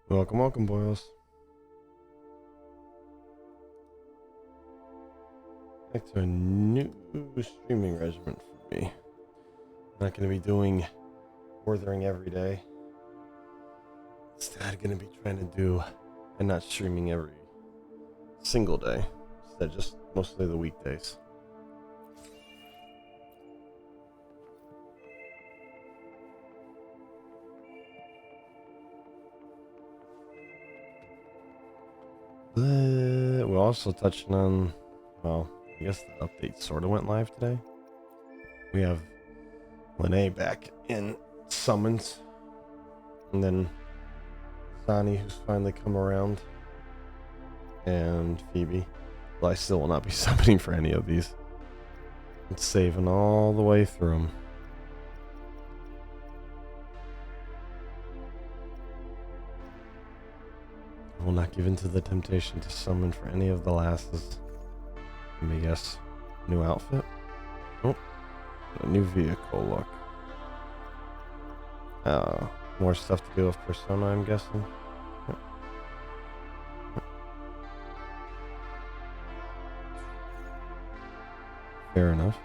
Welcome, welcome, boyos. Back to a new streaming regimen for me. I'm not going to be doing Wuthering every day. Instead, going to be trying to do and not streaming every single day. Instead, just mostly the weekdays. We're also touching on, well, I guess the update sort of went live today. We have Lene back in summons, and then Sani, who's finally come around, and Phoebe. Well, I still will not be summoning for any of these. It's saving all the way through them. I will not give in to the temptation to summon for any of the lasses. Let me guess. New outfit? Oh, a new vehicle look. More stuff to do with Persona, I'm guessing. Fair enough.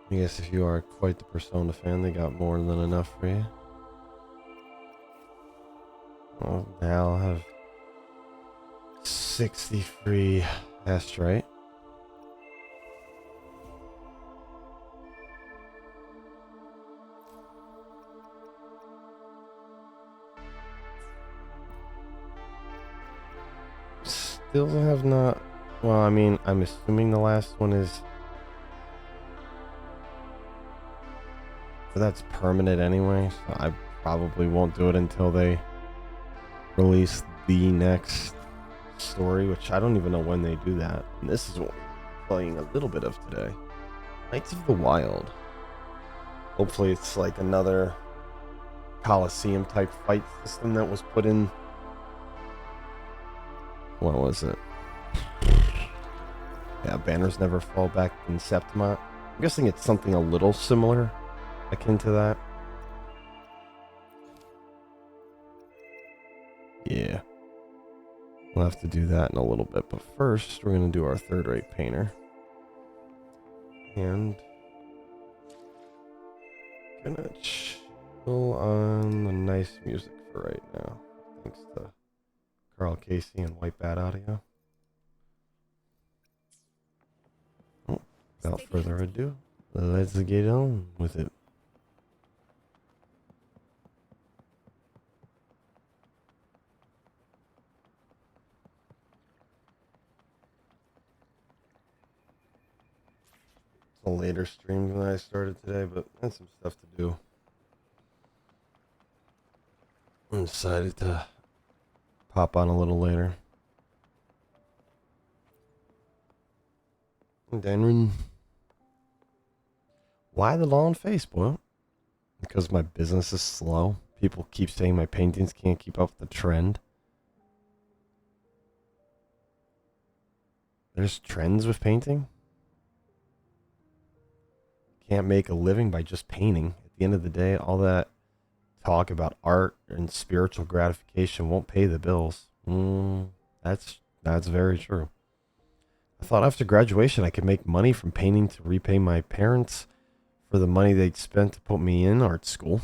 I guess if you are quite the Persona fan, they got more than enough for you. Well, now I'll have 60 free astrite. Still have not. Well, I mean, I'm assuming the last one is. But that's permanent anyway, so I probably won't do it until they release the next story, which I don't even know when they do that. And this is what we're playing a little bit of today. Knights of the Wild. Hopefully it's like another Coliseum type fight system that was put in. What was it? Yeah, Banners Never Fall back in Septima. I'm guessing it's something a little similar, akin to that. Yeah. We'll have to do that in a little bit, but first we're going to do our third-rate painter. And gonna chill on the nice music for right now. Thanks to Karl Casey and Y.G.B.O.T audio. Oh, without further ado, let's get on with it. A later stream than I started today, but I had some stuff to do. I decided to pop on a little later. Danrin. Why the long face, boy? Because my business is slow. People keep saying my paintings can't keep up with the trend. There's trends with painting? Can't make a living by just painting. At the end of the day, all that talk about art and spiritual gratification won't pay the bills. That's very true. I thought after graduation I could make money from painting to repay my parents for the money they'd spent to put me in art school.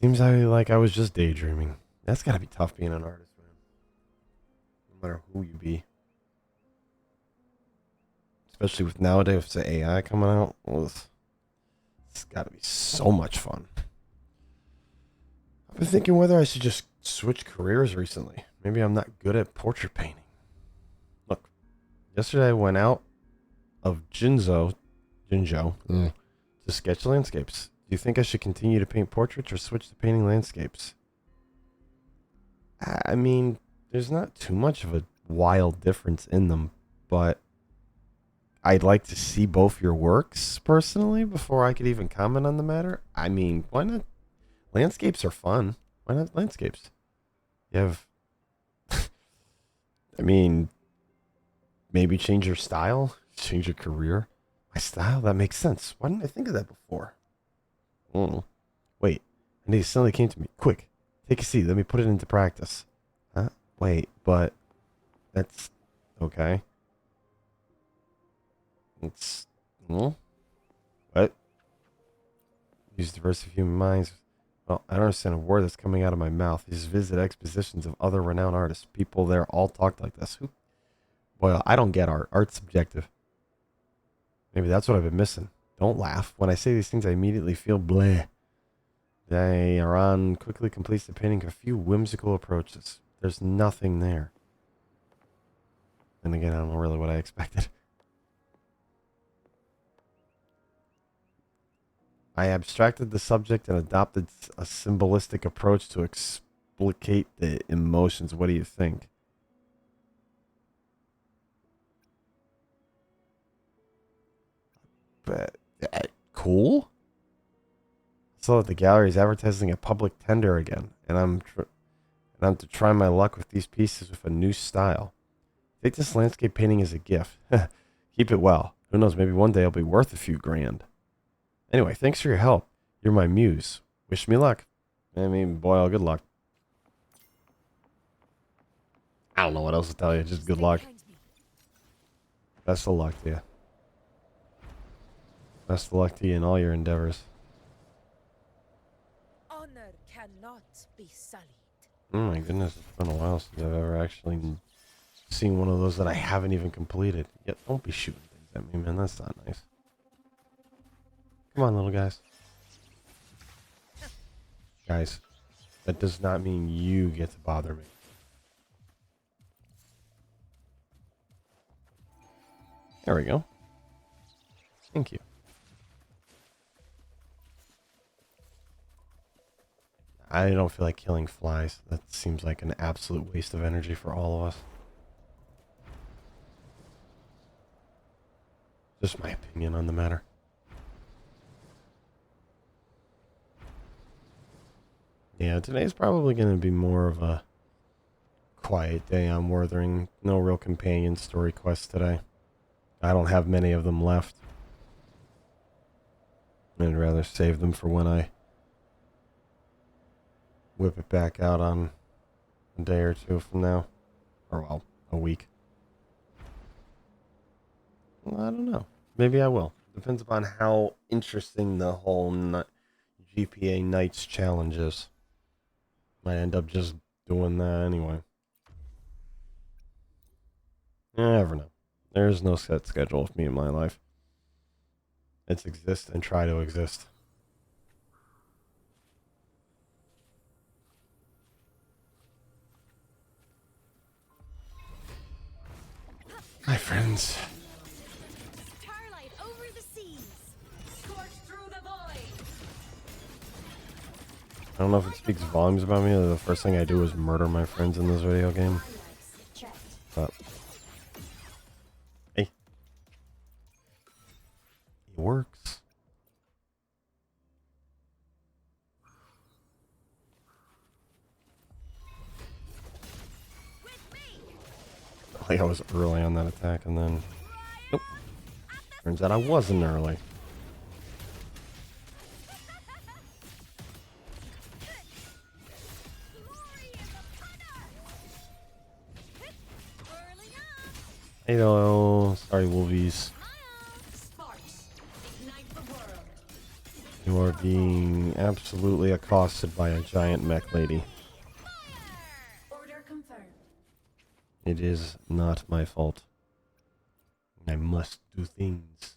Seems like I was just daydreaming. That's gotta be tough being an artist, man. No matter who you be. Especially with nowadays with the AI coming out. It's gotta be so much fun. I've been thinking whether I should just switch careers recently. Maybe I'm not good at portrait painting. Look, yesterday I went out of Jinzhou to sketch landscapes. Do you think I should continue to paint portraits or switch to painting landscapes? I mean, there's not too much of a wild difference in them, but I'd like to see both your works personally before I could even comment on the matter. I mean, why not? Landscapes are fun. Why not landscapes? You have, I mean, maybe change your style, change your career. My style, that makes sense. Why didn't I think of that before? Wait. And he suddenly came to me. Quick. Take a seat. Let me put it into practice. Huh? Wait, but... That's... Okay. It's... Hmm? What? Use diversity of human minds. Well, I don't understand a word that's coming out of my mouth. These visit expositions of other renowned artists. People there all talk like this. Who? Well, I don't get art. Art's subjective. Maybe that's what I've been missing. Don't laugh. When I say these things, I immediately feel bleh. Iran quickly completes the painting of a few whimsical approaches. There's nothing there. And again, I don't know really what I expected. I abstracted the subject and adopted a symbolistic approach to explicate the emotions. What do you think? But cool. So the gallery is advertising a public tender again, and I'm to try my luck with these pieces with a new style. Take this landscape painting as a gift. Keep it well. Who knows? Maybe one day it'll be worth a few grand. Anyway, thanks for your help. You're my muse. Wish me luck. I mean, boy, good luck. I don't know what else to tell you. Just good luck. Best of luck to you. Best of luck to you in all your endeavors. Honor cannot be sullied. Oh my goodness, it's been a while since I've ever actually seen one of those that I haven't even completed. Yet, don't be shooting things at me, man. That's not nice. Come on, little guys. Guys, that does not mean you get to bother me. There we go. Thank you. I don't feel like killing flies. That seems like an absolute waste of energy for all of us. Just my opinion on the matter. Yeah, today's probably going to be more of a quiet day on Wuthering. No real companion story quests today. I don't have many of them left. I'd rather save them for when I whip it back out on a day or two from now. Or, well, a week. Well, I don't know. Maybe I will. Depends upon how interesting the whole GPA Nights challenge is. Might end up just doing that anyway. You never know. There's no set schedule with me in my life. It's exist and try to exist. My friends. Starlight over the seas. Scorch through the void. I don't know if it speaks volumes about me or the first thing I do is murder my friends in this video game. But hey. It works. Like I was early on that attack and then nope. Turns out I wasn't early. Hello, sorry wolvies. You are being absolutely accosted by a giant mech lady. Order confirmed. It is not my fault. I must do things.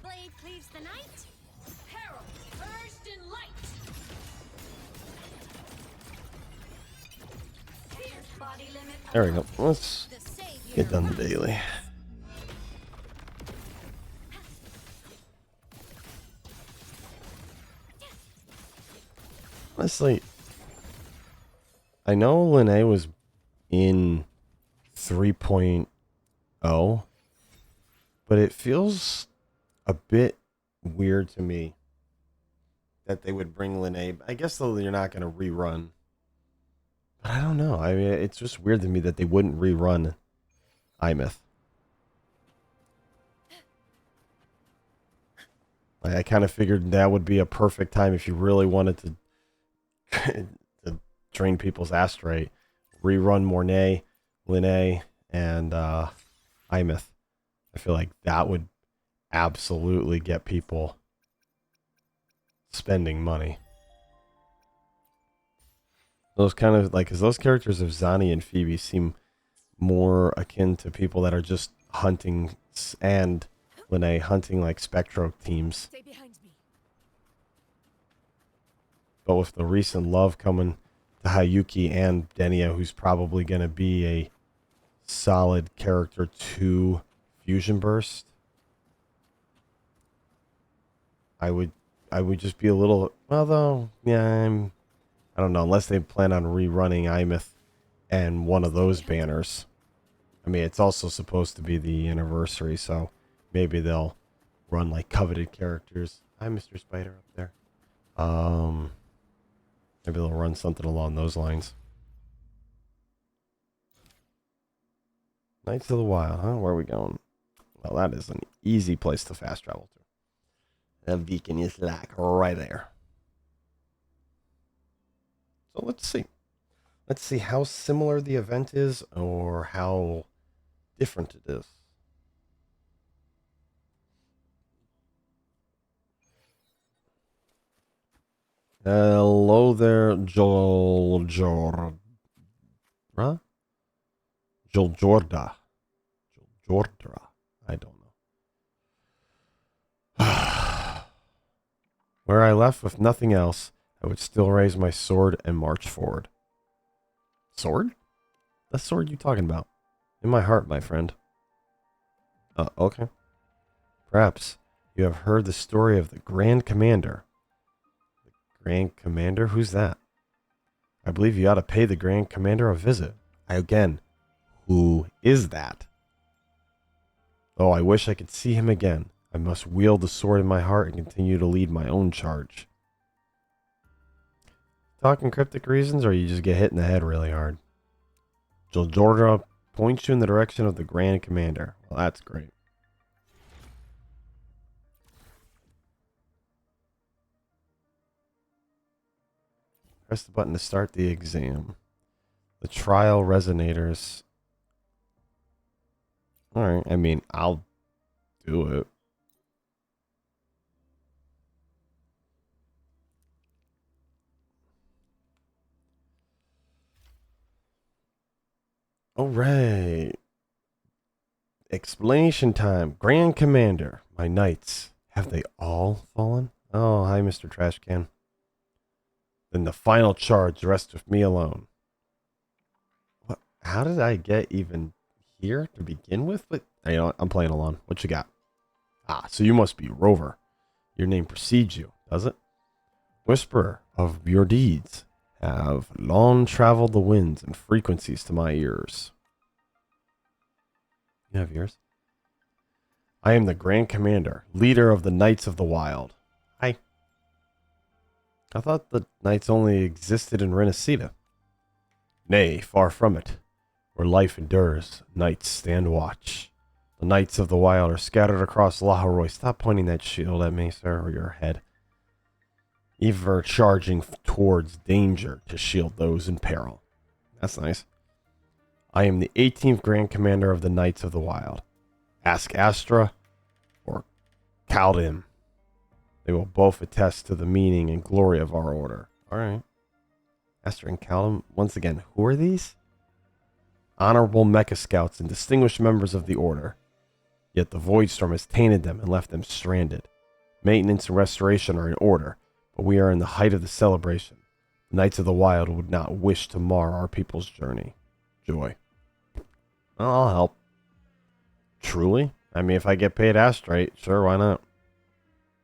Blade cleaves the night. Herald, burst in light. Body limit. There we go. Let's The savior. get done the daily. Honestly, I know Linnea was in 3.0, but it feels a bit weird to me that they would bring Linnea. I guess though you're not going to rerun. But I don't know. I mean, it's just weird to me that they wouldn't rerun iMyth. I kind of figured that would be a perfect time if you really wanted to, to drain people's astrate. Rerun Mornay, Linné, and Imeth. I feel like that would absolutely get people spending money. Those kind of like, because those characters of Zani and Phoebe seem more akin to people that are just hunting, and Linné hunting like Spectro teams. Stay behind me. But with the recent love coming to Hayuki and Denia, who's probably going to be a solid character to Fusion Burst, I would just be a little, although, yeah, I don't know, unless they plan on rerunning Imeth and one of those banners. I mean, it's also supposed to be the anniversary, so maybe they'll run like coveted characters. Hi, Mr. Spider up there. Maybe they'll run something along those lines. Knights of the Wild, huh? Where are we going? Well, that is an easy place to fast travel to. That beacon is like right there. So let's see. Let's see how similar the event is or how different it is. Hello there, Joljorda. Joljorda. I don't know. Where I left with nothing else, I would still raise my sword and march forward. Sword? What sword you talking about? In my heart, my friend. Okay. Perhaps you have heard the story of the Grand Commander. The Grand Commander? Who's that? I believe you ought to pay the Grand Commander a visit. Again, who is that? Oh, I wish I could see him again. I must wield the sword in my heart and continue to lead my own charge. Talking cryptic reasons, or you just get hit in the head really hard? Joljorda points you in the direction of the Grand Commander. Well, that's great. Press the button to start the exam. The trial resonators. Alright, I mean, I'll do it. Alright. Explanation time. Grand Commander. My knights. Have they all fallen? Oh, hi, Mr. Trash Can. Then the final charge rests with me alone. What? How did I get even here to begin with? But you know what? I'm playing along. What you got? Ah, so you must be Rover. Your name precedes you, does it? Whisperer of your deeds have long traveled the winds and frequencies to my ears. You have ears? I am the Grand Commander, leader of the Knights of the Wild. Hi. I thought the Knights only existed in Renacida. Nay, far from it. Where life endures, Knights stand watch. The Knights of the Wild are scattered across Laharoy. Stop pointing that shield at me, sir, or your head. Ever charging towards danger to shield those in peril. That's nice. I am the 18th Grand Commander of the Knights of the Wild. Ask Astra or Kaldim. They will both attest to the meaning and glory of our order. Alright. Astra and Kaldim. Once again, who are these? Honorable Mecha Scouts and distinguished members of the order. Yet the Voidstorm has tainted them and left them stranded. Maintenance and restoration are in order, but we are in the height of the celebration. The Knights of the Wild would not wish to mar our people's journey. Joy. Well, I'll help. Truly? I mean, if I get paid astrate, sure, why not?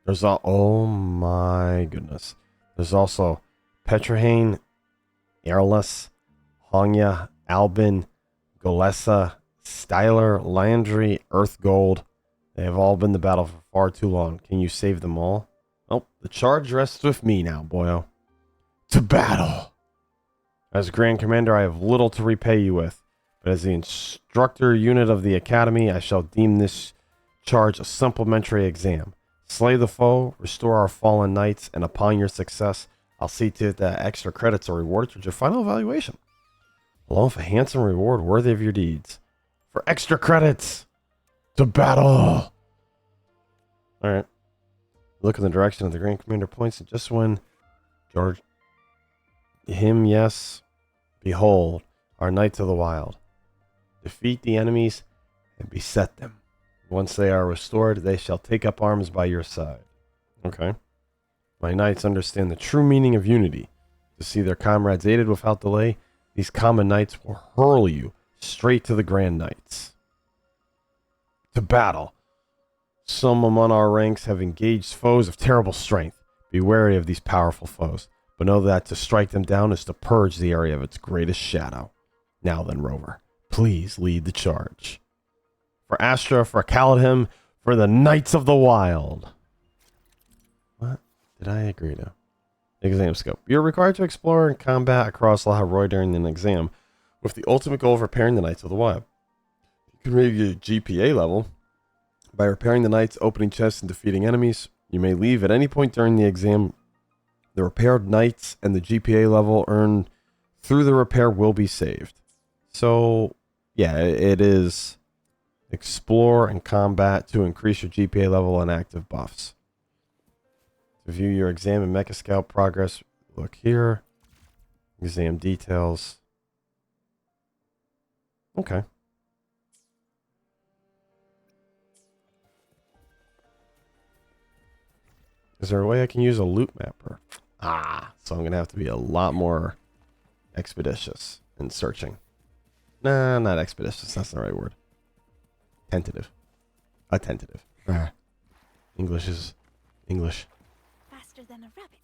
There's all... Oh my goodness. There's also Petrahane, Erlus, Hongya, Albin, Golessa, Styler, Landry, Earthgold. They have all been in the battle for far too long. Can you save them all? Oh, the charge rests with me now, boyo. To battle! As Grand Commander, I have little to repay you with. But as the instructor unit of the Academy, I shall deem this charge a supplementary exam. Slay the foe, restore our fallen knights, and upon your success, I'll see to it that extra credits are rewarded with your final evaluation, along with a handsome reward worthy of your deeds. For extra credits, to battle! Alright. Look in the direction of the Grand Commander points, and just when George... Him, yes. Behold, our Knights of the Wild. Defeat the enemies and beset them. Once they are restored, they shall take up arms by your side. Okay. My knights understand the true meaning of unity. To see their comrades aided without delay, these common knights will hurl you straight to the Grand Knights. To battle. Some among our ranks have engaged foes of terrible strength. Be wary of these powerful foes, but know that to strike them down is to purge the area of its greatest shadow. Now then, Rover, please lead the charge. For Astra, for Kaladhim, for the Knights of the Wild. What did I agree to? Exam scope. You're required to explore and combat across Laharoy during an exam, with the ultimate goal of repairing the Knights of the Wild. You can raise your GPA level by repairing the Knights, opening chests, and defeating enemies. You may leave at any point during the exam. The repaired Knights and the GPA level earned through the repair will be saved. So, yeah, it is explore and combat to increase your GPA level and active buffs. To view your exam and Mecha Scout progress, look here. Exam details. Okay. Is there a way I can use a loot mapper? So I'm going to have to be a lot more expeditious in searching. Nah, not expeditious. That's the right word. Tentative. Attentive. English is English. Faster than a rabbit.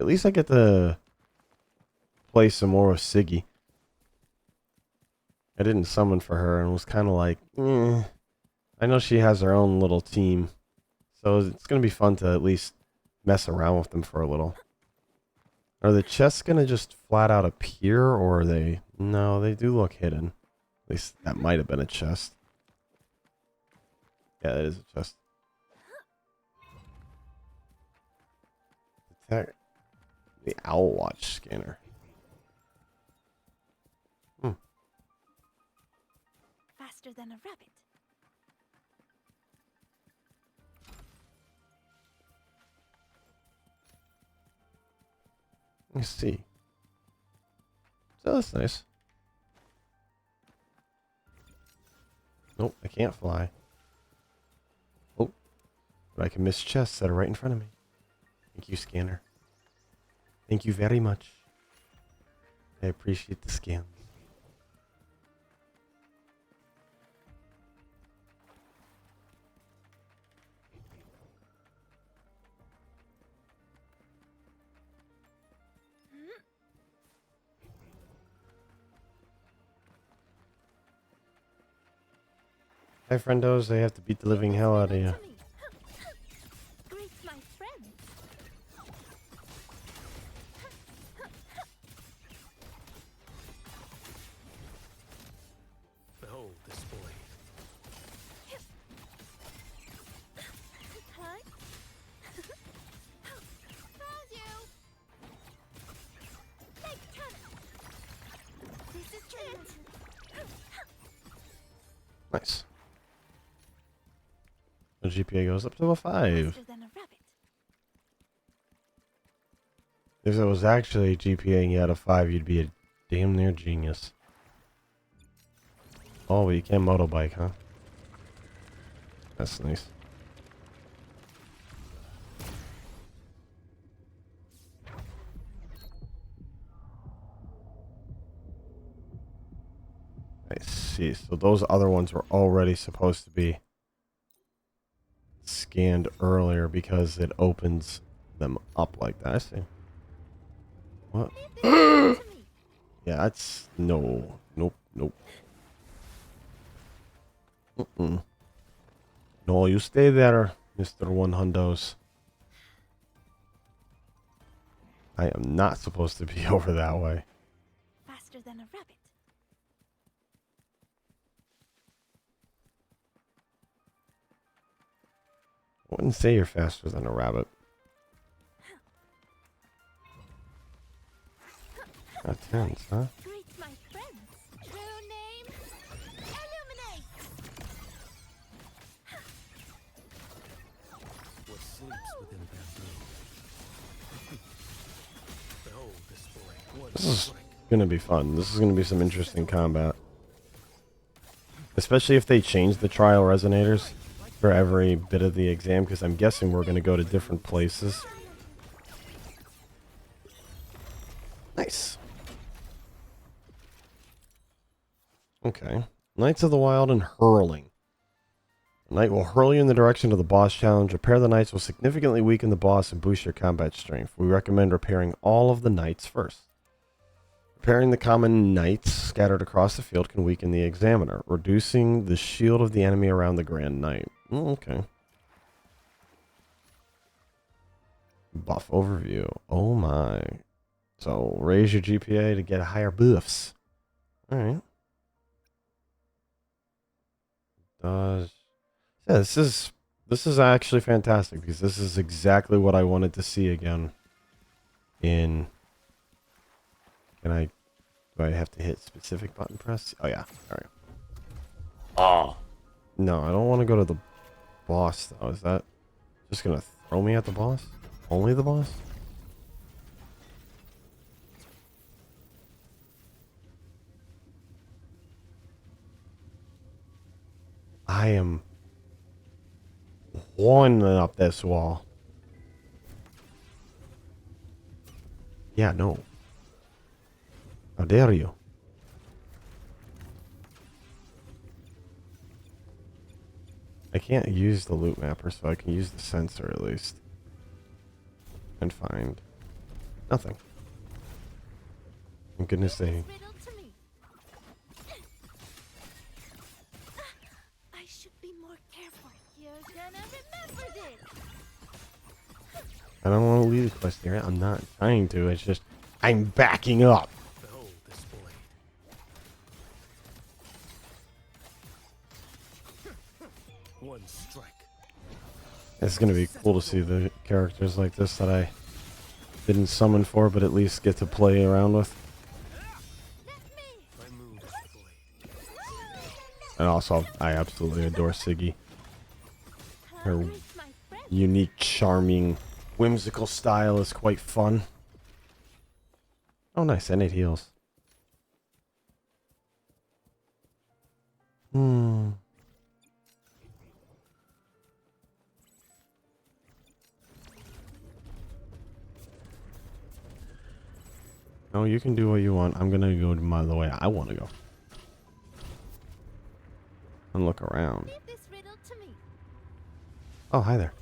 At least I get to play some more with Siggy. I didn't summon for her and was kind of like, I know she has her own little team. So it's going to be fun to at least mess around with them for a little. Are the chests going to just flat out appear, or are they... No, they do look hidden. At least that might have been a chest. Yeah, that is a chest. Detect the Owl Watch scanner. Faster than a rabbit. Let's see. So that's nice. Nope, I can't fly. Oh, but I can miss chests that are right in front of me. Thank you, scanner. Thank you very much. I appreciate the scans. Hi, friendos. They have to beat the living hell out of you. Greet my friend. Behold this boy. Hi. Found you. Take ten. This is it. Nice. The GPA goes up to a 5. Faster than a rabbit. If it was actually GPA and you had a 5, you'd be a damn near genius. Oh, but you can't motorbike, huh? That's nice. I see. So those other ones were already supposed to be scanned earlier because it opens them up like that. I see. What? To me. Yeah, that's... No. Nope. Nope. No, you stay there, Mr. One Hundos. I am not supposed to be over that way. Faster than a rabbit. wouldn't say you're faster than a rabbit. Got tens, huh? Greet my friends. True name, illuminate. What sleeps within bamboo? Behold this boy. One This is strike. gonna be fun. This is gonna be some interesting combat. Especially if they change the trial resonators for every bit of the exam, because I'm guessing we're gonna go to different places. Nice. Okay. Knights of the Wild and hurling. The knight will hurl you in the direction of the boss challenge. Repair the knights will significantly weaken the boss and boost your combat strength. We recommend repairing all of the knights first. Repairing the common knights scattered across the field can weaken the examiner, reducing the shield of the enemy around the grand knight. Okay. Buff overview. Oh my. So raise your GPA to get higher buffs. Alright. Yeah, this is actually fantastic because this is exactly what I wanted to see again. Do I have to hit specific button press? Oh yeah. Alright. Oh. No, I don't want to go to the boss though. Is that just gonna throw me at the boss? Only the boss? I am one up this wall. Yeah, no. How dare you? I can't use the loot mapper, so I can use the sensor at least. And find nothing. Thank goodness they... Riddle to me. I should be more careful. You're gonna remember this. I don't want to leave the quest here. I'm not trying to. It's just... I'm backing up. Behold this boy. One strike. It's going to be cool to see the characters like this that I didn't summon for, but at least get to play around with. My mood is the blade. And also, I absolutely adore Siggy. Her Greet my friends. unique, charming, whimsical style is quite fun. Oh, nice. I need heals. No, you can do what you want. I'm going to go the way I want to go. And look around. Leave this riddle to me. Oh, hi there.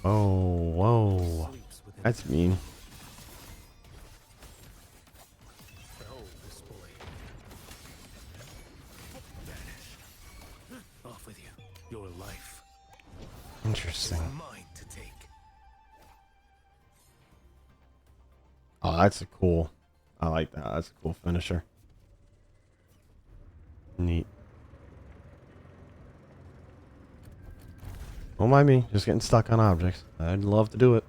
Oh, whoa. Sleeps within That's mean. Behold this boy. Vanish. Off with you. Your life is Interesting. mine to take. Oh, that's a cool. I like that. That's a cool finisher. Neat. Don't mind me, just getting stuck on objects. I'd love to do it.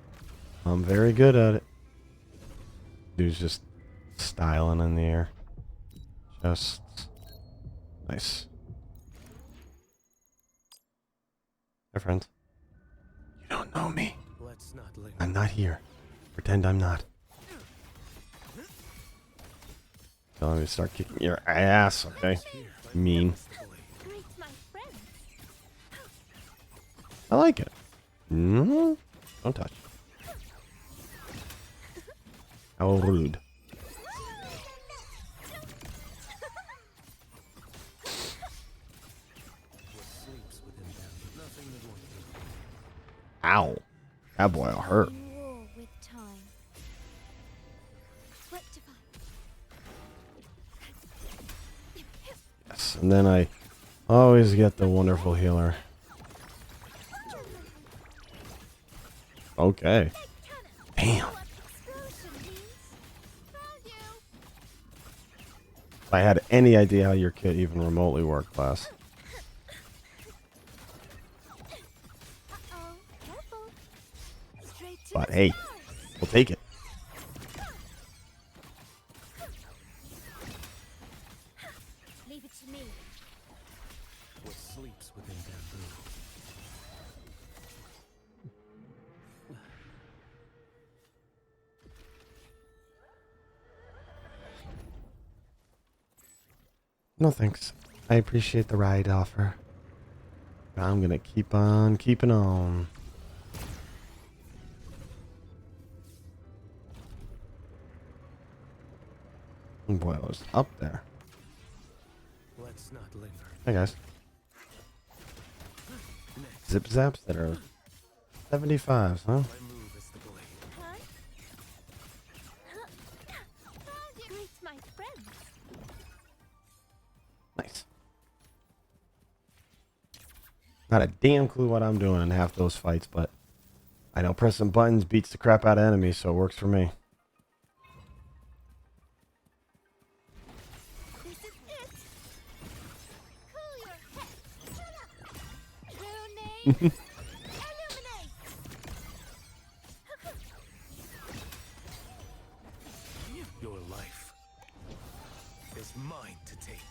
I'm very good at it. Dude's just styling in the air. Just nice. Hi, friends. You don't know me. Let's not linger. I'm not here. Pretend I'm not. So let me start kicking your ass, okay? Mean. Greet my friends. I like it. Don't touch. How rude. What sleeps within them? Nothing that won't do. Ow. That boy will hurt. War with time. Rectify. Yes. And then I always get the wonderful healer. Okay. Damn. What explosion means. Value. If I had any idea how your kit even remotely worked, class. But hey, we'll take it. Leave it to me. What sleeps within bamboo? No thanks. I appreciate the ride offer. I'm gonna keep on keeping on. Boy, I was up there. Let's not linger. Hey guys. Next, Zip zaps that are 75s, huh? my move is the blade. Huh? Found you. Greet my friends. Nice. Not a damn clue what I'm doing in half those fights, but I know pressing buttons beats the crap out of enemies, so it works for me. This is it. Cool your head. True name. Illuminate. Your life is mine to take.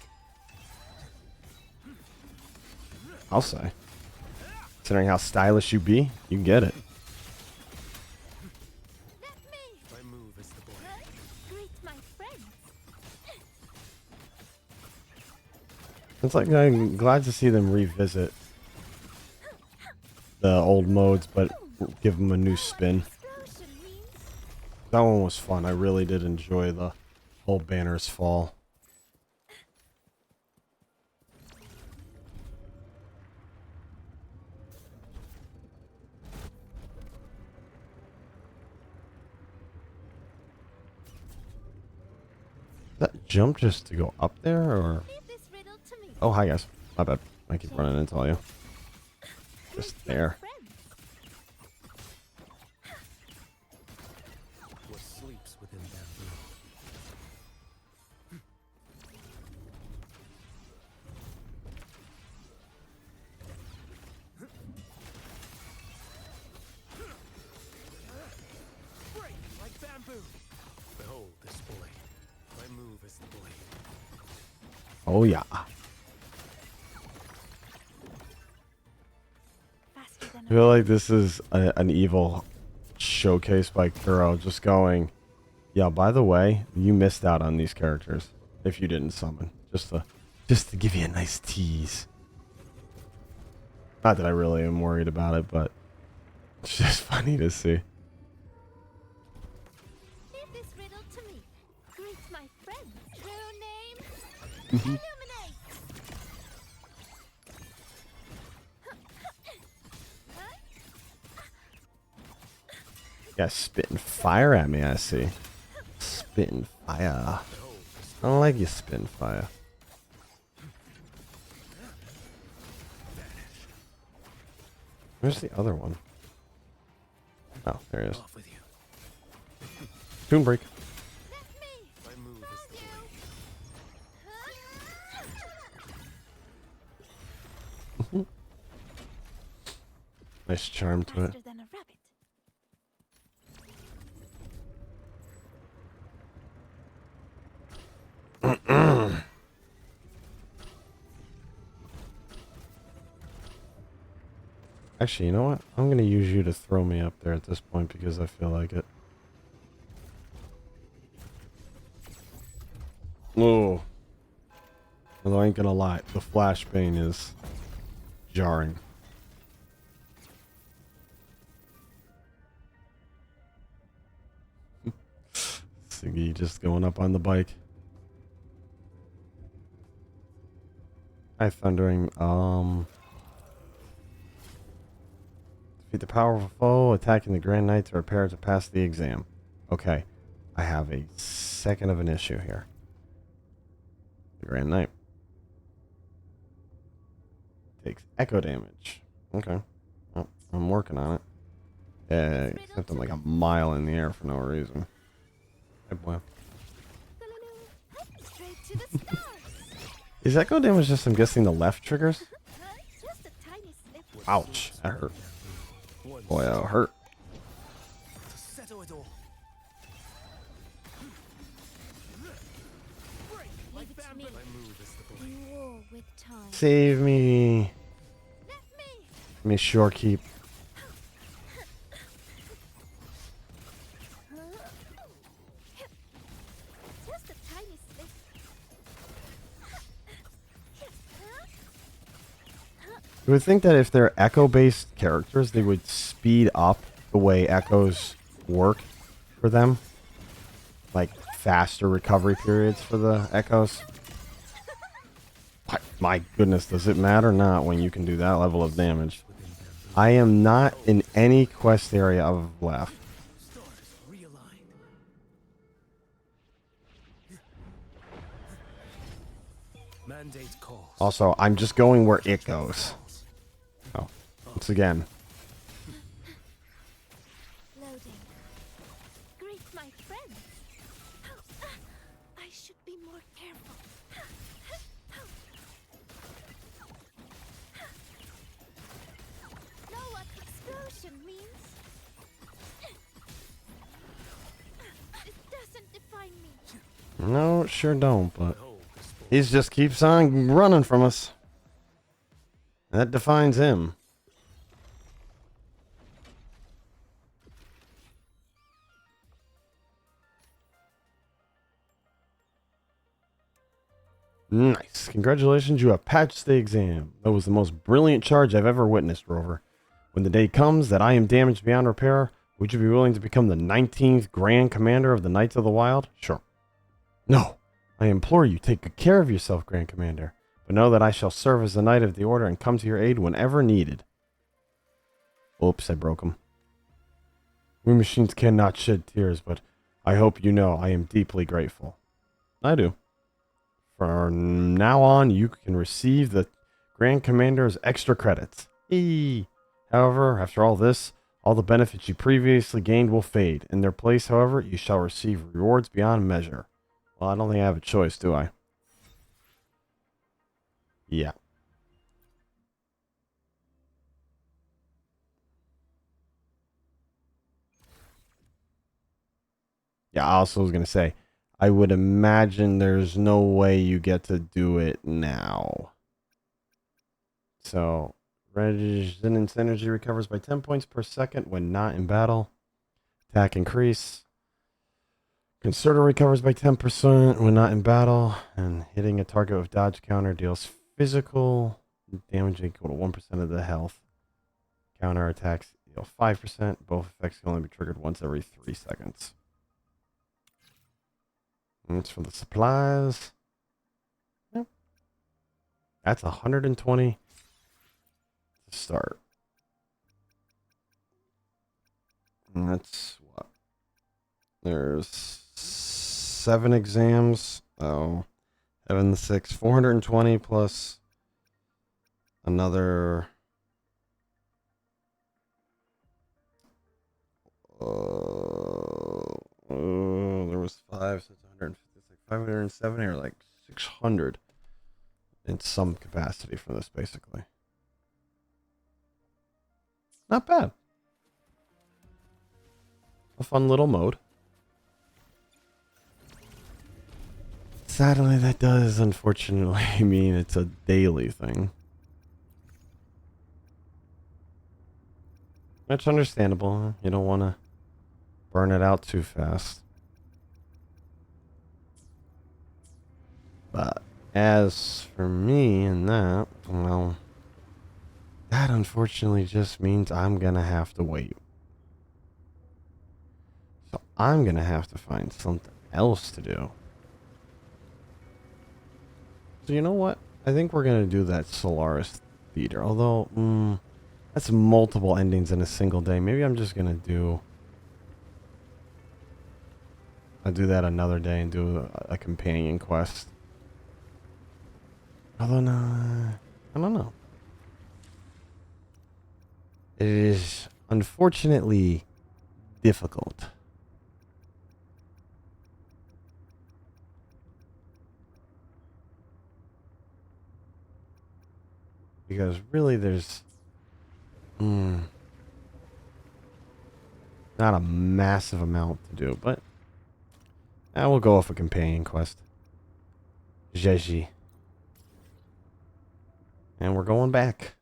I'll say. Considering how stylish you be, you can get it. Let me. My move is the blade. Huh? Greet my friends. It's like I'm glad to see them revisit the old modes, but give them a new spin. Explosion means That one was fun. I really did enjoy the whole banners fall. That jump just to go up there, or? leave this riddle to me. Oh, hi guys. My bad. I keep running into all you. Just Greet my there. friends. What sleeps within bamboo? Break like bamboo. Behold this blade. My move is the blade. Oh yeah. Faster than I feel like this is an evil showcase by Kuro, just going, yeah, by the way, you missed out on these characters if you didn't summon. Just to give you a nice tease. Not that I really am worried about it, but it's just funny to see. Leave this riddle to me. Greet my friends. True name. Mm-hmm. Illuminate. Yeah, spitting fire at me, I see. Spitting fire. I don't like you spitting fire. Where's the other one? Oh, there he is. Off with you. Toon break. Let me. My move is the blade. Nice charm to it. Faster than a rabbit. Actually, you know what? I'm going to use you to throw me up there at this point because I feel like it. Oh. Although I ain't going to lie, the flashbang is jarring. Siggy just going up on the bike. Hi, Thundering. Defeat the powerful foe, attacking the Grand Knight to prepare to pass the exam. Okay, I have a second of an issue here. The Grand Knight takes echo damage. Okay, well, I'm working on it. Except I'm like a mile in the air for no reason. Hey boy. Straight to the stars. Is echo damage just, I'm guessing, the left triggers? Just a tiny slip. Ouch, that hurt. Boy, that hurt. Leave it to me. My move is the blade. In war with time. Save me. Let me. Let me sure keep. Just a tiny slip. You would think that if they're echo-based characters, they would speed up the way echoes work for them. Like, faster recovery periods for the echoes. My goodness, does it matter not when you can do that level of damage? I am not in any quest area of left. Stars realigned. Mandate calls. Also, I'm just going where it goes. Oh, once again. Loading. Greet my friends. I should be more careful. Know what explosion means? It doesn't define me. No, sure don't, but Behold this boy. he just keeps on running from us. That defines him. Nice. Congratulations, you have passed the exam. That was the most brilliant charge I've ever witnessed, Rover. When the day comes that I am damaged beyond repair, would you be willing to become the 19th Grand Commander of the Knights of the Wild? Sure. No. I implore you, take good care of yourself, Grand Commander. But know that I shall serve as the Knight of the Order and come to your aid whenever needed. Oops, I broke him. We machines cannot shed tears, but I hope you know I am deeply grateful. I do. From now on, you can receive the Grand Commander's extra credits. Eee. However, after all this, all the benefits you previously gained will fade. In their place, however, you shall receive rewards beyond measure. Well, I don't think I have a choice, do I? Yeah. Yeah, I also was going to say, I would imagine there's no way you get to do it now. So, Resonance energy recovers by 10 points per second when not in battle. Attack increase. Concerto recovers by 10% when not in battle. And hitting a target with dodge counter deals physical damage equal to 1% of the health. Counter attacks deal 5%. Both effects can only be triggered once every 3 seconds. And it's for the supplies. Yep. That's 120 to start. And that's what? There's 7 exams. Oh, 7, 6, 420 plus another. There was 5, so it's 156, 570 or like 600 in some capacity for this, basically. Not bad. A fun little mode. Sadly, that does unfortunately mean it's a daily thing. That's understandable. You don't want to burn it out too fast. But as for me and that, well, that unfortunately just means I'm going to have to wait. So I'm going to have to find something else to do. So you know what? I think we're going to do that Solaris Theater. Although, that's multiple endings in a single day. Maybe I'm just going to do... I'll do that another day and do a companion quest. Although, no, I don't know. It is unfortunately difficult. Because really there's not a massive amount to do, but I will go off a companion quest. Zhezhi. And we're going back.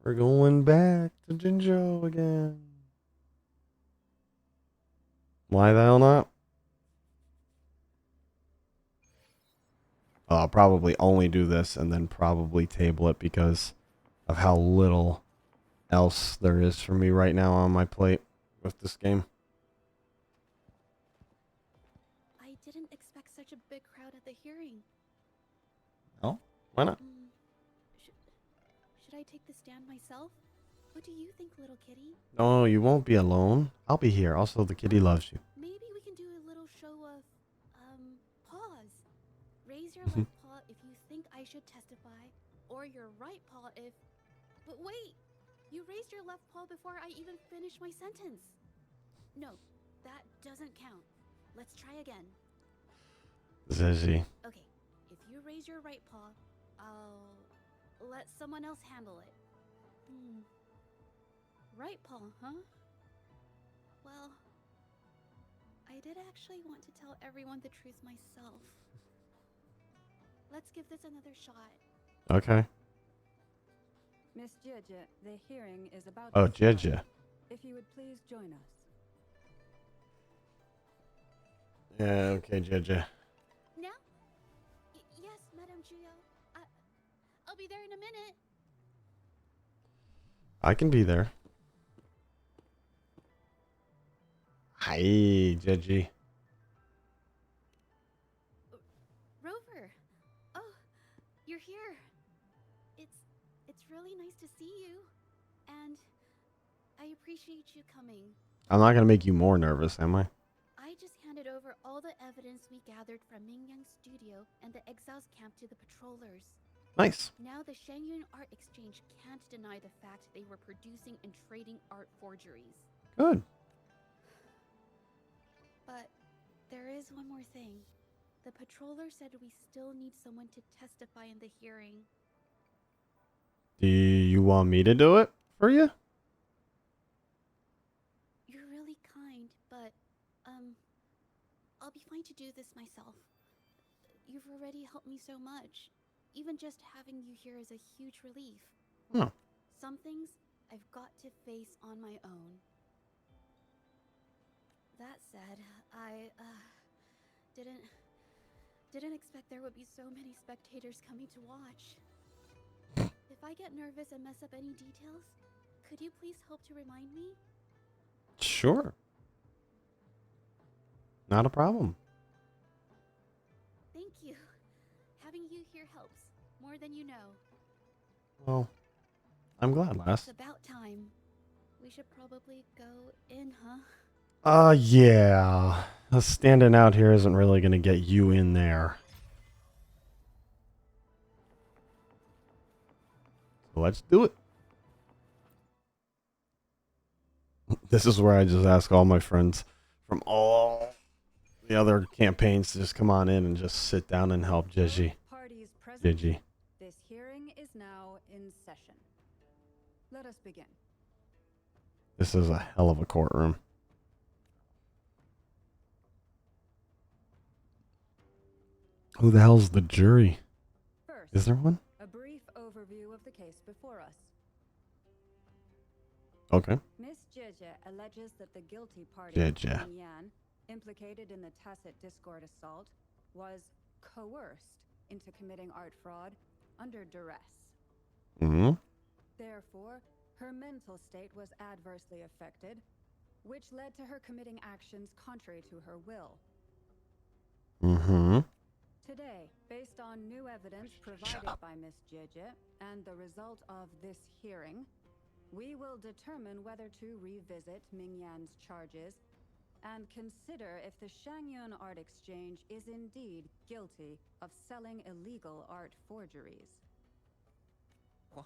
We're going back to Jinzhou again. Why the hell not? I'll probably only do this and then probably table it because of how little else there is for me right now on my plate with this game. I didn't expect such a big crowd at the hearing. Oh, why not? Should I take the stand myself? What do you think, little kitty? No, you won't be alone. I'll be here. Also, the kitty loves you. Maybe we can do a little show of, paws. Raise your left paw if you think I should testify, or your right paw if... But wait! You raised your left paw before I even finished my sentence. No, that doesn't count. Let's try again. Zhezhi. Okay, if you raise your right paw, I'll let someone else handle it. Right paw, huh? Well, I did actually want to tell everyone the truth myself. Let's give this another shot. Okay. Miss Zhezhi, the hearing is about Oh, to start. Zhezhi. If you would please join us. Yeah, okay, Zhezhi. Now? Yes, Madame G.B.O.T. I'll be there in a minute. I can be there. Hi, Zhezhi. Rover! Oh, you're here. It's really nice to see you. And I appreciate you coming. I'm not gonna make you more nervous, am I? I just handed over all the evidence we gathered from Mingyang's studio and the exiles camp to the patrollers. Nice. Now the Shangyun Art Exchange can't deny the fact they were producing and trading art forgeries. Good. But there is one more thing. The patroller said we still need someone to testify in the hearing. Do you want me to do it for you? You're really kind, but, I'll be fine to do this myself. You've already helped me so much. Even just having you here is a huge relief. Oh. Some things I've got to face on my own. That said, I, didn't expect there would be so many spectators coming to watch. If I get nervous and mess up any details, could you please help to remind me? Sure. Not a problem. Thank you. Having you here helps, more than you know. Well, I'm glad, lass. It's about time. We should probably go in, huh? Yeah. Standing out here isn't really gonna get you in there. So let's do it. This is where I just ask all my friends from all the other campaigns to just come on in and just sit down and help Zhezhi. Parties present. Zhezhi. This hearing is now in session. Let us begin. This is a hell of a courtroom. Who the hell's the jury? First, Is there one? a brief overview of the case before us. Okay. Miss Zhezhi alleges that the guilty party, Zhezhi. Yan, implicated in the tacit discord assault, was coerced into committing art fraud under duress. Mm-hmm. Therefore, her mental state was adversely affected, which led to her committing actions contrary to her will. Mm-hmm. Today, based on new evidence provided by Miss Zhezhi and the result of this hearing, we will determine whether to revisit Mingyan's charges and consider if the Shangyun Art Exchange is indeed guilty of selling illegal art forgeries. What?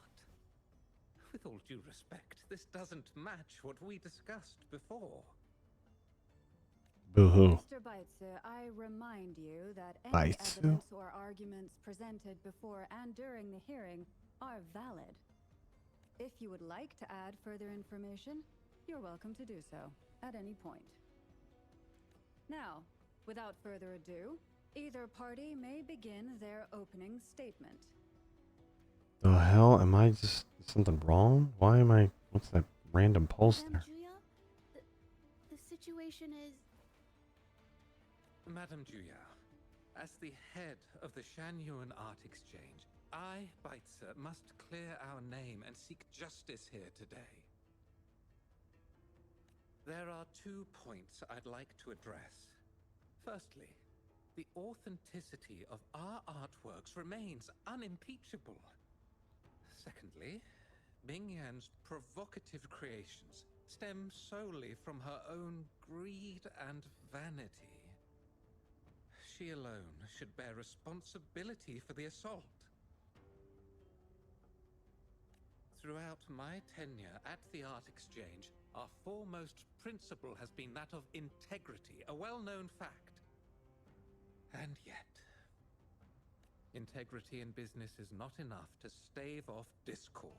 With all due respect, this doesn't match what we discussed before. Boo-hoo. Mr. Baitsu, I remind you that any Baitsu? evidence or arguments presented before and during the hearing are valid. If you would like to add further information, you're welcome to do so at any point. Now, without further ado, Either party may begin their opening statement. The hell? Am I just something wrong? Why am I? What's that random pulse Madame there? Juya, the situation is. Madame Juya, as the head of the Shanyuan Art Exchange, I, Baitzer, must clear our name and seek justice here today. There are 2 points I'd like to address. Firstly, the authenticity of our artworks remains unimpeachable. Secondly, Mingyan's provocative creations stem solely from her own greed and vanity. She alone should bear responsibility for the assault. Throughout my tenure at the Art Exchange, our foremost principle has been that of integrity, a well-known fact. And yet, integrity in business is not enough to stave off discord.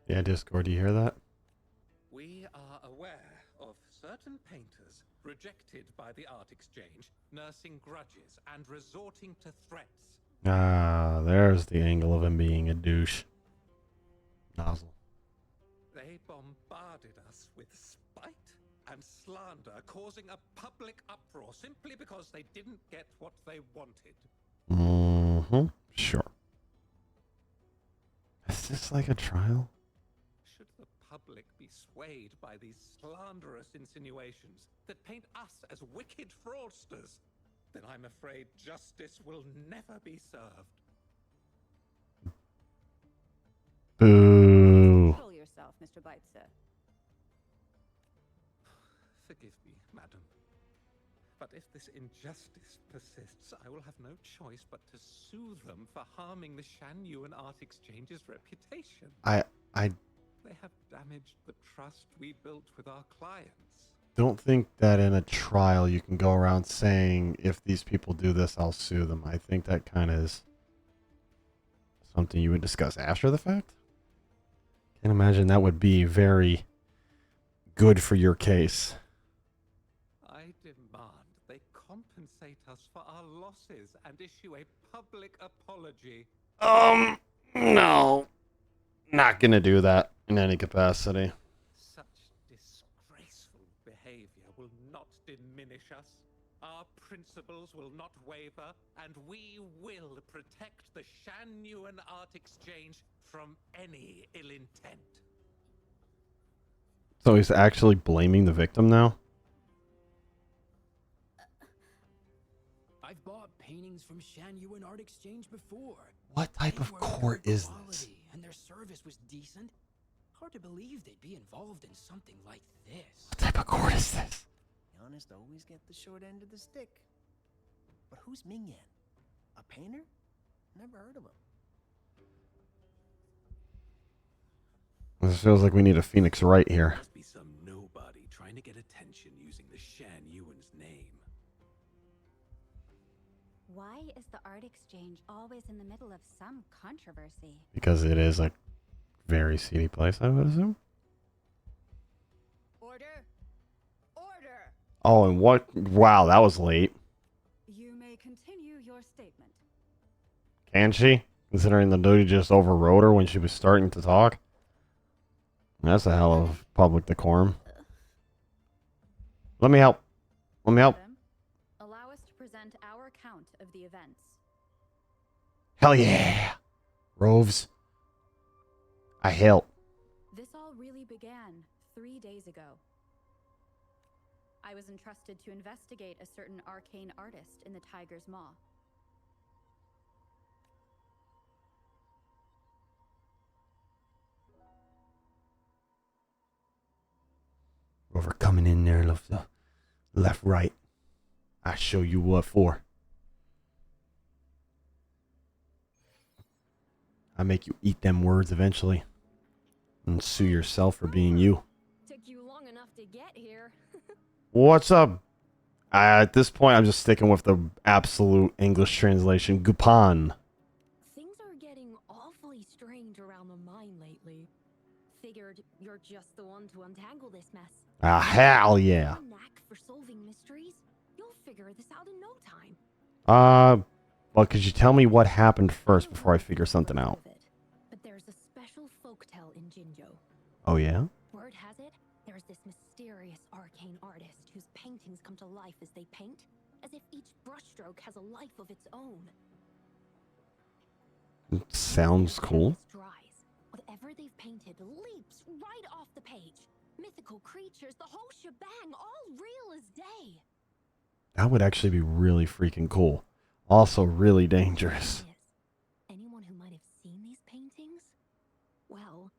Yeah, Discord, do you hear that? We are aware of certain painters rejected by the Art Exchange, nursing grudges and resorting to threats. Ah, there's the angle of him being a douche. Nozzle. They bombarded us with spite and slander, causing a public uproar simply because they didn't get what they wanted. Mm-hmm. Sure. Is this like a trial? Should the public be swayed by these slanderous insinuations that paint us as wicked fraudsters, then I'm afraid justice will never be served. Boo. Control yourself, Mr. Baitzer. Forgive me, madam. But if this injustice persists, I will have no choice but to sue them for harming the Shanyuan Art Exchange's reputation. I They have damaged the trust we built with our clients. don't think that in a trial you can go around saying, if these people do this, I'll sue them. I think that kind of is something you would discuss after the fact. Can't imagine that would be very good for your case. I demand they compensate us for our losses and issue a public apology. No. Not gonna do that in any capacity. Such disgraceful behavior will not diminish us. Our principles will not waver, and we will protect the Shanyuan Art Exchange from any ill intent. So he's actually blaming the victim now? I've bought paintings from Shanyuan Art Exchange before. What type They of were court good is this? quality, and their service was decent. Hard to believe they'd be involved in something like this. What type of court is this? The honest always get the short end of the stick. But who's Mingyan? A painter? Never heard of him. This feels like we need a Phoenix Wright here. Must be some nobody trying to get attention using the Shanyuan's name. Why is the art exchange always in the middle of some controversy? Because it is a very seedy place, I would assume. Order! Order! Oh, and what? Wow, that was late. You may continue your statement. Can she? Considering the dude just overrode her when she was starting to talk. That's a hell of public decorum. Let me help. Let me help. Madam, allow us to present our account of the events. Hell yeah. Roves. I help. This all really began 3 days ago. I was entrusted to investigate a certain arcane artist in the Tiger's Maw. Whoever coming in there left, right. I show you what for. I make you eat them words eventually. And sue yourself for being you. Took you long enough to get here. What's up? At this point, I'm just sticking with the absolute English translation. Gupan. Things are getting awfully strange around the mine lately. Figured you're just the one to untangle this mess. Ah, hell yeah. Knack for solving mysteries? You'll figure this out in no time. Well, could you tell me what happened first don't before I know if figure you've something ever out? heard of it, but there's a special folktale in Jinjo. Oh, yeah? Word has it, there's this mysterious arcane artist whose paintings come to life as they paint, as if each brushstroke has a life of its own. Sounds When the cool. canvas dries, whatever they've painted leaps right off the page. Mythical creatures, the whole shebang, all real as day. That would actually be really freaking cool. Also really dangerous. Yes. Anyone who might have seen these paintings, well,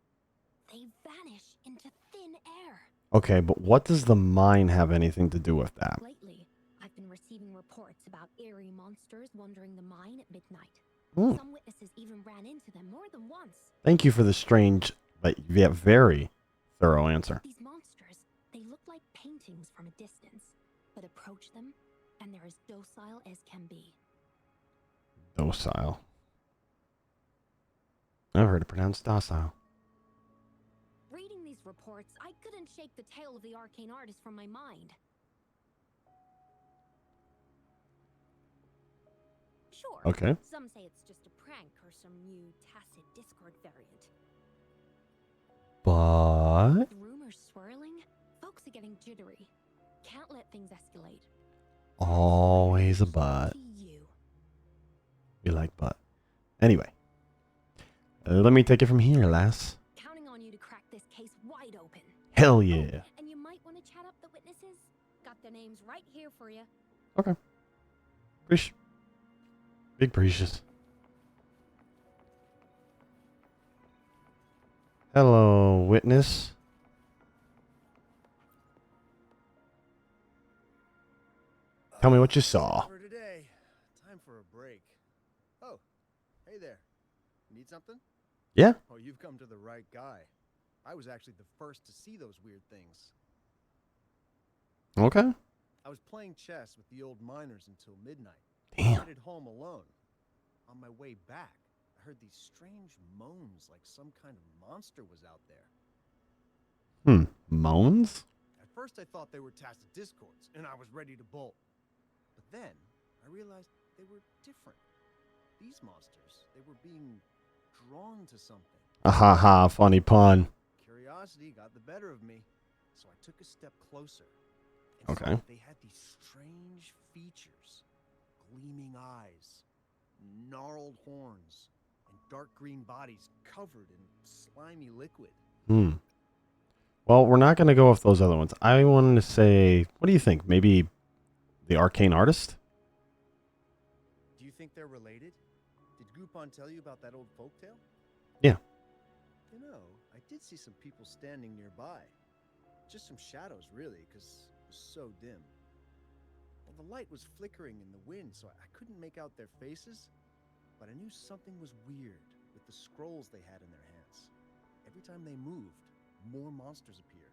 they vanish into thin air. Okay, but what does the mine have anything to do with that? Lately, I've been receiving reports about eerie monsters wandering the mine at midnight. Hmm. Some witnesses even ran into them more than once. Thank you for the strange, but yet very thorough answer. These monsters, they look like paintings from a distance, but approach them, and they're as docile as can be. Docile. I've heard it pronounced docile. Reading these reports, I couldn't shake the tale of the arcane artist from my mind. Sure. Okay. Some say it's just a prank or some new tacit Discord variant. But With rumors swirling, folks are getting jittery. Can't let things escalate. always a but. To you. We like but. Anyway. Let me take it from here, lass. Counting on you to crack this case wide open. Hell yeah. Oh, and you might want to chat up the witnesses. Got their names right here for you. Okay. Big precious. Hello, witness. Tell me what you saw. For today, time for a break. Oh, hey there. Need something? Yeah? Oh, you've come to the right guy. I was actually the first to see those weird things. Okay. I was playing chess with the old miners until midnight. Damn. Headed home alone. On my way back, I heard these strange moans like some kind of monster was out there. Moans? At first I thought they were tacit discords, and I was ready to bolt. But then I realized they were different. These monsters, they were being drawn to something. Ahaha, funny pun. Curiosity got the better of me, so I took a step closer. And Okay. saw they had these strange features. Gleaming eyes, gnarled horns, and dark green bodies covered in slimy liquid. Well, we're not going to go with those other ones. I wanted to say, what do you think? Maybe the arcane artist? Do you think they're related? Did Gupon tell you about that old folktale? Yeah. You know, I did see some people standing nearby. Just some shadows, really, because it was so dim. Well, the light was flickering in the wind, so I couldn't make out their faces. But I knew something was weird with the scrolls they had in their hands. Every time they moved, more monsters appeared.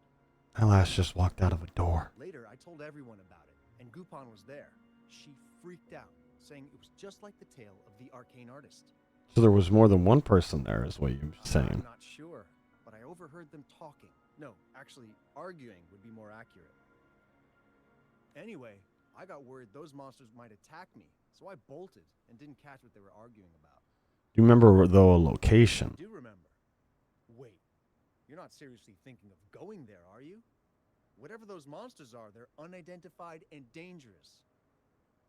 That lass just walked out of a door. Later, I told everyone about it, and Gupon was there. She freaked out, saying it was just like the tale of the arcane artist. So there was more than one person there, is what you're saying. I'm not sure, but I overheard them talking. No, actually, arguing would be more accurate. Anyway, I got worried those monsters might attack me, so I bolted and didn't catch what they were arguing about. Do you remember, though, a location? I do remember. Wait, you're not seriously thinking of going there, are you? Whatever those monsters are, they're unidentified and dangerous.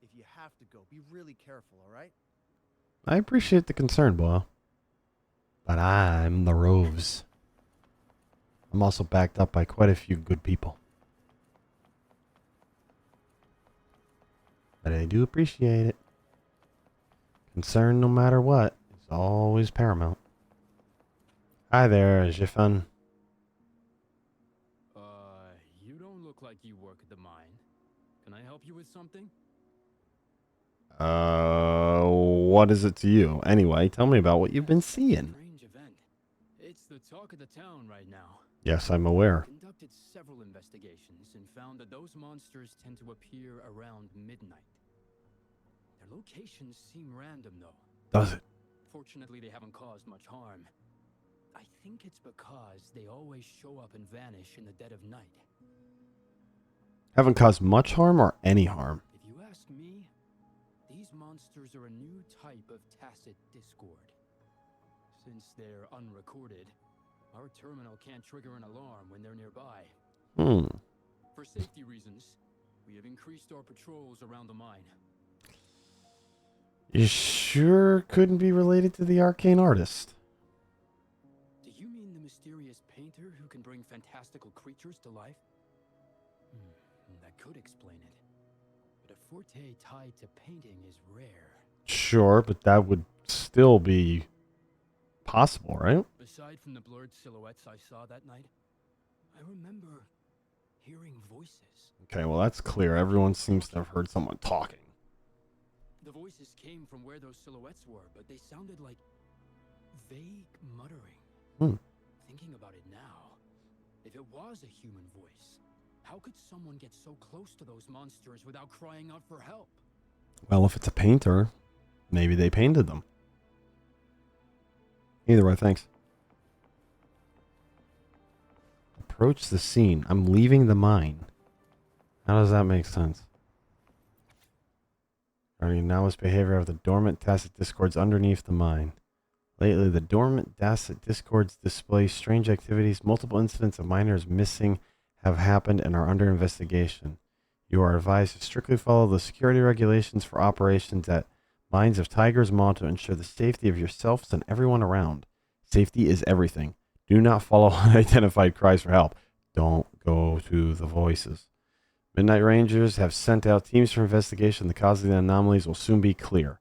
If you have to go, be really careful, all right? I appreciate the concern, boy. But I'm the Rose. I'm also backed up by quite a few good people. But I do appreciate it. Concern, no matter what, is always paramount. Hi there, Jiffun. You don't look like you work at the mine. Can I help you with something? What is it to you? Anyway, tell me about what you've been seeing. Strange event. It's the talk of the town right now. Yes, I'm aware. Conducted several investigations and found that those monsters tend to appear around midnight. Their locations seem random, though. Does it? Fortunately, they haven't caused much harm. I think it's because they always show up and vanish in the dead of night. Haven't caused much harm or any harm. If you ask me, these monsters are a new type of tacit discord. Since they're unrecorded, our terminal can't trigger an alarm when they're nearby. For safety reasons, we have increased our patrols around the mine. You sure couldn't be related to the arcane artist? Do you mean the mysterious painter who can bring fantastical creatures to life? That could explain it. But a forte tied to painting is rare. Sure, but that would still be possible, right? Aside from the blurred silhouettes I saw that night, I remember hearing voices. Okay, well, that's clear. Everyone seems to have heard someone talking. The voices came from where those silhouettes were, but they sounded like vague muttering. Thinking about it now, if it was a human voice, how could someone get so close to those monsters without crying out for help? Well, if it's a painter, maybe they painted them. Either way, thanks. Approach the scene. I'm leaving the mine. How does that make sense? Guarding anomalous behavior of the dormant tacit discords underneath the mine. Lately, the dormant tacit discords display strange activities. Multiple incidents of miners missing have happened and are under investigation. You are advised to strictly follow the security regulations for operations at Mines of Tiger's Maw to ensure the safety of yourselves and everyone around. Safety is everything. Do not follow unidentified cries for help. Don't go to the voices. Midnight Rangers have sent out teams for investigation. The cause of the anomalies will soon be clear.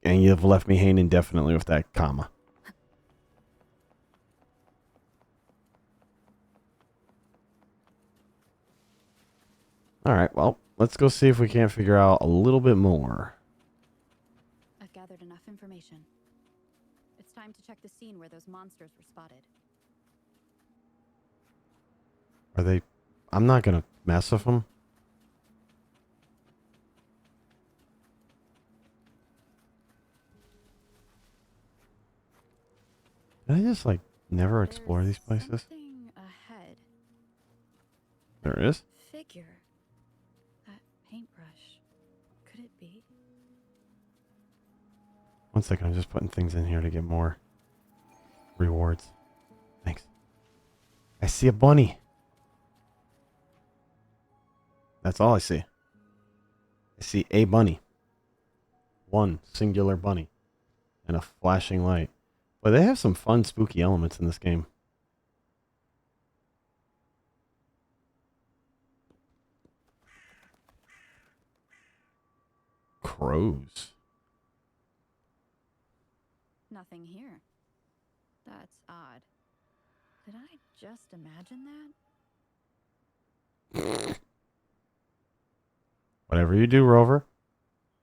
And you've left me hanging indefinitely with that comma. Alright, well, let's go see if we can't figure out a little bit more. I've gathered enough information. It's time to check the scene where those monsters were spotted. Are they... I'm not going to mess with them. Did I just, like, never explore these places? Something ahead. There is? Figure. That paintbrush. Could it be? One second, I'm just putting things in here to get more rewards. Thanks. I see a bunny. That's all I see. I see a bunny. One singular bunny. And a flashing light. But they have some fun, spooky elements in this game. Crows. Nothing here. That's odd. Did I just imagine that? Whatever you do, Rover,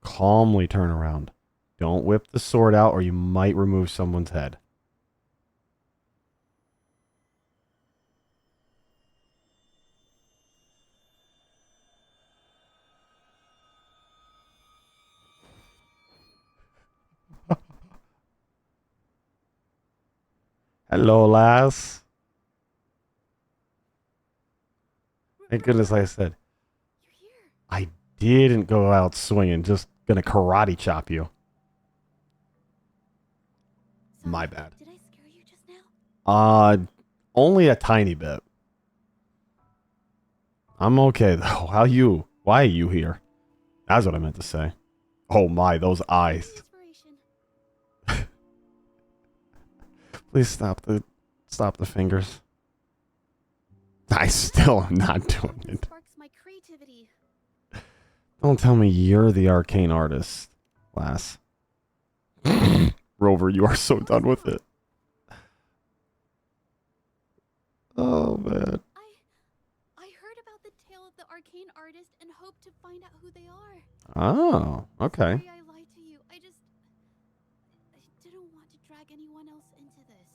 calmly turn around. Don't whip the sword out or you might remove someone's head. Hello, lass. Thank goodness, like I said, You're here. I didn't go out swinging. Just gonna karate chop you. My Sorry, bad. Did I scare you just now? Only a tiny bit. I'm okay though. Why are you here? That's what I meant to say. Oh my, those eyes. Inspiration. Please stop the fingers. I still am not doing Something it. sparks my creativity. Don't tell me you're the arcane artist, lass. Rover, you are so done with it. Oh man. I heard about the tale of the arcane artist and hope to find out who they are. Oh, okay. Sorry I lied to you. I didn't want to drag anyone else into this.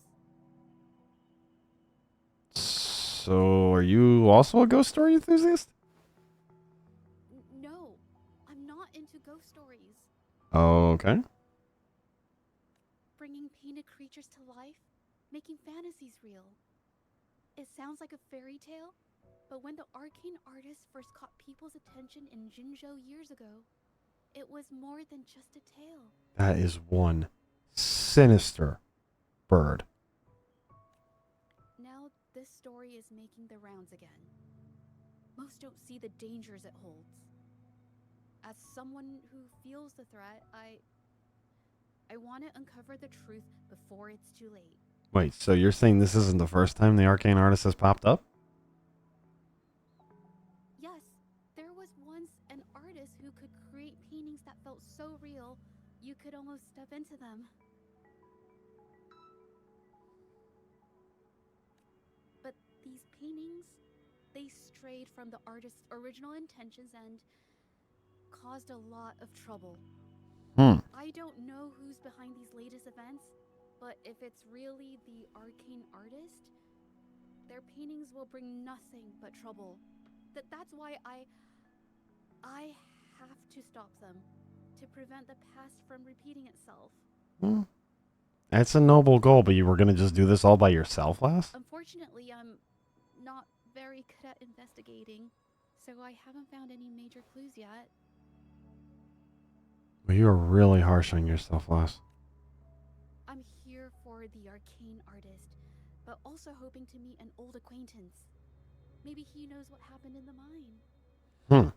So, are you also a ghost story enthusiast? No, I'm not into ghost stories. Okay. Bringing painted creatures to life, making fantasies real. It sounds like a fairy tale, but when the arcane artist first caught people's attention in Jinzhou years ago, it was more than just a tale. That is one sinister bird. Now this story is making the rounds again. Most don't see the dangers it holds. As someone who feels the threat, I want to uncover the truth before it's too late. Wait, so you're saying this isn't the first time the arcane artist has popped up? Yes, there was once an artist who could create paintings that felt so real, you could almost step into them. But these paintings, they strayed from the artist's original intentions and caused a lot of trouble. I don't know who's behind these latest events, but if it's really the arcane artist, their paintings will bring nothing but trouble. That's why I have to stop them, to prevent the past from repeating itself. That's a noble goal, but you were going to just do this all by yourself, lass? Unfortunately, I'm not very good at investigating, so I haven't found any major clues yet. Well, you are really harsh on yourself, lass. I'm here for the arcane artist, but also hoping to meet an old acquaintance. Maybe he knows what happened in the mine.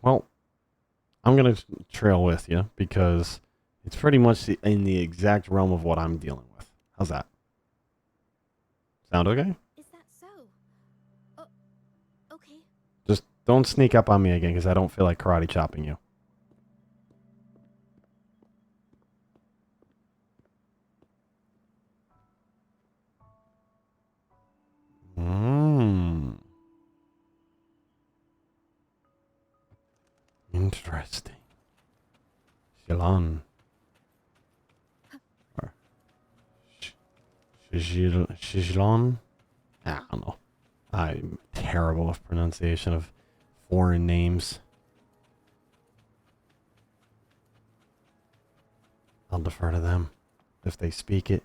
Well, I'm going to trail with you because it's pretty much in the exact realm of what I'm dealing with. How's that? Sound okay? Is that so? Okay. Just don't sneak up on me again because I don't feel like karate chopping you. Interesting. Shilan. Or Shilan? I don't know. I'm terrible with pronunciation of foreign names. I'll defer to them. If they speak it,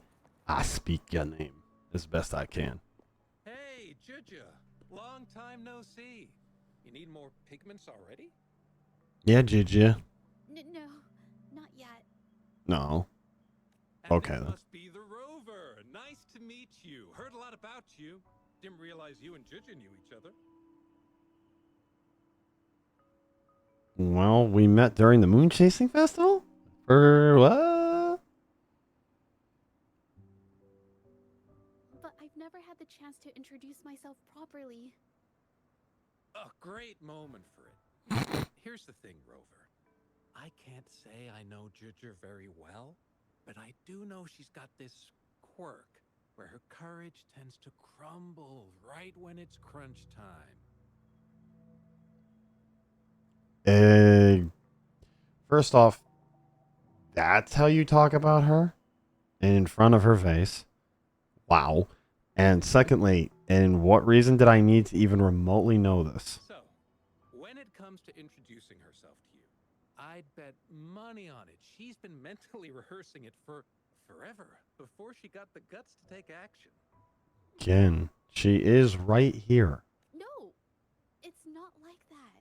I speak your name as best I can. Hey, Zhezhi. Long time no see. You need more pigments already? Yeah, Zhezhi. No, not yet. No. And Okay, this then. must be the rover. Nice to meet you. Heard a lot about you. Didn't realize you and Zhezhi knew each other. Well, we met during the moon chasing festival? For what? But I've never had the chance to introduce myself properly. A great moment for it. Here's the thing, Rover. I can't say I know Zhezhi very well, but I do know she's got this quirk where her courage tends to crumble right when it's crunch time. First off, that's how you talk about her? In front of her face? Wow. And secondly, and what reason did I need to even remotely know this? So, when it comes to introducing herself to you, I'd bet money on it. She's been mentally rehearsing it for forever before she got the guts to take action. Again, she is right here. No, it's not like that.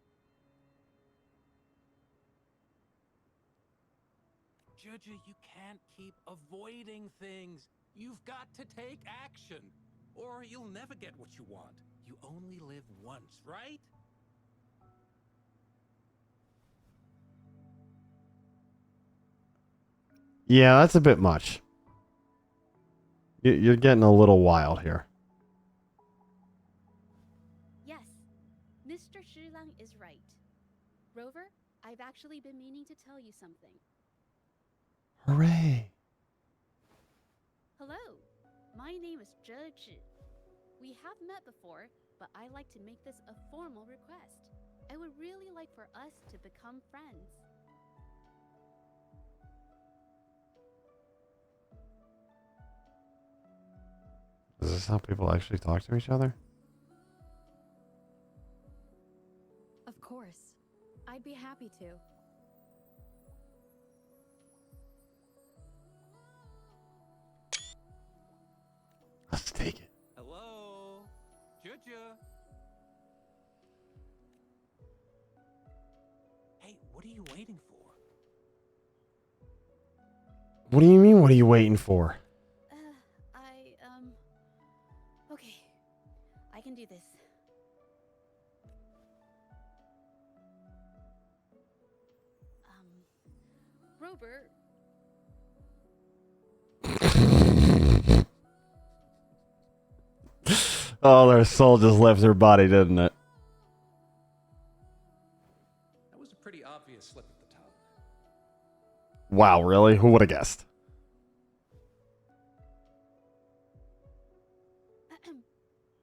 Zhezhi, you can't keep avoiding things. You've got to take action, or you'll never get what you want. You only live once, right? Yeah, that's a bit much. You're getting a little wild here. Yes, Mr. Shilang is right. Rover, I've actually been meaning to tell you something. Hooray. Hello, my name is Zhezhi. We have met before, but I like to make this a formal request. I would really like for us to become friends. Is this how people actually talk to each other? Of course. I'd be happy to. Let's take it. Roger. Hey, what are you waiting for? What do you mean, what are you waiting for? Okay. I can do this. Robert. Oh, their soul just left their body, didn't it? That was a pretty obvious slip of the tongue. Wow, really? Who would have guessed?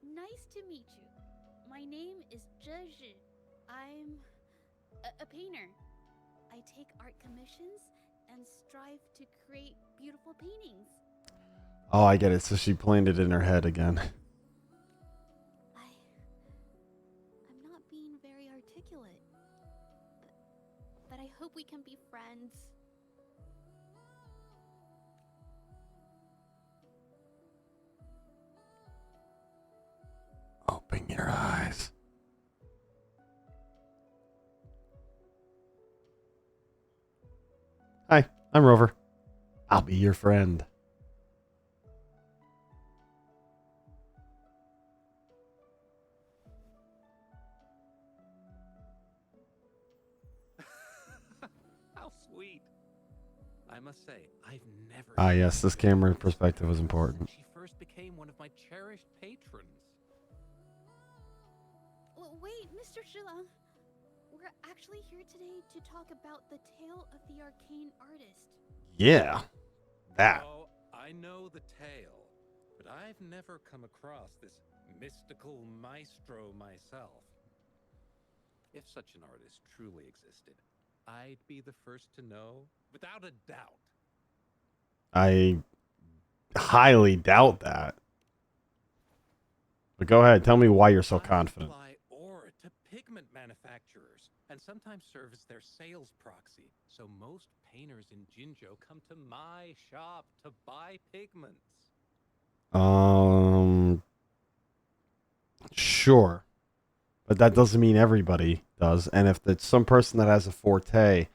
Nice to meet you. My name is Zhezhi. I'm a painter. I take art commissions and strive to create beautiful paintings. Oh, I get it. So she planned it in her head again. I'm not being very articulate. But I hope we can be friends. Open your eyes. Hi, I'm Rover. I'll be your friend. How sweet. I must say, I've never. Ah, seen yes, this such camera a perspective is since important. She first became one of my cherished patrons. Wait, Mr. Shilla. We're actually here today to talk about the tale of the arcane artist. Yeah, that. Oh, I know the tale, but I've never come across this mystical maestro myself. If such an artist truly existed, I'd be the first to know, without a doubt. I highly doubt that. But go ahead, tell me why you're so I confident. supply ore to pigment manufacturers and sometimes serve as their sales proxy. So most painters in Jinzhou come to my shop to buy pigments. Sure. But that doesn't mean everybody does. And if it's some person that has a forte,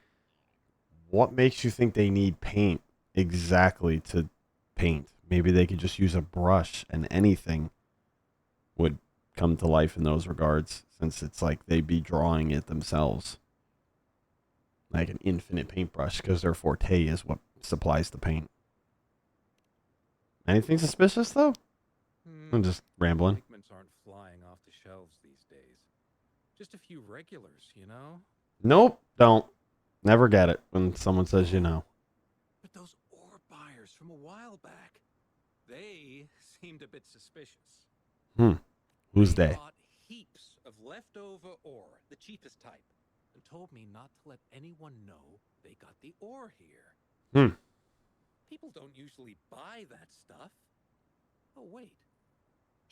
what makes you think they need paint exactly to paint? Maybe they could just use a brush and anything would come to life in those regards, since it's like they'd be drawing it themselves. Like an infinite paintbrush, because their forte is what supplies the paint. Anything suspicious, though? I'm just rambling. Pigments aren't flying off the shelves these days. Just a few regulars, you know? Nope, don't. Never get it when someone says you know. But those ore buyers from a while back, they seemed a bit suspicious. Who's they? Bought heaps of leftover ore, the cheapest type, and told me not to let anyone know they got the ore here. People don't usually buy that stuff. Oh, wait.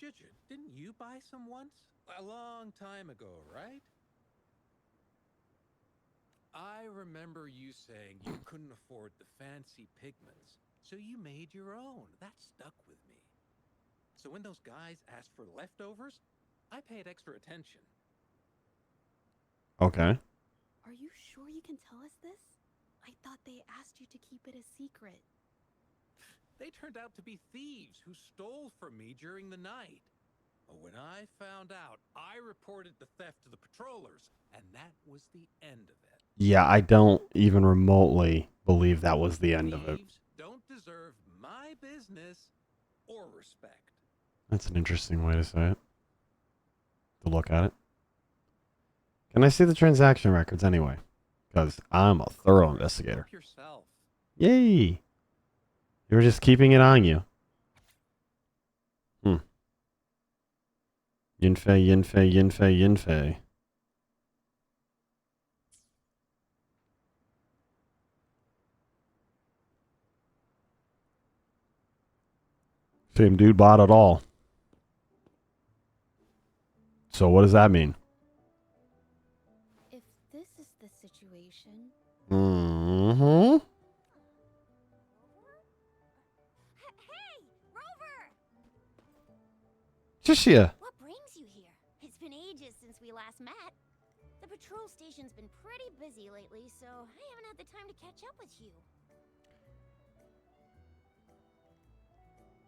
Zhezhi, didn't you buy some once? A long time ago, right? I remember you saying you couldn't afford the fancy pigments, so you made your own. That stuck with me. So when those guys asked for leftovers, I paid extra attention. Okay. Are you sure you can tell us this? I thought they asked you to keep it a secret. They turned out to be thieves who stole from me during the night. When I found out, I reported the theft to the patrollers, and that was the end of it. Yeah, I don't even remotely believe that was the end of it. Thieves don't deserve my business or respect. That's an interesting way to say it. To look at it. Can I see the transaction records anyway? Because I'm a thorough investigator. Help yourself. Yay! You were just keeping it on you. Yinfei, Yinfei, Yinfei, Yinfei. Same dude bought it all. So what does that mean? If this is the situation... Mm-hmm. Hey, Rover! Shishia. What brings you ages since we last met. The patrol station's been pretty busy lately, so I haven't had the time to catch up with you.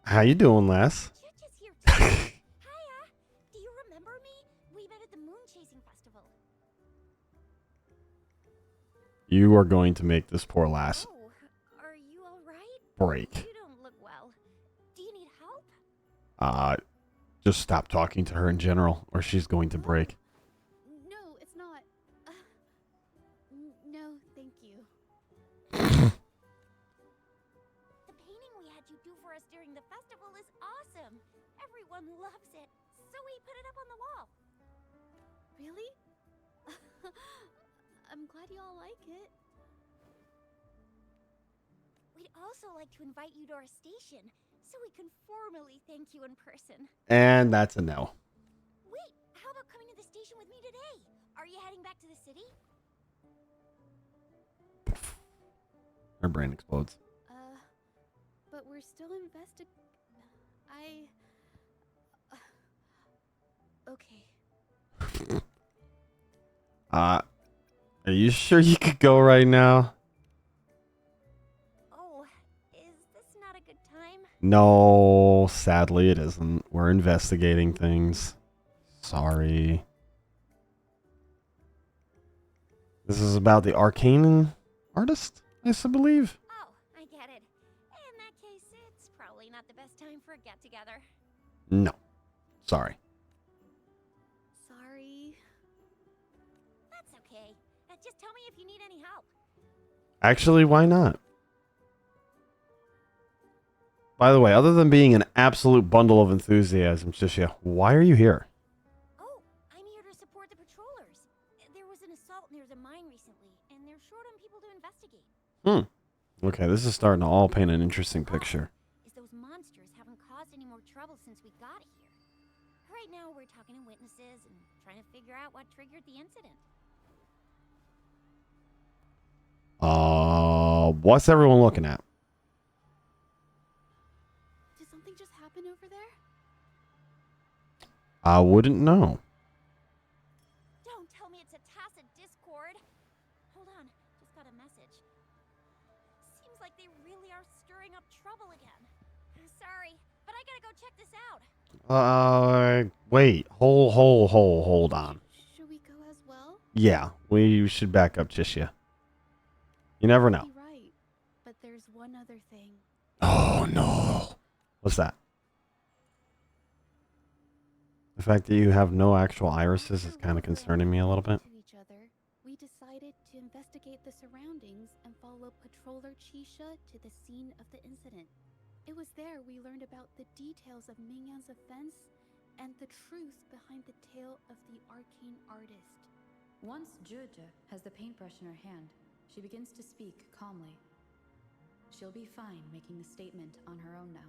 How you doing, lass? Zhezhi's here too. Hiya! Do you remember me? We met at the moon chasing festival. You are going to make this poor lass Oh, are you alright? break. You don't look well. Do you need help? Just stop talking to her in general, or she's going to break. No, it's not. No, thank you. The painting we had you do for us during the festival is awesome. Everyone loves it, so we put it up on the wall. Really? I'm glad you all like it. We'd also like to invite you to our station, so we can formally thank you in person. And that's a no. Wait, how about coming to the station with me today? Are you heading back to the city? Her brain explodes. But we're still okay. Are you sure you could go right now? Oh, is this not a good time? No, sadly it isn't. We're investigating things. Sorry. This is about the arcane artist, I believe. Oh, I get it. In that case, it's probably not the best time for a get-together. No. Sorry. Sorry. That's okay. Just tell me if you need any help. Actually, why not? By the way, other than being an absolute bundle of enthusiasm, Zhezhi, why are you here? Oh, I'm here to support the patrollers. There was an assault near the mine recently, and they're short on people to investigate. Okay, this is starting to all paint an interesting picture. Is those monsters haven't caused any more trouble since we got here. Right now, we're talking to witnesses and trying to figure out what triggered the incident. What's everyone looking at? Did something just happen over there? I wouldn't know. Don't tell me it's a tacit discord. Hold on, just got a message. Seems like they really are stirring up trouble again. Sorry, but I gotta go check this out. Wait. Hold on. Should we go as well? Yeah, we should back up, Zhezhi. You never know. You're right, but there's one other thing. Oh, no. What's that? The fact that you have no actual irises is kind of concerning me a little bit. To each other, we decided to investigate the surroundings and follow Patroller Chisha to the scene of the incident. It was there we learned about the details of Mingyan's offense and the truth behind the tale of the arcane artist. Once Zhezhi has the paintbrush in her hand, she begins to speak calmly. She'll be fine making the statement on her own now.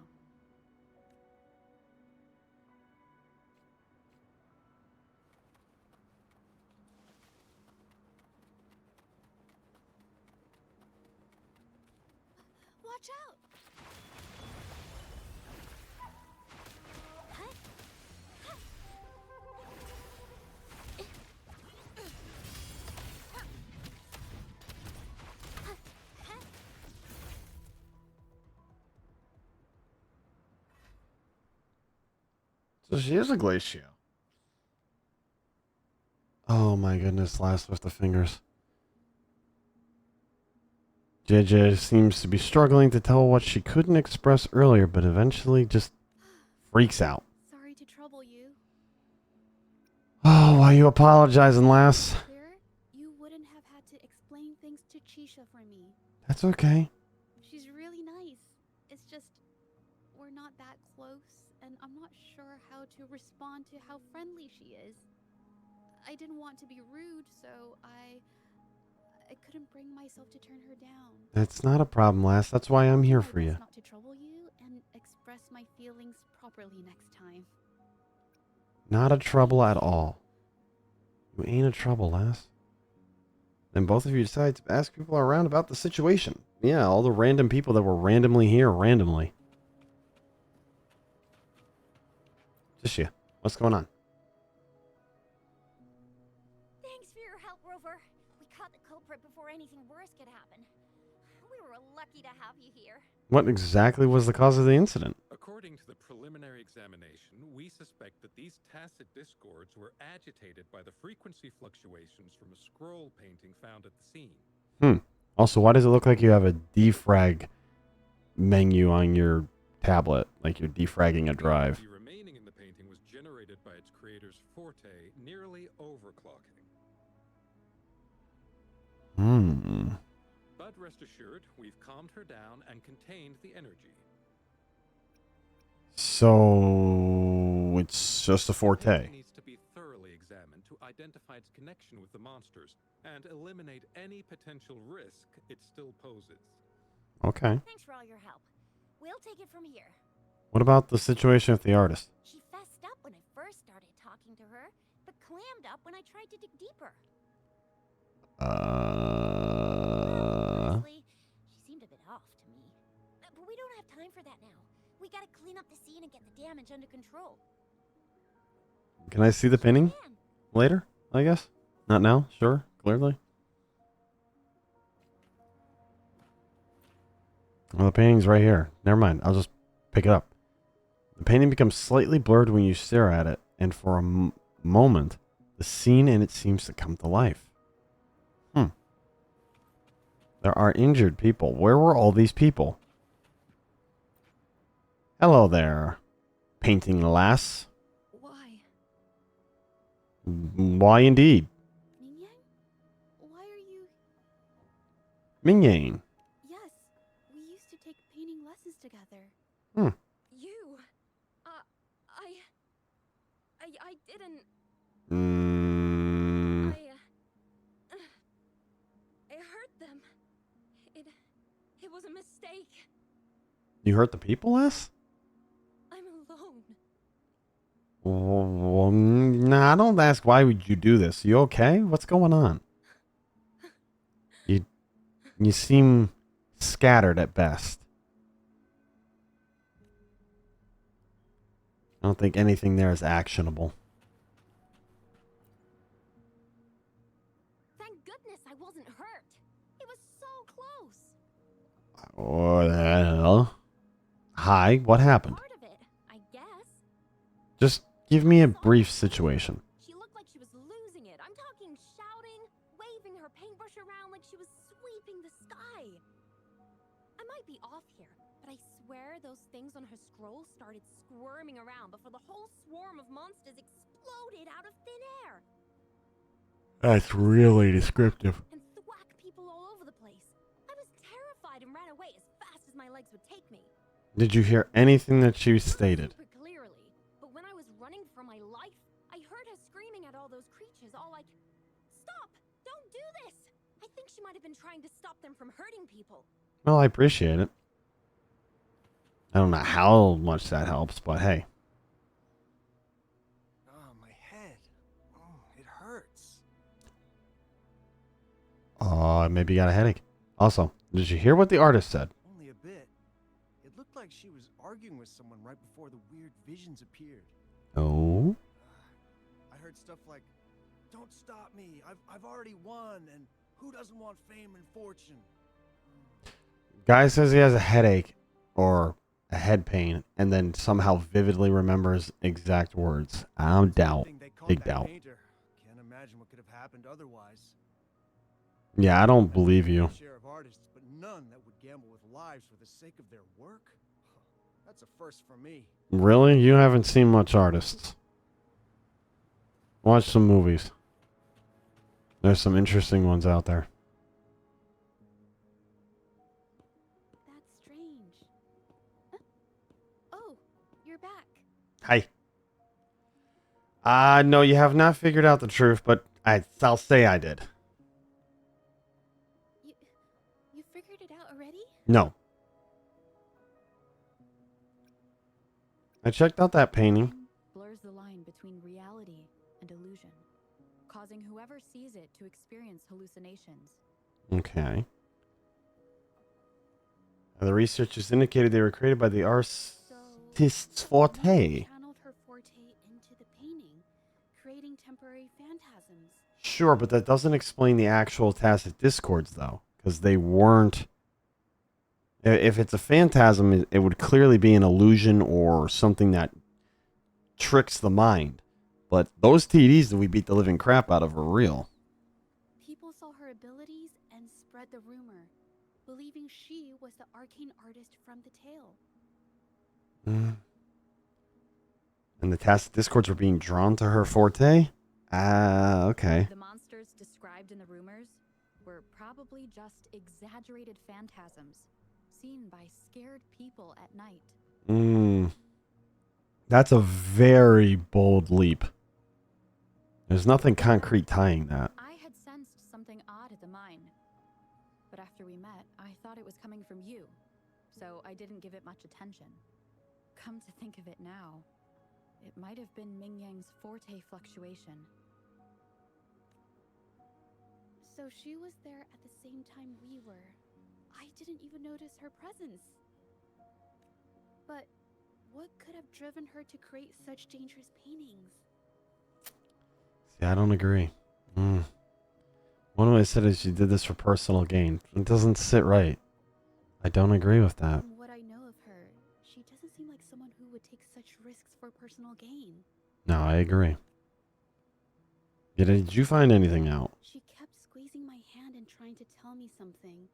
Watch out! So she is a glacial. Oh my goodness, last with the fingers. Zhezhi seems to be struggling to tell what she couldn't express earlier, but eventually just freaks out. Sorry to trouble you. Oh, why are you apologizing, lass? Clear? You wouldn't have had to explain things to Chisha for me. That's okay. She's really nice. It's just, we're not that close, and I'm not sure how to respond to how friendly she is. I didn't want to be rude, so I couldn't bring myself to turn her down. It's not a problem, lass. That's why I'm here for you. Not to trouble you and express my feelings properly next time. Not a trouble at all. You ain't a trouble, lass. Then both of you decide to ask people around about the situation. Yeah, all the random people that were randomly here randomly. Just you. What's going on? Thanks for your help, Rover. We caught the culprit before anything worse could happen. We were lucky to have you here. What exactly was the cause of the incident? According to the preliminary examination, we suspect that these tacit discords were agitated by the frequency fluctuations from a scroll painting found at the scene. Also, why does it look like you have a defrag menu on your tablet, like you're defragging a drive? The remaining in the painting was generated by its creator's forte, nearly overclocking. But rest assured, we've calmed her down and contained the energy. So it's just a The forte. painting needs to be thoroughly examined to identify its connection with the monsters and eliminate any potential risk it still poses. Okay. Thanks for all your help. We'll take it from here. What about the situation with the artist? She fessed up when I first started talking to her, but clammed up when I tried to dig deeper. Honestly, she seemed a bit off to me. But we don't have time for that now. We gotta clean up the scene and get the damage under control. Can I see the painting Man, later? I guess. Not now. Sure. Clearly. Well, the painting's right here. Never mind. I'll just pick it up. The painting becomes slightly blurred when you stare at it, and for a moment, the scene in it seems to come to life. There are injured people. Where were all these people? Hello there, painting lass. Why? Why indeed? Mingyang? Why are you... Mingyang. Yes, we used to take painting lessons together. You? I didn't. I hurt them. It was a mistake. You hurt the people, lass? I'm alone. Well, nah, don't ask why would you do this. You okay? What's going on? You seem scattered at best. I don't think anything there is actionable. thank goodness I wasn't hurt. It was so close. Well, hi, what happened? Part of it, I guess. Just give me a brief situation. She looked like she was losing it. I'm talking shouting, waving her paintbrush around like she was sweeping the sky. I might be off here, but I swear those things on her scroll started squirming around before the whole swarm of monsters exploded out of thin air That's really descriptive. and thwack people all over the place. I was terrified and ran away as fast as my legs would take me. Did you hear anything that she Not stated? super clearly, but when I was running for my life, I heard her screaming at all those creatures, all like, "Stop! Don't do this!" I think she might have been trying to stop them from hurting people. Well, I appreciate it. I don't know how much that helps, but hey. Oh, my head. Oh, it hurts. Maybe you got a headache. Also, did you hear what the artist said? Only a bit. It looked like she was arguing with someone right before the weird visions appeared. Oh? I heard stuff like, "Don't stop me. I've already won, and who doesn't want fame and fortune?" Guy says he has a headache or a head pain and then somehow vividly remembers exact words. I doubt. Something they caught Big that doubt. painter. Can't imagine what could have happened otherwise. Yeah, I don't believe you. Share of artists, but none that would gamble with lives for the sake of their work. That's a first for me. Really? You haven't seen much artists. Watch some movies. There's some interesting ones out there. That's strange. Oh, you're back. Hi. No, you have not figured out the truth, but I'll say I did. You figured it out already? No. I checked out that painting. Blurs the line between reality and illusion, causing whoever sees it to experience hallucinations. Okay. The researchers indicated they were created by the artist's forte. Channeled her forte into the painting, creating temporary phantasms. Sure, but that doesn't explain the actual tacit discords, though, because they weren't. If it's a phantasm, it would clearly be an illusion or something that tricks the mind. But those TDs that we beat the living crap out of are real. People saw her abilities and spread the rumor, believing she was the arcane artist from the tale. And the tacit discords were being drawn to her forte? Okay. The monsters described in the rumors were probably just exaggerated phantasms seen by scared people at night. That's a very bold leap. There's nothing concrete tying that. I had sensed something odd at the mine. But after we met, I thought it was coming from you. So I didn't give it much attention. Come to think of it now, it might have been Ming Yang's forte fluctuation. So she was there at the same time we were. I didn't even notice her presence. But what could have driven her to create such dangerous paintings? See, I don't agree. One way I said is she did this for personal gain. It doesn't sit right. I don't agree with that. From what I know of her, she doesn't seem like someone who would take such risks for personal gain. No, I agree. Did you find anything out? She kept squeezing my hand and trying to tell me something,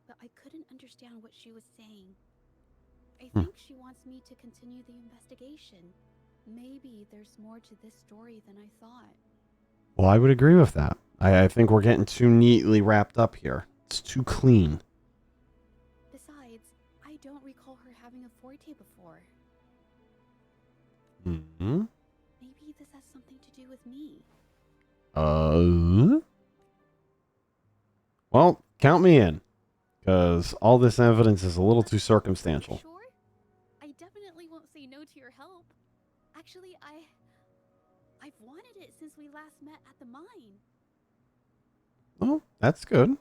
but I couldn't understand what she was saying. I think she wants me to continue the investigation. Maybe there's more to this story than I thought. Well, I would agree with that. I think we're getting too neatly wrapped up here. It's too clean. Besides, I don't recall her having a forte before. Maybe this has something to do with me. Well, count me in. Because all this evidence is a little too circumstantial. Sure? I definitely won't say no to your help. Actually, I've wanted it since we last met at the mine. Oh, that's good.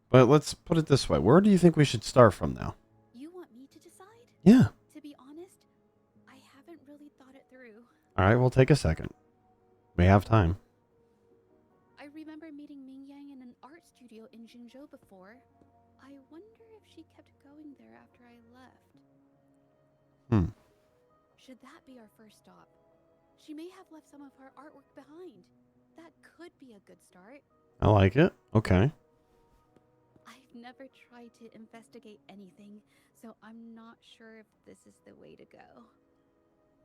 But let's put it this way. Where do you think we should start from now? You want me to decide? Yeah. To be honest, I haven't really thought it through. All right, we'll take a second. We have time. I remember meeting Ming Yang in an art studio in Jinzhou before. I wonder if she kept going there after I left. Should that be our first stop? She may have left some of her artwork behind. That could be a good start. I like it. Okay. I've never tried to investigate anything, so I'm not sure if this is the way to go.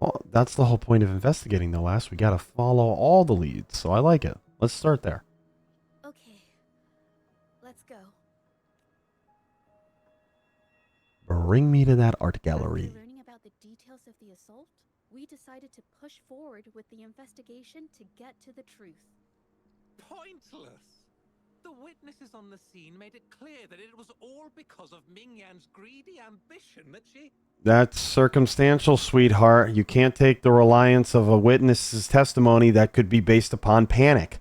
Well, that's the whole point of investigating, though, Lass. We gotta follow all the leads, so I like it. Let's start there. Okay, let's go. Bring me to that art gallery. After learning about the details of the assault, we decided to push forward with the investigation to get to the truth. Pointless! The witnesses on the scene made it clear that it was all because of Ming Yan's greedy ambition that she... That's circumstantial, sweetheart. You can't take the reliance of a witness's testimony that could be based upon panic.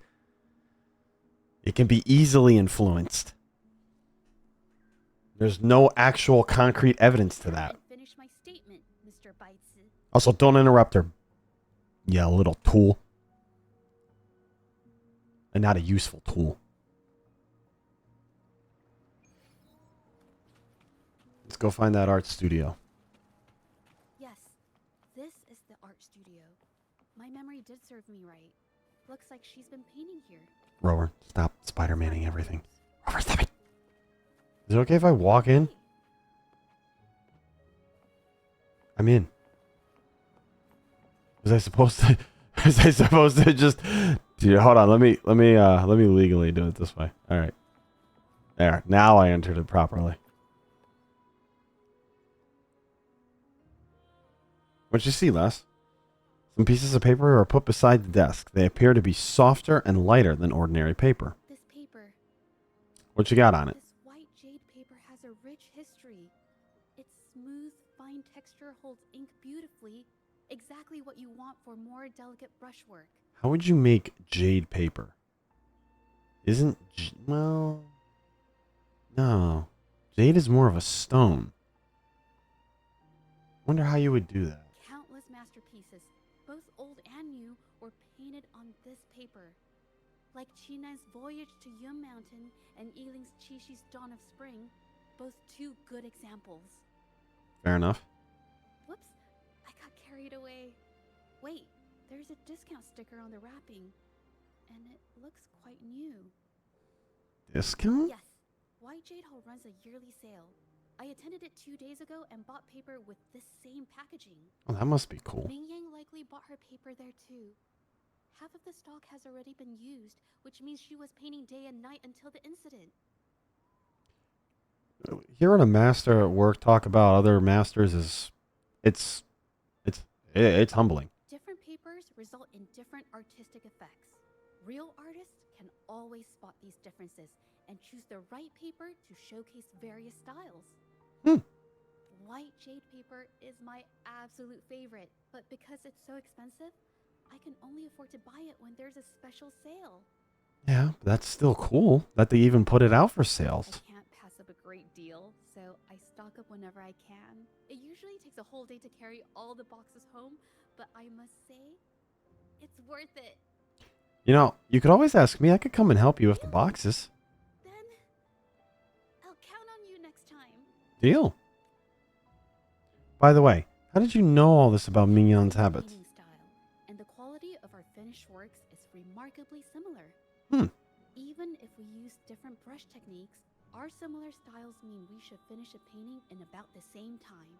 It can be easily influenced. There's no actual concrete evidence to that. Finish my statement, Mr. Baitsu. Also, don't interrupt her. Yeah, little tool. And not a useful tool. Let's go find that art studio. Yes, this is the art studio. My memory did serve me right. Looks like she's been painting here. Rower, stop Spider-Maning everything. Rower, stop it. Is it okay if I walk in? I'm in. Was I supposed to? Was I supposed to just? Dude, hold on. Let me legally do it this way. All right. There. Now I entered it properly. What'd you see, Les? Some pieces of paper are put beside the desk. They appear to be softer and lighter than ordinary paper. This paper. What you got on it? This white jade paper has a rich history. Its smooth, fine texture holds ink beautifully. Exactly what you want for more delicate brushwork. How would you make jade paper? Well, no. Jade is more of a stone. Wonder how you would do that. Countless masterpieces, both old and new, were painted on this paper. Like Chinan's Voyage to Yun Mountain and Yiling's Qixi's Dawn of Spring, both two good examples. Fair enough. Whoops, I got carried away. Wait, there's a discount sticker on the wrapping, and it looks quite new. Discount? Yes, Y.G.B.O.T runs a yearly sale. I attended it 2 days ago and bought paper with this same packaging. Oh, that must be cool. Ming Yang likely bought her paper there too. Half of the stock has already been used, which means she was painting day and night until the incident. Hearing a master at work talk about other masters is, it's humbling. Different papers result in different artistic effects. Real artists can always spot these differences and choose the right paper to showcase various styles. White jade paper is my absolute favorite, but because it's so expensive, I can only afford to buy it when there's a special sale. Yeah, but that's still cool that they even put it out for sales. I can't pass up a great deal, so I stock up whenever I can. It usually takes a whole day to carry all the boxes home, but I must say, it's worth it. You know, you could always ask me. I could come and help you with the boxes. Then, I'll count on you next time. Deal. By the way, how did you know all this about Ming Yan's habits? Painting style, and the quality of our finished works is remarkably similar. Even if we use different brush techniques, our similar styles mean we should finish a painting in about the same time.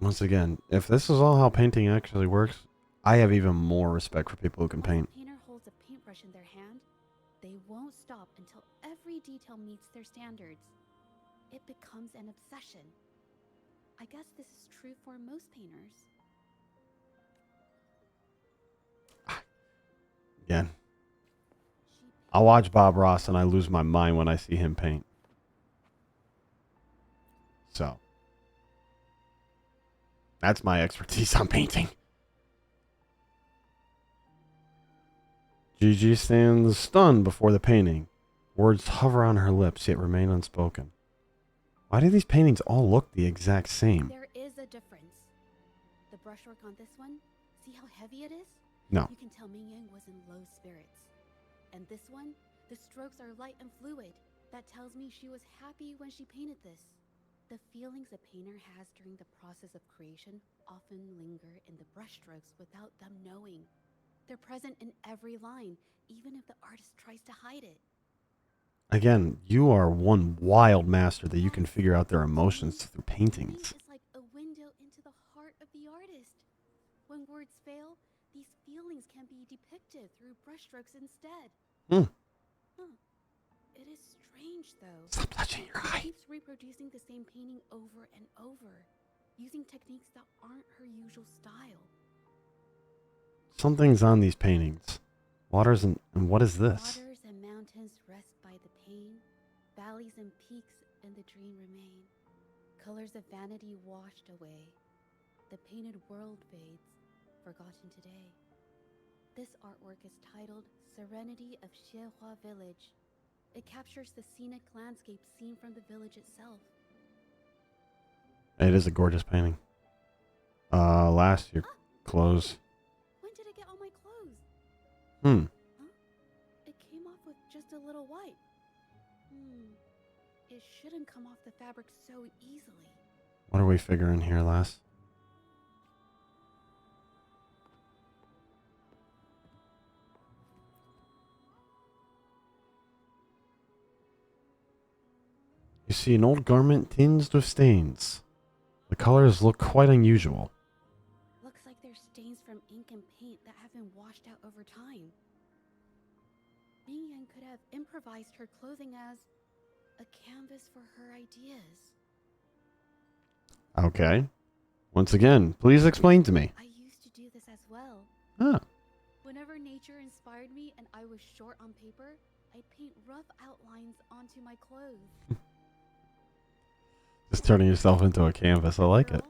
Once again, if this is all how painting actually works, I have even more respect for people who can paint. When a painter holds a paintbrush in their hand, they won't stop until every detail meets their standards. It becomes an obsession. I guess this is true for most painters. Again, I'll watch Bob Ross and I lose my mind when I see him paint. So, that's my expertise on painting. Zhezhi stands stunned before the painting. Words hover on her lips yet remain unspoken. Why do these paintings all look the exact same? There is a difference. The brushwork on this one, see how heavy it is? No. You can tell Ming Yang was in low spirits. And this one, the strokes are light and fluid. That tells me she was happy when she painted this. The feelings a painter has during the process of creation often linger in the brushstrokes without them knowing. They're present in every line, even if the artist tries to hide it. Again, you are one wild master that you can figure out their emotions through paintings. It's like a window into the heart of the artist. When words fail, these feelings can be depicted through brushstrokes instead. It is strange, though. Stop touching your eye. She keeps reproducing the same painting over and over, using techniques that aren't her usual style. Something's on these paintings. Waters and what is this? Waters and mountains rest by the pain. Valleys and peaks in the dream remain. Colors of vanity washed away. The painted world fades, forgotten today. This artwork is titled Serenity of Xiehua Village. It captures the scenic landscape seen from the village itself. It is a gorgeous painting. Last year, clothes. When did it get on my clothes? Huh? It came off with just a little white. It shouldn't come off the fabric so easily. What are we figuring here, lass? You see an old garment tinged with stains. The colors look quite unusual. Looks like there's stains from ink and paint that have been washed out over time. Ming Yang could have improvised her clothing as a canvas for her ideas. Okay. Once again, please explain to me. I used to do this as well. Ah. Whenever nature inspired me and I was short on paper, I'd paint rough outlines onto my clothes. Just turning yourself into a canvas. I like it.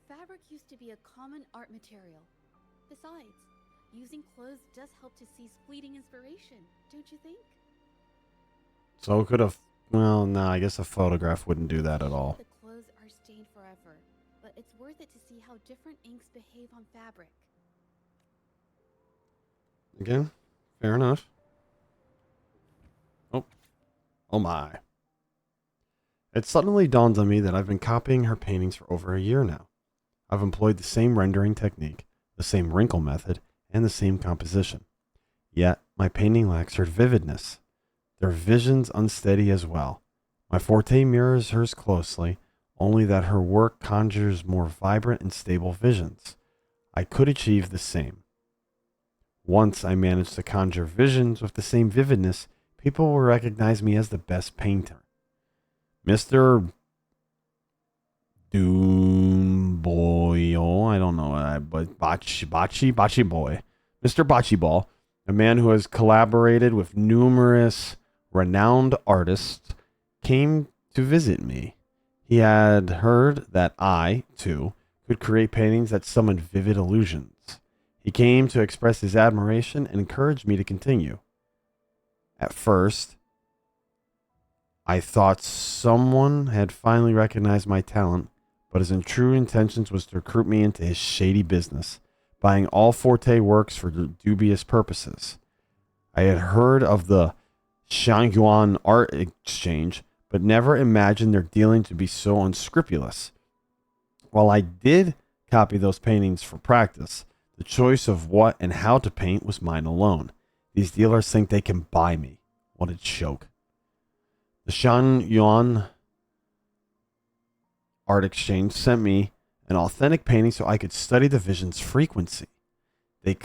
Fabric used to be a common art material. Besides, using clothes does help to seize fleeting inspiration, don't you think? So could have... Well, no, I guess a photograph wouldn't do that at all. The clothes are stained forever, but it's worth it to see how different inks behave on fabric. Again, fair enough. Oh, oh my. It suddenly dawned on me that I've been copying her paintings for over a year now. I've employed the same rendering technique, the same wrinkle method, and the same composition. Yet, my painting lacks her vividness. Their vision's unsteady as well. My forte mirrors hers closely, only that her work conjures more vibrant and stable visions. I could achieve the same. Once I managed to conjure visions with the same vividness, people will recognize me as the best painter. Mr. Doom Boyo, I don't know, but Bocce Boy. Mr. Bocce Ball, a man who has collaborated with numerous renowned artists, came to visit me. He had heard that I, too, could create paintings that summoned vivid illusions. He came to express his admiration and encouraged me to continue. At first, I thought someone had finally recognized my talent, but his true intentions was to recruit me into his shady business, buying all Forte works for dubious purposes. I had heard of the Shangyuan art exchange, but never imagined their dealing to be so unscrupulous. While I did copy those paintings for practice, the choice of what and how to paint was mine alone. These dealers think they can buy me. What a joke. The Shangyuan art exchange sent me an authentic painting so I could study the vision's frequency. They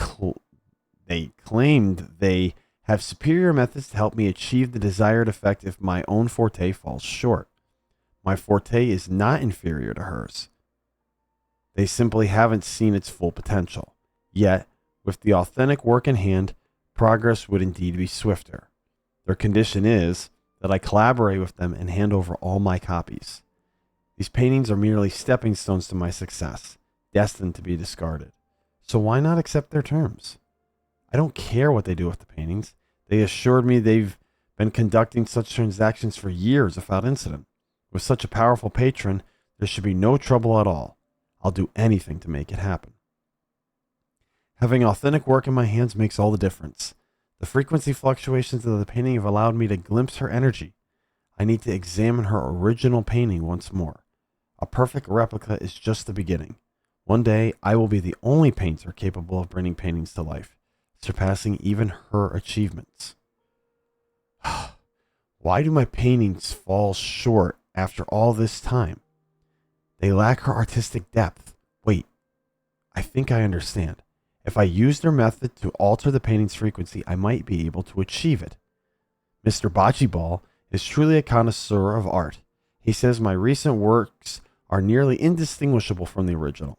claimed they have superior methods to help me achieve the desired effect if my own forte falls short. My forte is not inferior to hers. They simply haven't seen its full potential. Yet, with the authentic work in hand, progress would indeed be swifter. Their condition is that I collaborate with them and hand over all my copies. These paintings are merely stepping stones to my success, destined to be discarded. So why not accept their terms? I don't care what they do with the paintings. They assured me they've been conducting such transactions for years without incident. With such a powerful patron, there should be no trouble at all. I'll do anything to make it happen. Having authentic work in my hands makes all the difference. The frequency fluctuations of the painting have allowed me to glimpse her energy. I need to examine her original painting once more. A perfect replica is just the beginning. One day, I will be the only painter capable of bringing paintings to life, surpassing even her achievements. Why do my paintings fall short after all this time? They lack her artistic depth. Wait, I think I understand. If I use their method to alter the painting's frequency, I might be able to achieve it. Mr. Bocce Ball is truly a connoisseur of art. He says my recent works are nearly indistinguishable from the original.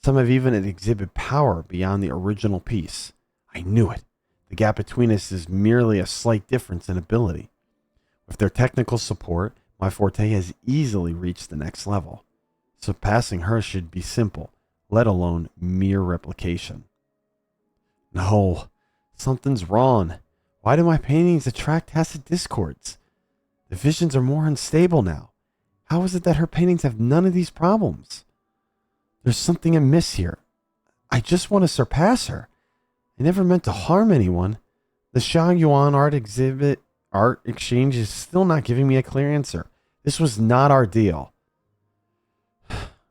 Some have even exhibited power beyond the original piece. I knew it. The gap between us is merely a slight difference in ability. With their technical support, my forte has easily reached the next level. Surpassing her should be simple, let alone mere replication. No, something's wrong. Why do my paintings attract tacit discords? The visions are more unstable now. How is it that her paintings have none of these problems? There's something amiss here. I just want to surpass her. I never meant to harm anyone. The Shangyuan art exchange is still not giving me a clear answer. This was not our deal.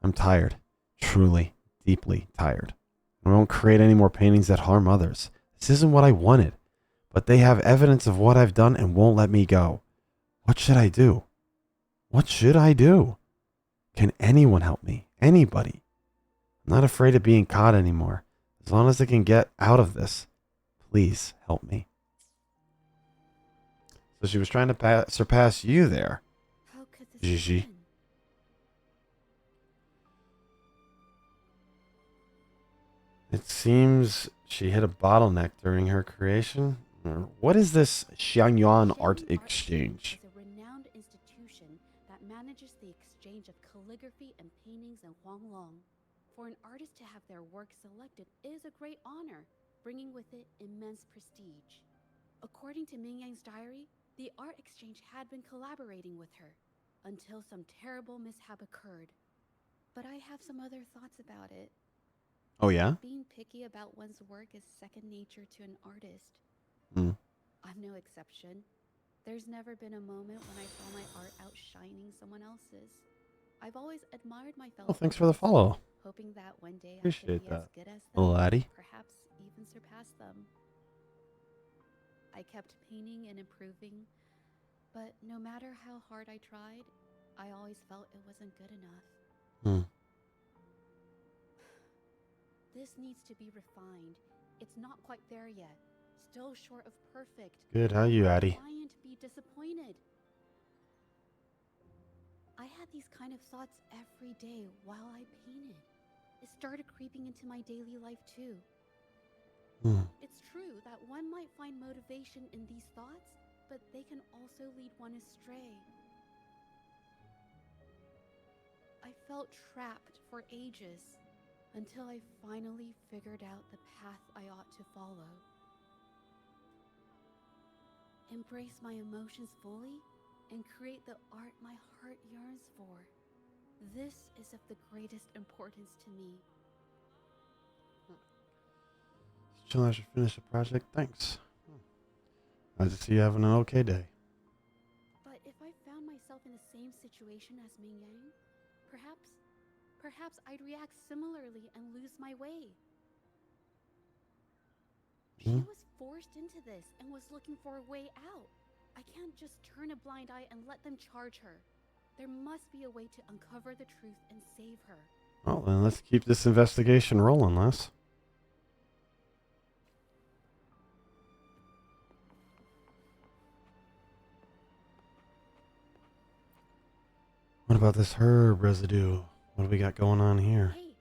I'm tired. Truly, deeply tired. I won't create any more paintings that harm others. This isn't what I wanted. But they have evidence of what I've done and won't let me go. What should I do? What should I do? Can anyone help me? Anybody? I'm not afraid of being caught anymore. As long as I can get out of this, please help me. So she was trying to surpass you there, How could this Zhezhi. happen? It seems she hit a bottleneck during her creation. What is this Xiangyuan Art Exchange? Is a renowned institution that manages the exchange of calligraphy and paintings in Huanglong. For an artist to have their work selected is a great honor, bringing with it immense prestige. According to Mingyang's diary, the art exchange had been collaborating with her until some terrible mishap occurred. But I have some other thoughts about it. Oh, yeah? Being picky about one's work is second nature to an artist. Hmm. I'm no exception. There's never been a moment when I saw my art outshining someone else's. I've always admired my fellow Oh, thanks for the artists, follow. hoping that one day I Appreciate could be as that, good as little them, laddie. perhaps even surpass them. I kept painting and improving, but no matter how hard I tried, I always felt it wasn't good enough. Hmm. This needs to be refined. It's not quite there yet. Still short of perfect. Good, how you, Addie? Client be disappointed. I had these kind of thoughts every day while I painted. It started creeping into my daily life too. It's true that one might find motivation in these thoughts, but they can also lead one astray. I felt trapped for ages until I finally figured out the path I ought to follow. Embrace my emotions fully and create the art my heart yearns for. This is of the greatest importance to me. Chilling, I should finish the project. Thanks. Nice to see you having an okay day. But if I found myself in the same situation as Ming Yang, perhaps I'd react similarly and lose my way. She was forced into this and was looking for a way out. I can't just turn a blind eye and let them charge her. There must be a way to uncover the truth and save her. Well, then let's keep this investigation rolling, Les. What about this herb residue? What do we got going on here? Hey,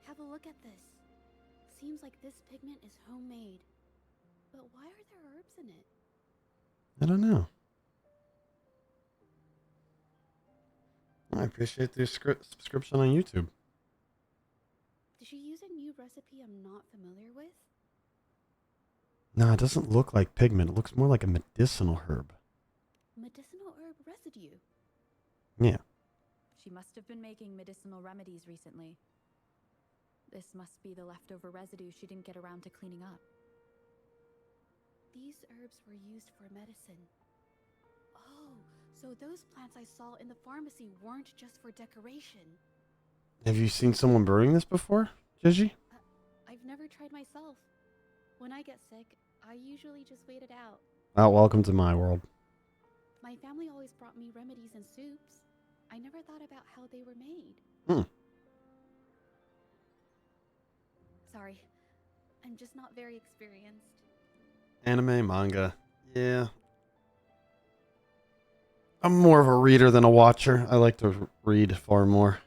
have a look at this. Seems like this pigment is homemade. But why are there herbs in it? I don't know. I appreciate the subscription on YouTube. Did she use a new recipe I'm not familiar with? No, it doesn't look like pigment. It looks more like a medicinal herb. Medicinal herb residue. Yeah. She must have been making medicinal remedies recently. This must be the leftover residue she didn't get around to cleaning up. These herbs were used for medicine. Oh, so those plants I saw in the pharmacy weren't just for decoration. Have you seen someone brewing this before, Zhezhi? I've never tried myself. When I get sick, I usually just wait it out. Oh, welcome to my world. My family always brought me remedies and soups. I never thought about how they were made. Sorry, I'm just not very experienced. Anime, manga. Yeah. I'm more of a reader than a watcher. I like to read far more.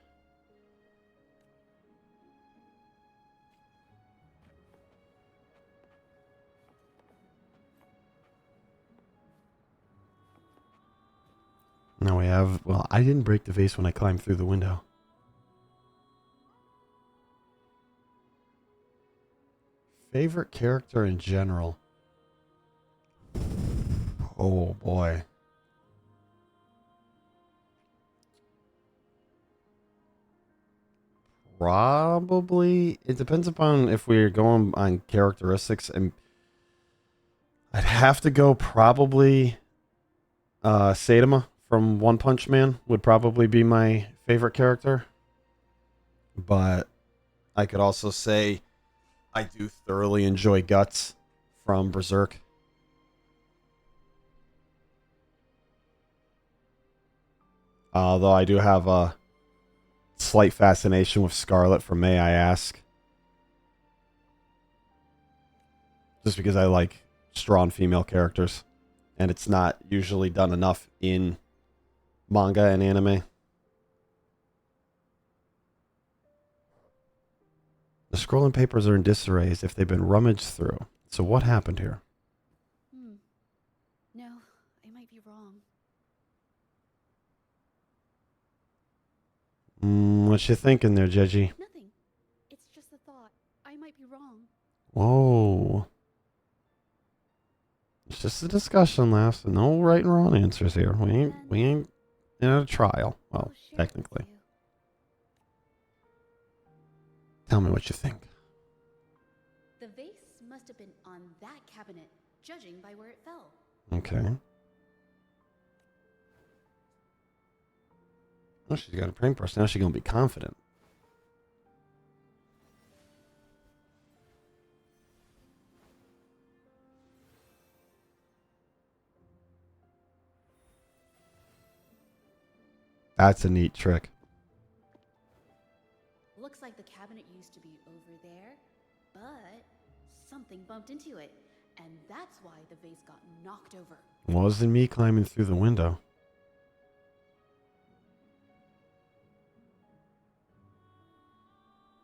Now we have... Well, I didn't break the vase when I climbed through the window. Favorite character in general? Oh, boy. Probably... It depends upon if we're going on characteristics. And I'd have to go probably... Saitama from One Punch Man would probably be my favorite character. But I could also say I do thoroughly enjoy Guts from Berserk. Although I do have a slight fascination with Scarlet from May I Ask. Just because I like strong female characters. And it's not usually done enough in manga and anime. The scrolling papers are in disarray as if they've been rummaged through. So what happened here? No, I might be wrong. What you thinking there, Zhezhi? Nothing. It's just a thought. I might be wrong. Whoa. It's just a discussion, laughs. No right and wrong answers here. We ain't in a trial. Well, technically. tell me what you think. The vase must have been on that cabinet, judging by where it fell. Okay. Oh, she's got a paintbrush. Now she's going to be confident. That's a neat trick. Looks like the cabinet used to be over there, but something bumped into it, and that's why the vase got knocked over. Wasn't me climbing through the window.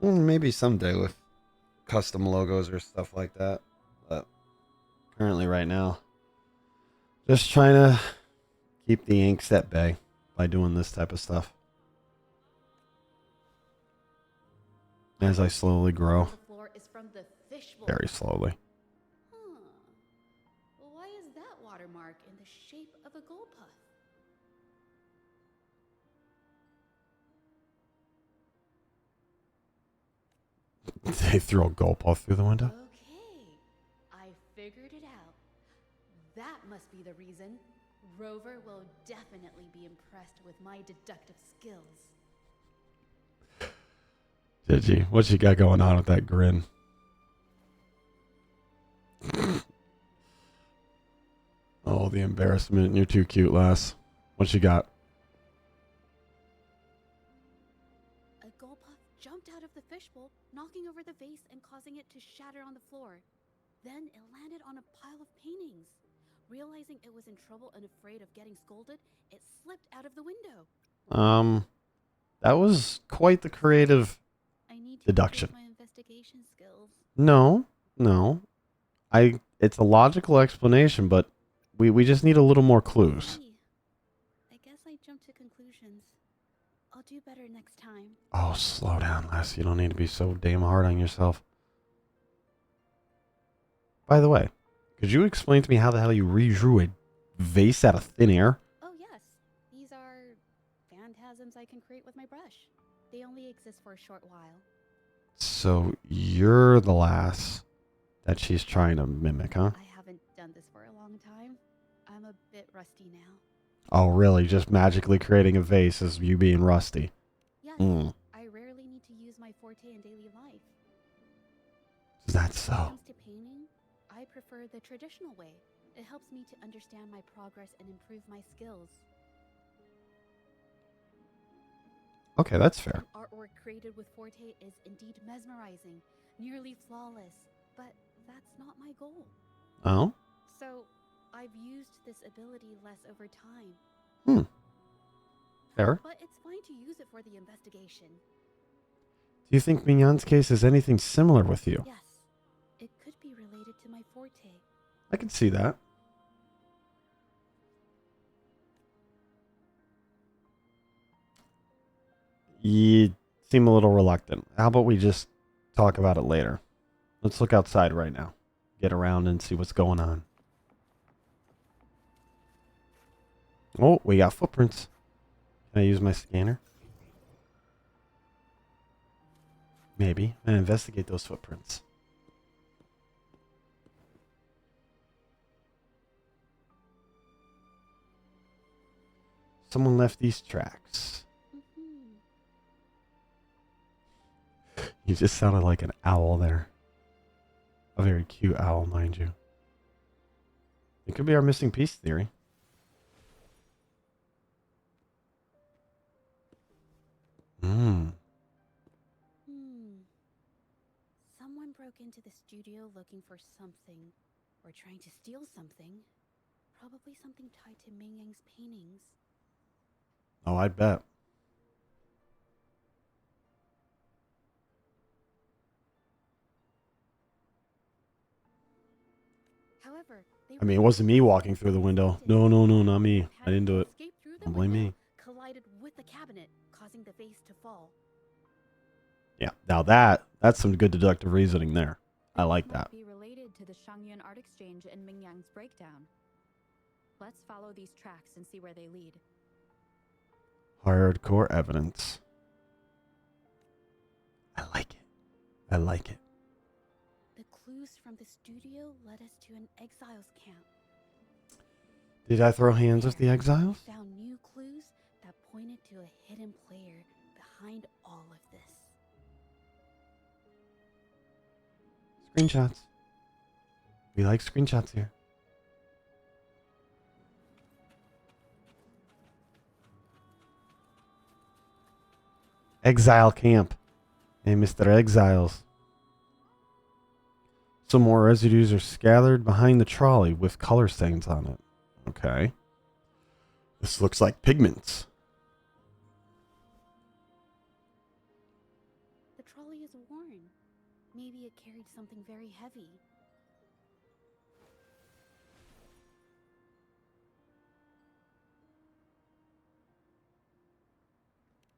Maybe someday with custom logos or stuff like that. But currently right now, just trying to keep the inks at bay by doing this type of stuff. As I slowly grow. The floor is from the fishbowl. Very slowly. Huh. Well, why is that watermark in the shape of a gold puff? They throw a gold puff through the window? Okay, I figured it out. That must be the reason. Rover will definitely be impressed with my deductive skills. Zhezhi, what you got going on with that grin? Oh, the embarrassment. You're too cute, lass. What you got? A gold puff jumped out of the fishbowl, knocking over the vase and causing it to shatter on the floor. Then it landed on a pile of paintings. Realizing it was in trouble and afraid of getting scolded, it slipped out of the window. That was quite the creative I need to deduction. improve my investigation skills. No. It's a logical explanation, but we just need a little more clues. Hey, I guess I jumped to conclusions. I'll do better next time. Oh, slow down, lass. You don't need to be so damn hard on yourself. By the way, could you explain to me how the hell you redrew a vase out of thin air? Oh, yes. These are phantasms I can create with my brush. They only exist for a short while. So you're the lass that she's trying to mimic, huh? I haven't done this for a long time. I'm a bit rusty now. Oh, really? Just magically creating a vase is you being rusty? Yes, I rarely need to use my forte in daily life. Is that When it so? comes to painting, I prefer the traditional way. It helps me to understand my progress and improve my skills. Okay, that's fair. An artwork created with forte is indeed mesmerizing, nearly flawless, but that's not my goal. Oh? So, I've used this ability less over time. Fair. But it's fine to use it for the investigation. Do you think Mignon's case is anything similar with you? Yes, it could be related to my forte. I can see that. You seem a little reluctant. How about we just talk about it later? Let's look outside right now. Get around and see what's going on. Oh, we got footprints. Can I use my scanner? Maybe. And investigate those footprints. Someone left these tracks. You just sounded like an owl there. A very cute owl, mind you. It could be our missing piece theory. Someone broke into the studio looking for something, or trying to steal something. Probably something tied to Ming Yang's paintings. Oh, I'd bet. However, I mean, it wasn't me walking through the window. No, not me. I didn't do it. Don't blame me. Collided with the cabinet, causing the vase to fall. Yeah, now that's some good deductive reasoning there. I like Might that. be related to the Shangyun art exchange and Mingyang's breakdown. Let's follow these tracks and see where they lead. Hardcore evidence. I like it. I like it. The clues from the studio led us to an exiles camp. Did I throw hands with the There, exiles? we found new clues that pointed to a hidden player behind all of this. Screenshots. We like screenshots here. Exile camp. Hey, Mr. Exiles. Some more residues are scattered behind the trolley with color stains on it. Okay. This looks like pigments. The trolley is worn. Maybe it carried something very heavy.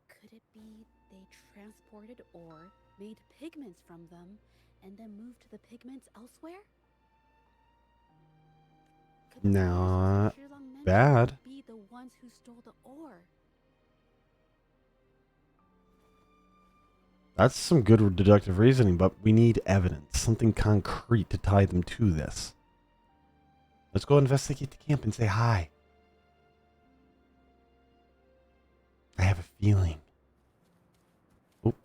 Could it be they transported ore, made pigments from them, and then moved the pigments elsewhere? Could the Not players Mr. Shilong mentioned bad. be the ones who stole the ore? That's some good deductive reasoning, but we need evidence, something concrete to tie them to this. Let's go investigate the camp and say hi. I have a feeling. Oop.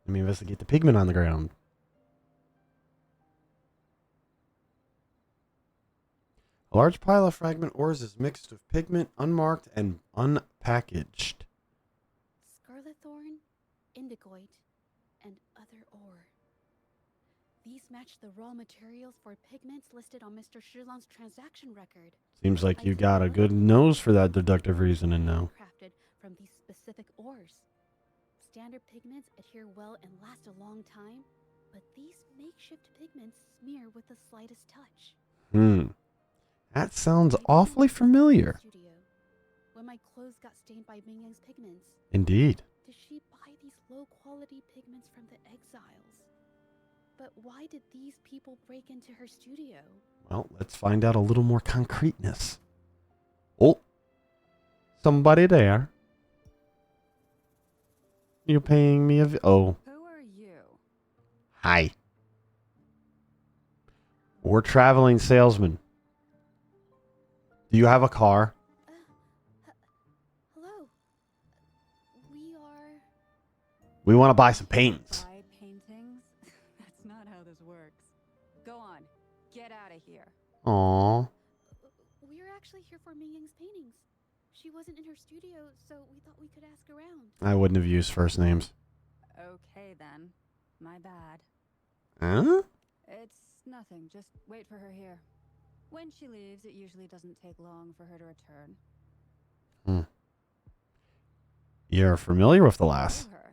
Let me investigate the pigment on the ground. A large pile of fragment ores is mixed with pigment, unmarked and unpackaged. Scarlet thorn, indigoite, and other ore. These match the raw materials for pigments listed on Mr. Shilong's transaction record. Seems like I you think got a one good of them nose for that could be deductive reasoning now. crafted from these specific ores. Standard pigments adhere well and last a long time, but these makeshift pigments smear with the slightest touch. That sounds I didn't awfully notice that in the familiar. studio, when my clothes got stained by Ming Yang's pigments. Indeed. Did she buy these low-quality pigments from the exiles? But why did these people break into her studio? Well, let's find out a little more concreteness. Oh, somebody there. You paying me oh, Who are you? hi. We're traveling salesmen. Do you have a car? Hello. We are... We want to buy some paintings. Buy paintings? That's not how this works. Go on. Get out of here. Aww. We're actually here for Ming Yang's paintings. She wasn't in her studio, so we thought we could ask around. I wouldn't have used first names. Okay then. My bad. Huh? It's nothing. Just wait for her here. When she leaves, it usually doesn't take long for her to return. You're familiar with the lass. Know her.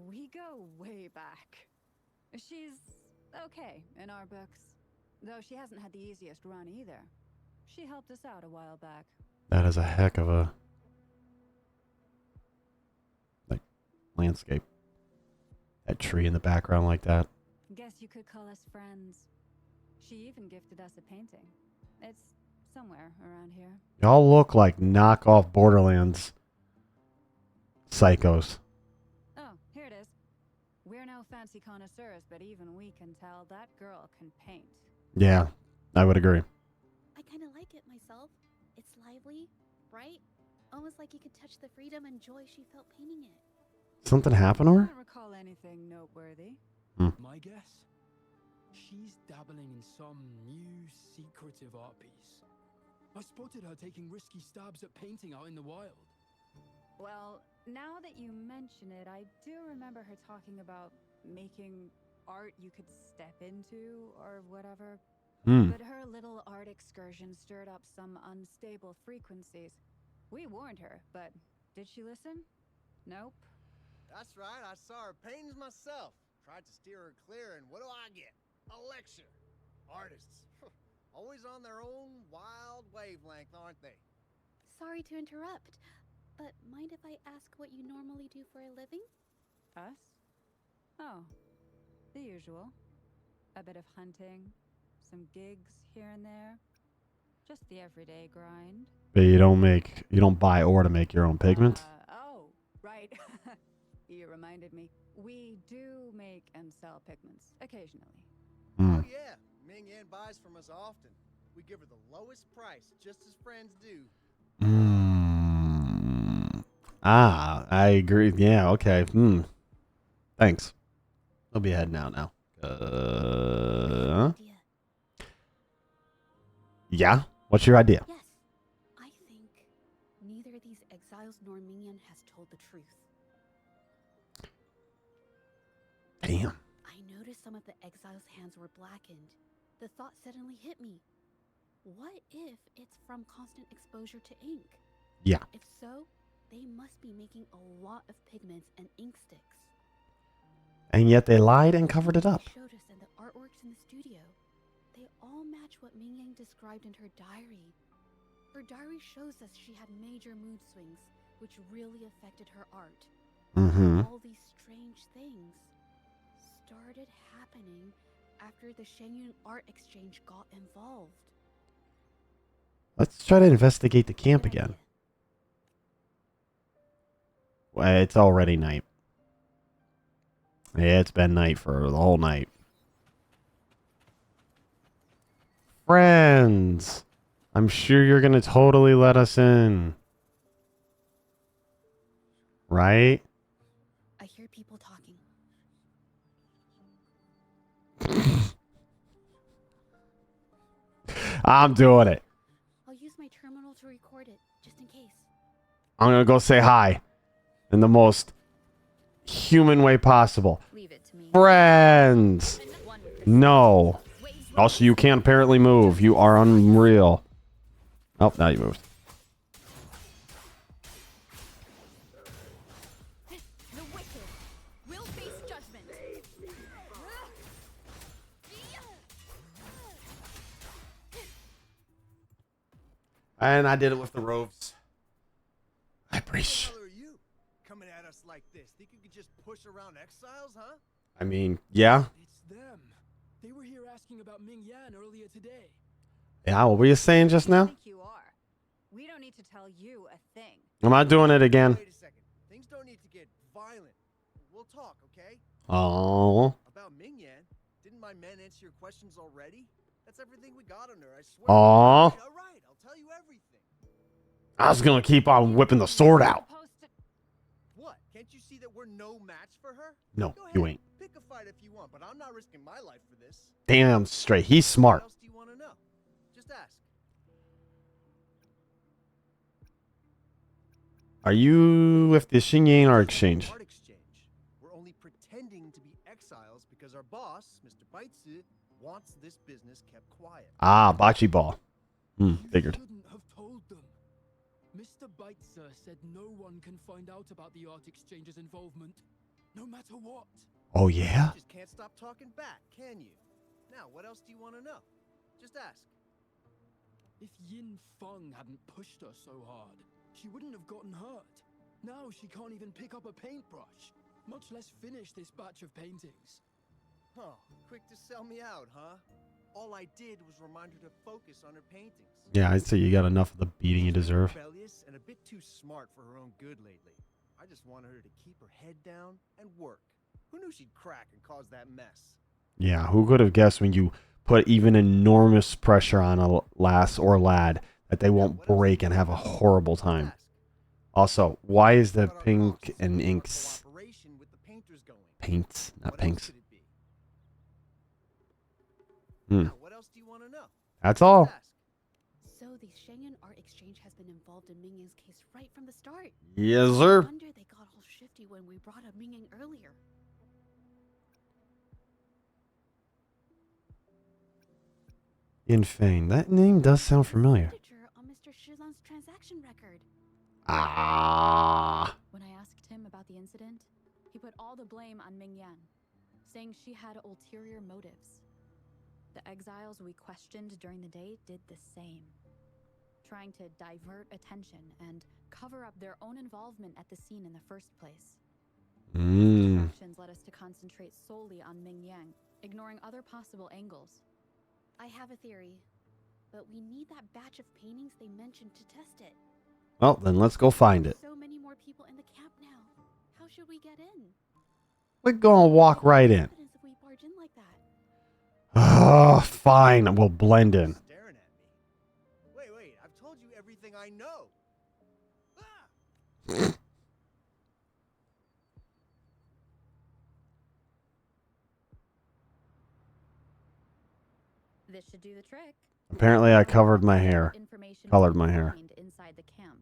We go way back. She's okay in our books. Though she hasn't had the easiest run either. She helped us out a while back. That is a heck of a landscape. That tree in the background like that. Guess you could call us friends. She even gifted us a painting. It's somewhere around here. Y'all look like knockoff Borderlands psychos. Oh, here it is. We're no fancy connoisseurs, but even we can tell that girl can paint. Yeah, I would agree. I kind of like it myself. It's lively, bright, almost like you could touch the freedom and joy she felt painting it. Something happened to I her? don't recall anything noteworthy. My guess? She's dabbling in some new secretive art piece. I spotted her taking risky stabs at painting out in the wild. Well, now that you mention it, I do remember her talking about making art you could step into or whatever. But her little art excursion stirred up some unstable frequencies. We warned her, but did she listen? Nope. That's right, I saw her paintings myself. Tried to steer her clear, and what do I get? A lecture. Artists. Always on their own wild wavelength, aren't they? Sorry to interrupt, but mind if I ask what you normally do for a living? Us? Oh, the usual. A bit of hunting, some gigs here and there. Just the everyday grind. But you don't buy ore to make your own pigments? Oh, right. You reminded me. We do make and sell pigments occasionally. Hmm. Oh yeah, Ming Yan buys from us often. We give her the lowest price, just as friends do. Ah, I agree. Yeah, okay. Thanks. I'll be heading out now. Idea. Yeah? What's your idea? Yes, I think neither these exiles nor Mingyan has told the truth. Damn. I noticed some of the exiles' hands were blackened. The thought suddenly hit me. What if it's from constant exposure to ink? Yeah. If so, they must be making a lot of pigments and ink sticks. And yet they lied and covered it up. Showed us and the artworks in the studio. They all match what Ming Yang described in her diary. Her diary shows us she had major mood swings, which really affected her art. Mm-hmm. All these strange things started happening after the Shenyun Art Exchange got involved. Let's try to investigate the camp Good again. idea. Well, it's already night. Yeah, it's been night for the whole night. Friends! I'm sure you're gonna totally let us in. Right? I hear people talking. I'm doing it. I'll use my terminal to record it, just in case. I'm gonna go say hi. In the most human way possible. Leave it to me. Friends! No. Also, you can't apparently move. You are unreal. Oh, now you moved. The wicked will face judgment. And I did it with the robes. I What the appreciate. hell are you? Coming at us like this? Think you could just push around exiles, huh? I mean, yeah. It's them. They were here asking about Ming Yan earlier today. Yeah, what were you saying just Who do you now? think you are? We don't need to tell you a thing. Am I doing it again? Wait a second. Things don't need to get violent. We'll talk, okay? Oh. About Ming Yan, didn't my men answer your questions already? That's everything we got on her, I swear. Aw. All right, I'll tell you everything. I was gonna keep on whipping the sword out. What? Can't you see that we're no match for her? No, Go you ahead, ain't. pick a fight if you want, but I'm not risking my life for this. Damn straight. He's What smart. else do you want to know? Just ask. Are you with the Xinyan Art Exchange? Art exchange. We're only pretending to be exiles because our boss, Mr. Baitsu, wants this business kept quiet. Ah, bocce ball. Figured. You shouldn't have told them. Mr. Baitzer said no one can find out about the art exchange's involvement, no matter what. Oh, yeah? You just can't stop talking back, can you? Now, what else do you want to know? Just ask. If Yin Feng hadn't pushed her so hard, she wouldn't have gotten hurt. Now she can't even pick up a paintbrush, much less finish this batch of paintings. Huh, quick to sell me out, huh? All I did was remind her to focus on her paintings. Yeah, I'd say you got enough of the beating you She's deserve. rebellious and a bit too smart for her own good lately. I just wanted her to keep her head down and work. Who knew she'd crack and cause that mess? Yeah, who could have guessed when you put even enormous pressure on a lass or lad that they won't break and have a horrible time? Ask. Also, why is the Got our pink costs and our inks cooperation with the painters going. paints, not What else pinks? could it be? Hmm. Now, what else do you want to know? That's all. Just ask. So the Shenyun Art Exchange has been involved in Mingyang's case right from the start. Yes, No sir. wonder they got all shifty when we brought up Mingyang earlier. Infane. That name does sound familiar. Signature on Mr. Shizan's transaction record. Ah. When I asked him about the incident, he put all the blame on Ming Yan, saying she had ulterior motives. The exiles we questioned during the day did the same, trying to divert attention and cover up their own involvement at the scene in the first place. These distractions led us to concentrate solely on Ming Yang, ignoring other possible angles. I have a theory, but we need that batch of paintings they mentioned to test it. Well, then let's go find it. So many more people in the camp now. How should we get in? We're gonna walk right in. Evidence if we barge in like that. Oh, fine. We'll blend in. Staring at me. Wait, I've told you everything I know. Ah! This should do the trick. Apparently, I covered my hair. Information Colored we my can hair. find inside the camp.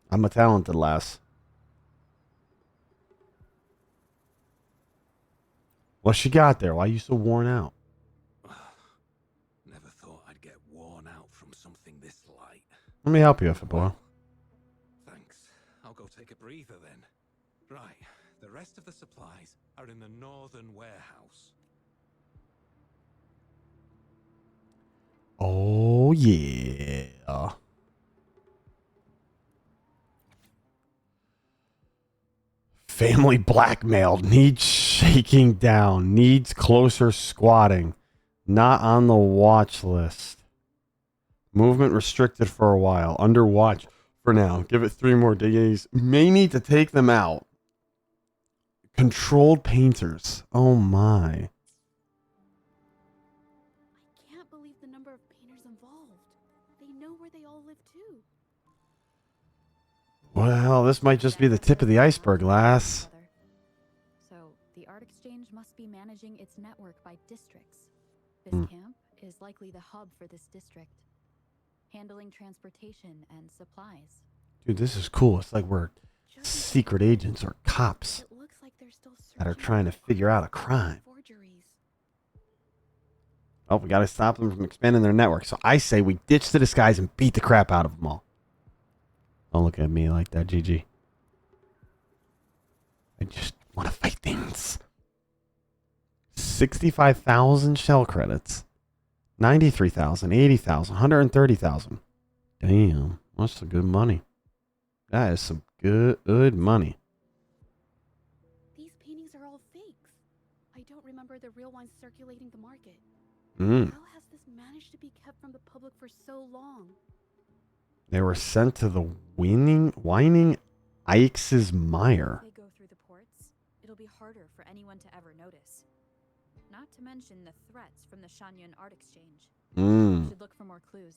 I'm a talented lass. What she got there? Why are you so worn out? Never thought I'd get worn out from something this light. Let me help you if it boy. Well, thanks. I'll go take a breather then. Right, the rest of the supplies are in the northern warehouse. Oh, yeah. Family blackmailed. Needs shaking down. Needs closer squatting. Not on the watch list. Movement restricted for a while. Under watch for now. Give it 3 more days. May need to take them out. Controlled painters. Oh, my. I can't believe the number of painters involved. They know where they all live too. Well, this might just be the tip of the iceberg, lass. So, the art exchange must be managing its network by districts. This Hmm. camp is likely the hub for this district, handling transportation and supplies. Dude, this is cool. It's like we're secret agents or cops It looks like they're still that are searching trying to for figure out a evidence of crime. forgeries. Oh, we got to stop them from expanding their network. So I say we ditch the disguise and beat the crap out of them all. Don't look at me like that, GG. I just want to fight things. 65,000 shell credits. 93,000, 80,000, 130,000. Damn, that's some good money. That is some good money. These paintings are all fakes. I don't remember the real ones circulating the market. Mm. How has this managed to be kept from the public for so long? They were sent to the whining Ix's mire. If they go through the ports, it'll be harder for anyone to ever notice. Not to mention the threats from the Shanyan Art Exchange. Mm. Should look for more clues.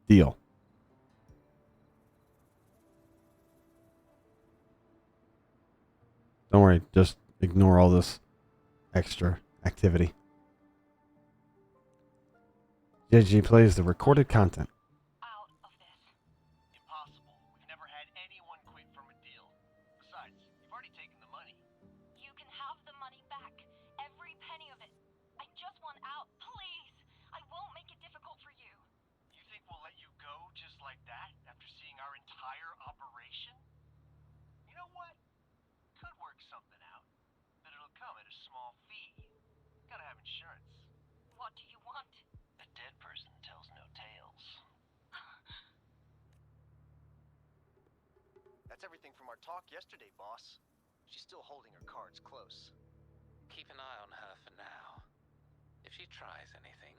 Deal. Don't worry, just ignore all this extra activity. Zhezhi plays the recorded content. Out of this. Impossible. We've never had anyone quit from a deal. Besides, you've already taken the money. You can have the money back. Every penny of it. I just want out, please. I won't make it difficult for you. You think we'll let you go just like that after seeing our entire operation? You know what? Could work something out. But it'll come at a small fee. Gotta have insurance. What do you want? A dead person tells no tales. That's everything from our talk yesterday, boss. She's still holding her cards close. Keep an eye on her for now. If she tries anything,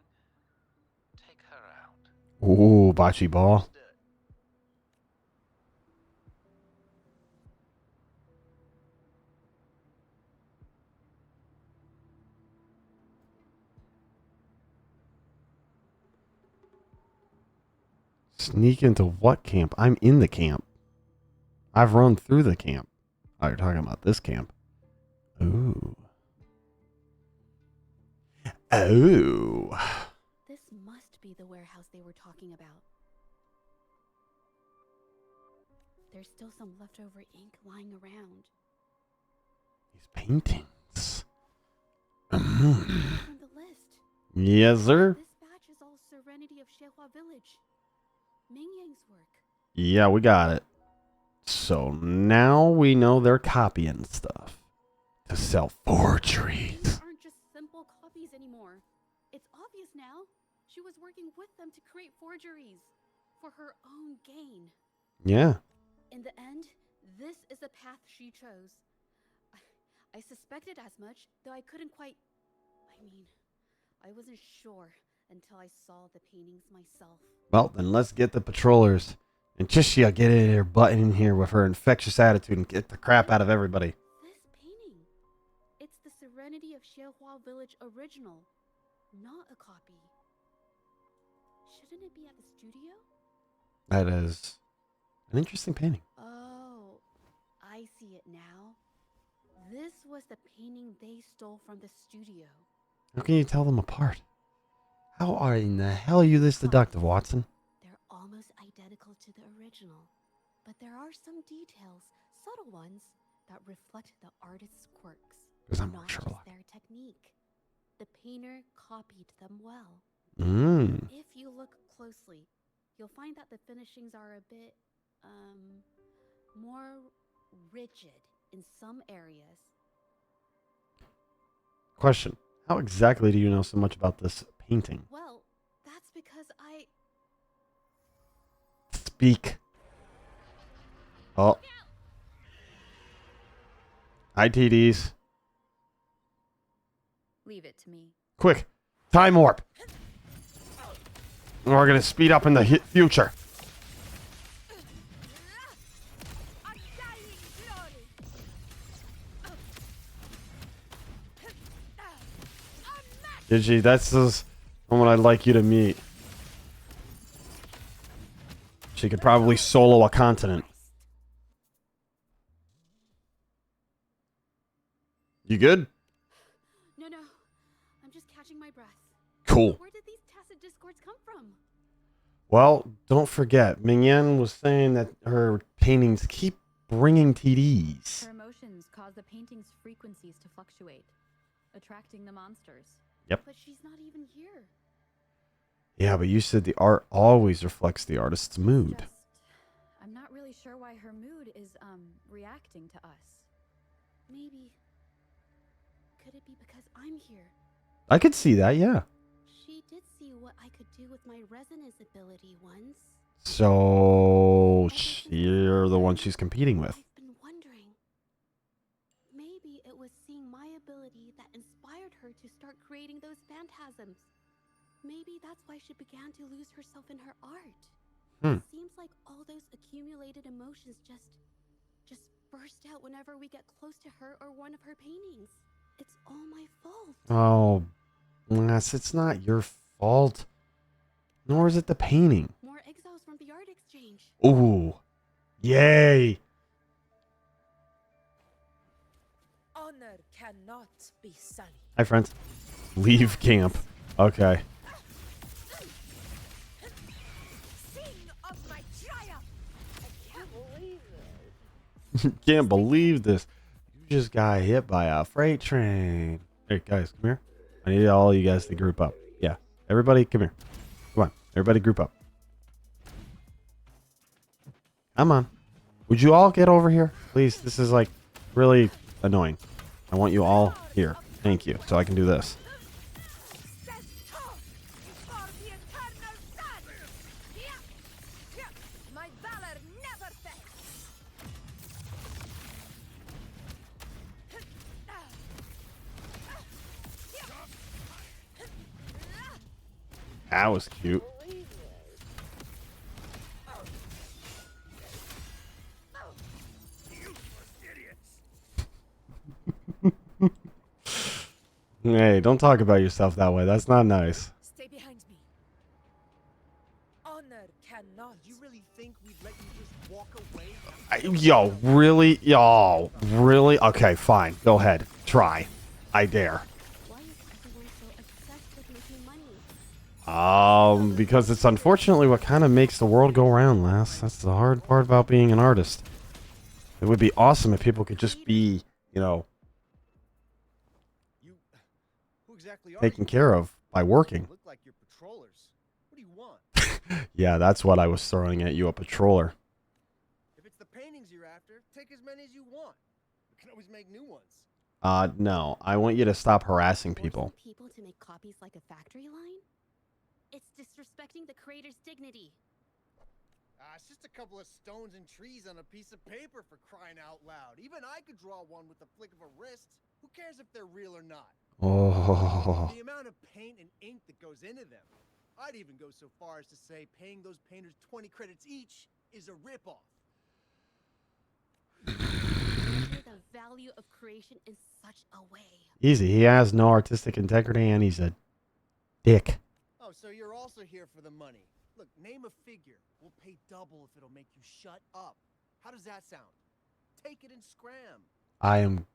take her out. Ooh, bocce ball. Understood. Sneak into what camp? I'm in the camp. I've run through the camp. Oh, you're talking about this camp. Ooh. Oh. This must be the warehouse they were talking about. There's still some leftover ink lying around. These paintings. From the list. Yes, sir. This batch is all Serenity of Shehua Village. Ming Yang's work. Yeah, we got it. So now we know they're copying stuff to sell forgeries. These aren't just simple copies anymore. It's obvious now. She was working with them to create forgeries for her own gain. Yeah. In the end, this is the path she chose. I suspected as much, though I couldn't quite... I wasn't sure until I saw the paintings myself. Well, then let's get the patrollers And Chishia get in her butt in here with her infectious attitude and get the crap out of everybody. This painting. It's the Serenity of Xiehua Village original, not a copy. Shouldn't it be at the studio? That is an interesting painting. Oh, I see it now. This was the painting they stole from the studio. How can you tell them apart? How are in the hell are you this deductive, Watson? They're almost identical to the original, but there are some details, subtle ones, that reflect the artist's quirks, 'Cause I'm not Sherlock. just their technique. The painter copied them well. Mmm. If you look closely, you'll find that the finishings are a bit, more rigid in some areas. Question. How exactly do you know so much about this painting? Well, that's because I... Speak. Oh. Hi, TDs. Leave it to me. Quick. Time warp. We're going to speed up in the future. Zhezhi, that's someone I'd like you to meet. She could probably solo a continent. You good? No, I'm just catching my breath. Cool. Where did these tacit discords come from? Well, don't forget, Ming Yan was saying that her paintings keep bringing TDs. Her emotions cause the painting's frequencies to fluctuate, attracting the monsters. Yep. But she's not even here. Yeah, but you said the art always reflects the artist's mood. I'm not really sure why her mood is, reacting to us. Maybe. Could it be because I'm here? I could see that, yeah. She did see what I could do with my resonance ability once. So, you're the one she's competing with. I've been wondering. Maybe it was seeing my ability that inspired her to start creating those phantasms. Maybe that's why she began to lose herself in her art. It seems like all those accumulated emotions just burst out whenever we get close to her or one of her paintings. It's all my fault. Oh, yes, it's not your fault. Nor is it the painting. More exiles from the art exchange. Ooh. Yay. Honor cannot be sullied. Hi, friends. Leave camp. Okay. Sing of my triumph. I can't believe it. Can't believe this. You just got hit by a freight train. Hey, guys, come here. I need all you guys to group up. Yeah. Everybody, come here. Come on. Everybody group up. Come on. Would you all get over here? Please, this is like really annoying. I want you all here. Thank you. So I can do this. My valor never fails. That was cute. Hey, don't talk about yourself that way. That's not nice. Stay behind me. Honor cannot. You really think we'd let you just walk away? Yo, really? Yo, really? Okay, fine. Go ahead. Try. I dare. Why is everyone so obsessed with making money? Because it's unfortunately what kind of makes the world go round, lass. That's the hard part about being an artist. It would be awesome if people could just be, you know, Who exactly are taken you? care of by working. Look like you're patrollers. What do you want? Yeah, that's what I was throwing at you, a patroller. If it's the paintings you're after, take as many as you want. We can always make new ones. No. I want you to stop harassing people. Forcing people to make copies like a factory line? It's disrespecting the creator's dignity. It's just a couple of stones and trees on a piece of paper, for crying out loud. Even I could draw one with the flick of a wrist. Who cares if they're real or not? Oh. The amount of paint and ink that goes into them. I'd even go so far as to say paying those painters 20 credits each is a ripoff. Measure the value of creation in such a way. Easy. He has no artistic integrity and he's a dick. Oh, so you're also here for the money. Look, name a figure. We'll pay double if it'll make you shut up. How does that sound? Take it and scram. I'm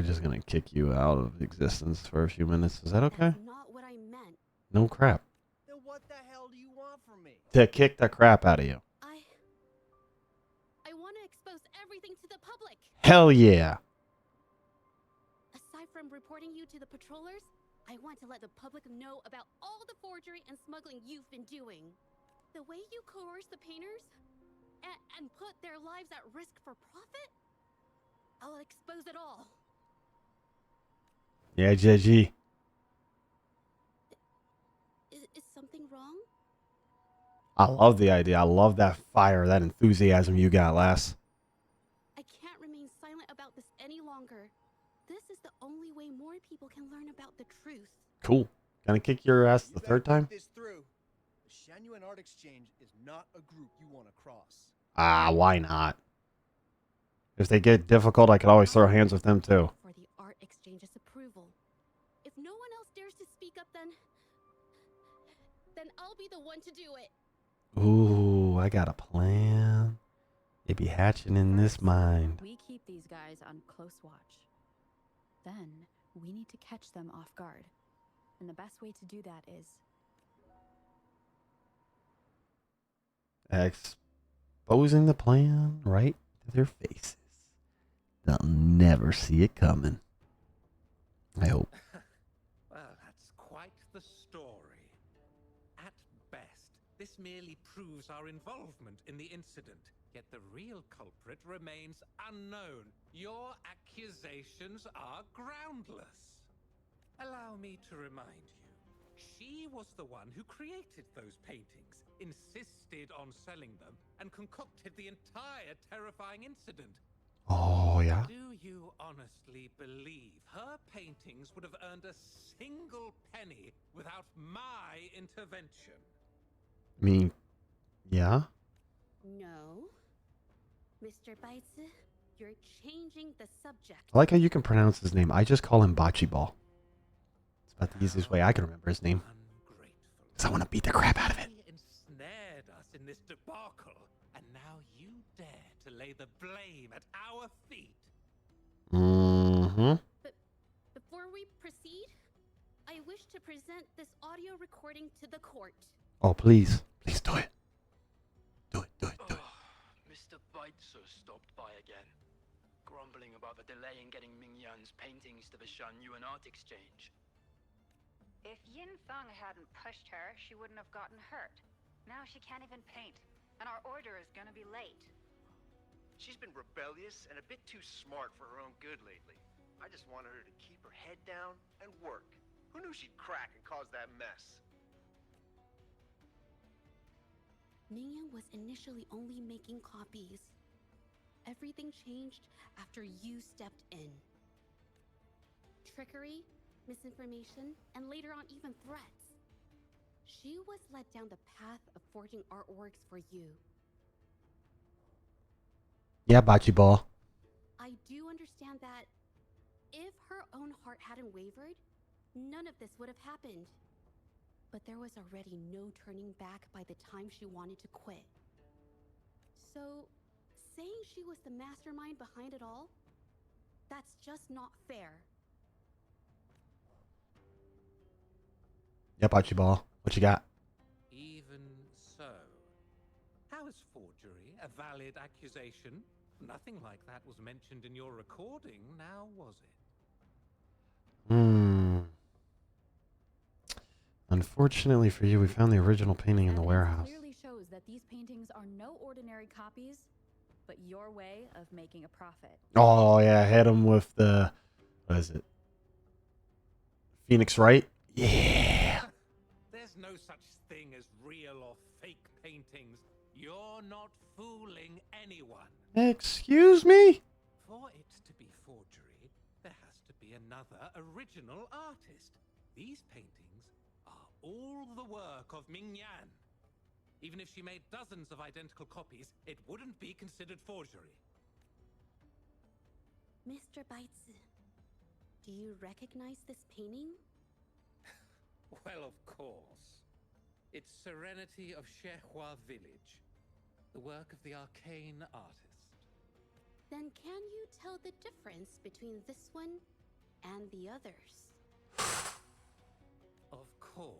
just gonna kick you out of existence for a few minutes. Is that okay? That's not what I meant. No crap. Then what the hell do you want from me? To kick the crap out of you. I want to expose everything to the public. Hell yeah. Aside from reporting you to the patrollers, I want to let the public know about all the forgery and smuggling you've been doing. The way you coerce the painters and put their lives at risk for profit? I'll expose it all. Yeah, Zhezhi. Is something wrong? I love the idea. I love that fire, that enthusiasm you got, lass. I can't remain silent about this any longer. This is the only way more people can learn about the truth. Cool. Gonna kick your ass the third time? This through. The Shangyuan Art Exchange is not a group you want to cross. Ah, why not? If they get difficult, I could always throw hands with them too. For the art exchange's approval. If no one else dares to speak up, then I'll be the one to do it. Ooh, I got a plan. It be hatching in this mind. We keep these guys on close watch. Then we need to catch them off guard. And the best way to do that is exposing the plan right to their faces. They'll never see it coming. I hope. Well, that's quite the story. At best, this merely proves our involvement in the incident, yet the real culprit remains unknown. Your accusations are groundless. Allow me to remind you, she was the one who created those paintings, insisted on selling them, and concocted the entire terrifying incident. Oh, yeah? Do you honestly believe her paintings would have earned a single penny without my intervention? I mean, yeah? No. Mr. Baitsu, you're changing the subject. I like how you can pronounce his name. I just call him Bocce-Ball. It's about the easiest way I can remember his name. Because I want to beat the crap out of it. He ensnared us in this debacle, and now you dare to lay the blame at our feet. Mm-hmm. But before we proceed, I wish to present this audio recording to the court. Oh, please. Please do it. Do it. Mr. Baitsu stopped by again, grumbling about the delay in getting Mingyan's paintings to the Shangyuan Art Exchange. If Yin Feng hadn't pushed her, she wouldn't have gotten hurt. Now she can't even paint, and our order is gonna be late. She's been rebellious and a bit too smart for her own good lately. I just wanted her to keep her head down and work. Who knew she'd crack and cause that mess? Mingyan was initially only making copies. Everything changed after you stepped in. Trickery, misinformation, and later on even threats. She was led down the path of forging artworks for you. Yeah, Bocce-Ball. I do understand that if her own heart hadn't wavered, none of this would have happened. But there was already no turning back by the time she wanted to quit. So, saying she was the mastermind behind it all, that's just not fair. Yeah, Bocce-Ball. What you got? Even so, how is forgery a valid accusation? Nothing like that was mentioned in your recording, now was it? Unfortunately for you, we found the original painting in the warehouse. Clearly shows that these paintings are no ordinary copies, but your way of making a profit. Oh, yeah. Hit him with the... What is it? Phoenix Wright? Yeah. There's no such thing as real or fake paintings. You're not fooling anyone. Excuse me? For it to be forgery, there has to be another original artist. These paintings are all the work of Mingyan. Even if she made dozens of identical copies, it wouldn't be considered forgery. Mr. Baitsu, do you recognize this painting? Well, of course. It's Serenity of Zhezhi Village, the work of the arcane artist. Then can you tell the difference between this one and the others? Of course.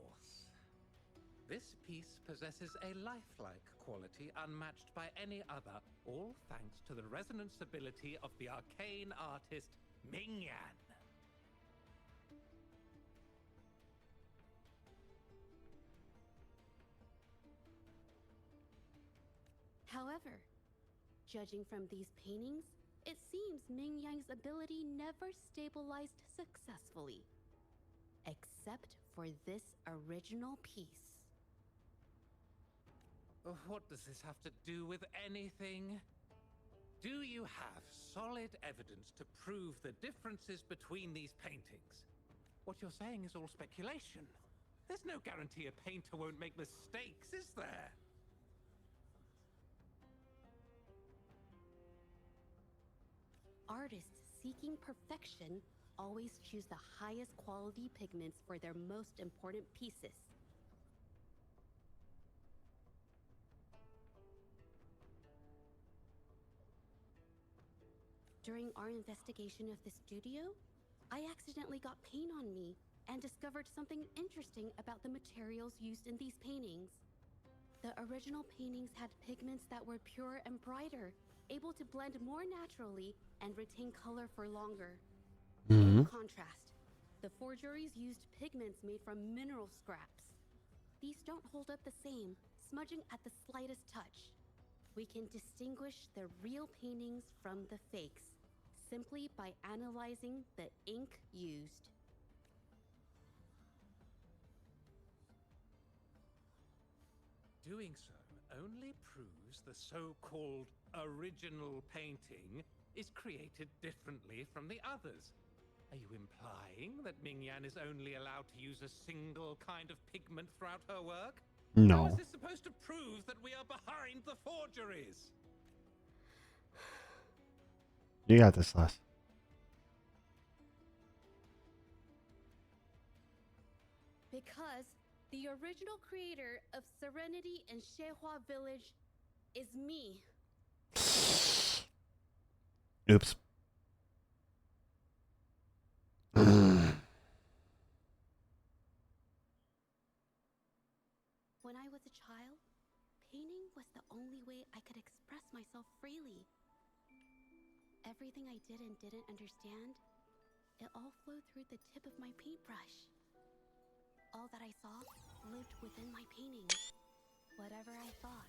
This piece possesses a lifelike quality unmatched by any other, all thanks to the resonance ability of the arcane artist Mingyan. However, judging from these paintings, it seems Ming Yang's ability never stabilized successfully. Except for this original piece. What does this have to do with anything? Do you have solid evidence to prove the differences between these paintings? What you're saying is all speculation. There's no guarantee a painter won't make mistakes, is there? Artists seeking perfection always choose the highest quality pigments for their most important pieces. During our investigation of the studio, I accidentally got paint on me and discovered something interesting about the materials used in these paintings. The original paintings had pigments that were pure and brighter, able to blend more naturally and retain color for longer. In contrast, the forgeries used pigments made from mineral scraps. These don't hold up the same, smudging at the slightest touch. We can distinguish the real paintings from the fakes simply by analyzing the ink used. Doing so only proves the so-called original painting is created differently from the others. Are you implying that Mingyan is only allowed to use a single kind of pigment throughout her work? No. How is this supposed to prove that we are behind the forgeries? You got this, Les. Because the original creator of Serenity and Zhezhi Village is me. Oops. When I was a child, painting was the only way I could express myself freely. Everything I did and didn't understand, it all flowed through the tip of my paintbrush. All that I saw lived within my paintings. Whatever I thought,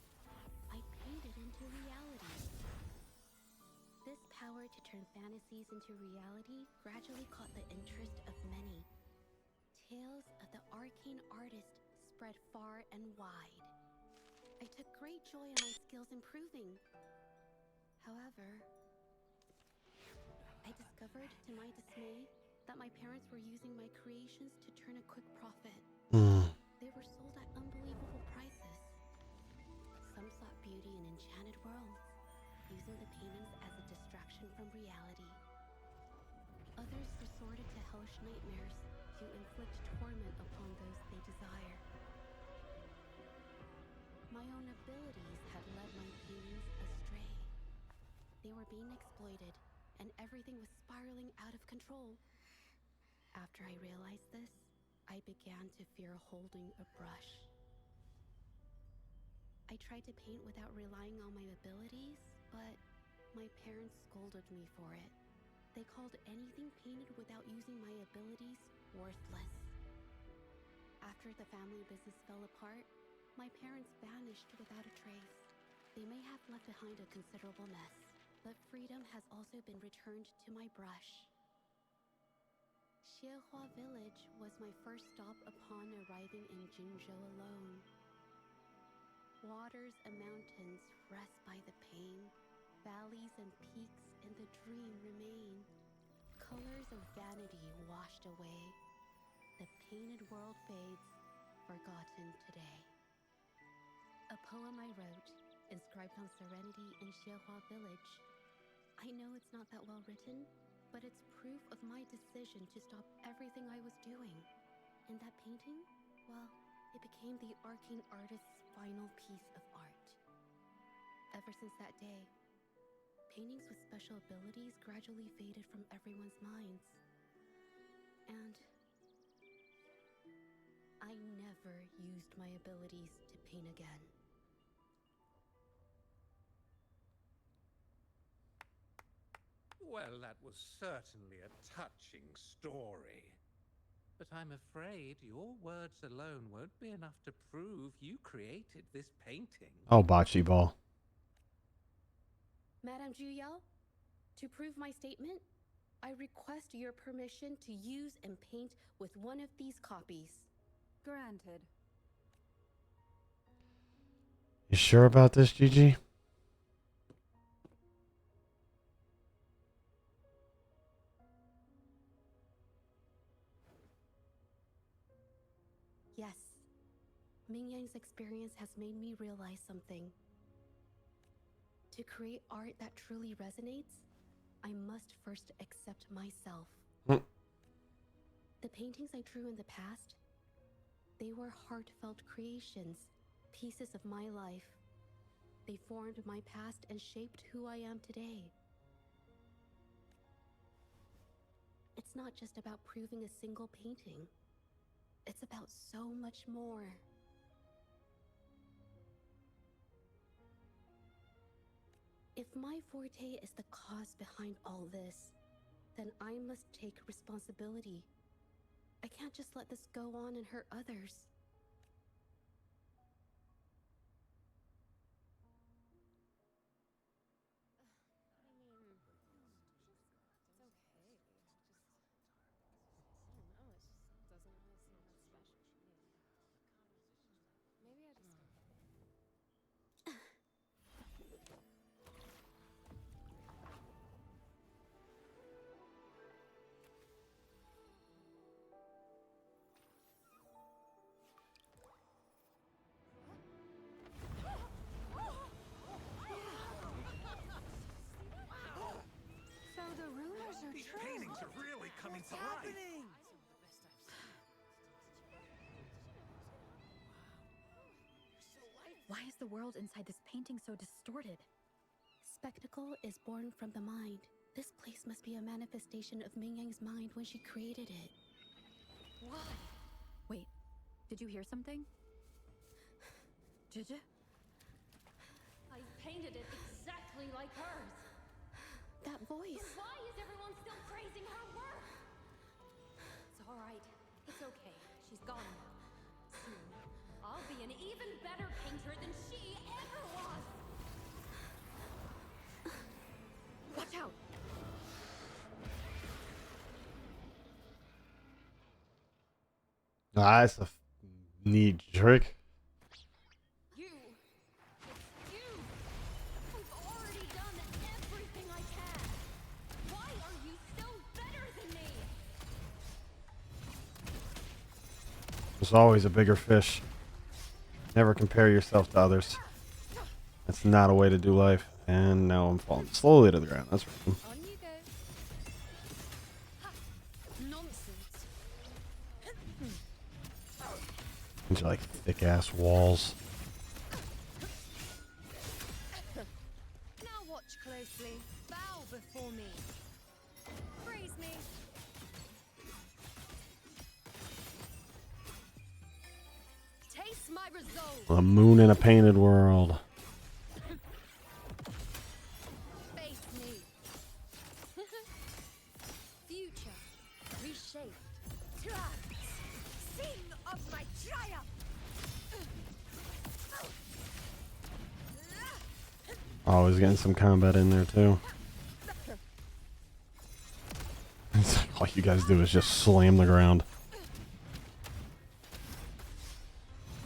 I painted into reality. This power to turn fantasies into reality gradually caught the interest of many. Tales of the arcane artist spread far and wide. I took great joy in my skills improving. However, I discovered to my dismay that my parents were using my creations to turn a quick profit. They were sold at unbelievable prices. Some sought beauty in enchanted worlds, using the paintings as a distraction from reality. Others resorted to hellish nightmares to inflict torment upon those they desire. My own abilities had led my paintings astray. They were being exploited, and everything was spiraling out of control. After I realized this, I began to fear holding a brush. I tried to paint without relying on my abilities, but my parents scolded me for it. They called anything painted without using my abilities worthless. After the family business fell apart, my parents vanished without a trace. They may have left behind a considerable mess, but freedom has also been returned to my brush. Zhezhi Village was my first stop upon arriving in Jinzhou alone. Waters and mountains rest by the pain. Valleys and peaks in the dream remain. Colors of vanity washed away. The painted world fades, forgotten today. A poem I wrote, inscribed on serenity in Xiehua village. I know it's not that well written, but it's proof of my decision to stop everything I was doing. And that painting, well, it became the arcane artist's final piece of art. Ever since that day, paintings with special abilities gradually faded from everyone's minds. And I never used my abilities to paint again. Well, that was certainly a touching story. But I'm afraid your words alone won't be enough to prove you created this painting. Oh, bocce ball. Madame Juyao, to prove my statement, I request your permission to use and paint with one of these copies. Granted. You sure about this, Gigi? Yes. Ming Yang's experience has made me realize something. To create art that truly resonates, I must first accept myself. The paintings I drew in the past, they were heartfelt creations, pieces of my life. They formed my past and shaped who I am today. It's not just about proving a single painting. It's about so much more. If my forte is the cause behind all this, then I must take responsibility. I can't just let this go on and hurt others. So the rumors are These true. paintings are really coming to life. Why is the world inside this painting so distorted? Spectacle is born from the mind. This place must be a manifestation of Ming Yang's mind when she created it. Why? Wait, did you hear something? Zhezhi? I painted it exactly like hers. That voice. But why is everyone still praising her work? It's all right. It's okay. She's gone now. Soon, I'll be an even better painter than she ever was. Watch out! That's a neat trick. You. It's you. I've already done everything I can. Why are you still better than me? There's always a bigger fish. Never compare yourself to others. That's not a way to do life. And now I'm falling slowly to the ground. That's right. On you go. Ha! Nonsense. Into like thick ass walls. Now watch closely. Bow before me. Praise me. Taste my resolve. A moon in a painted world. Face me. Future reshaped. Trance. Sing of my triumph. Oh, he's getting some combat in there too. It's like all you guys do is just slam the ground.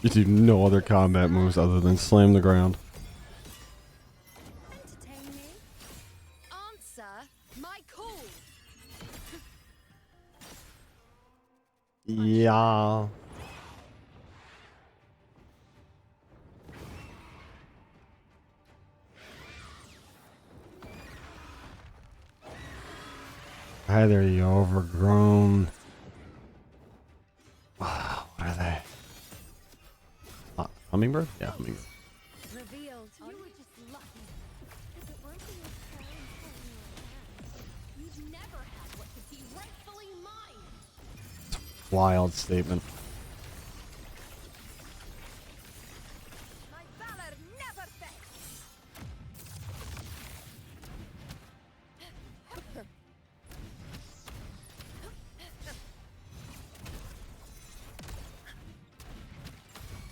You do no other combat moves other than slam the ground. Entertain me. Answer my call. Yeah. Hi there, you overgrown. Wow, what are they? Hummingbird? Yeah, hummingbird. Revealed. You were just lucky. If it weren't for your parents holding your hand, You'd never have what could be rightfully mine. Wild statement. My valor never fails.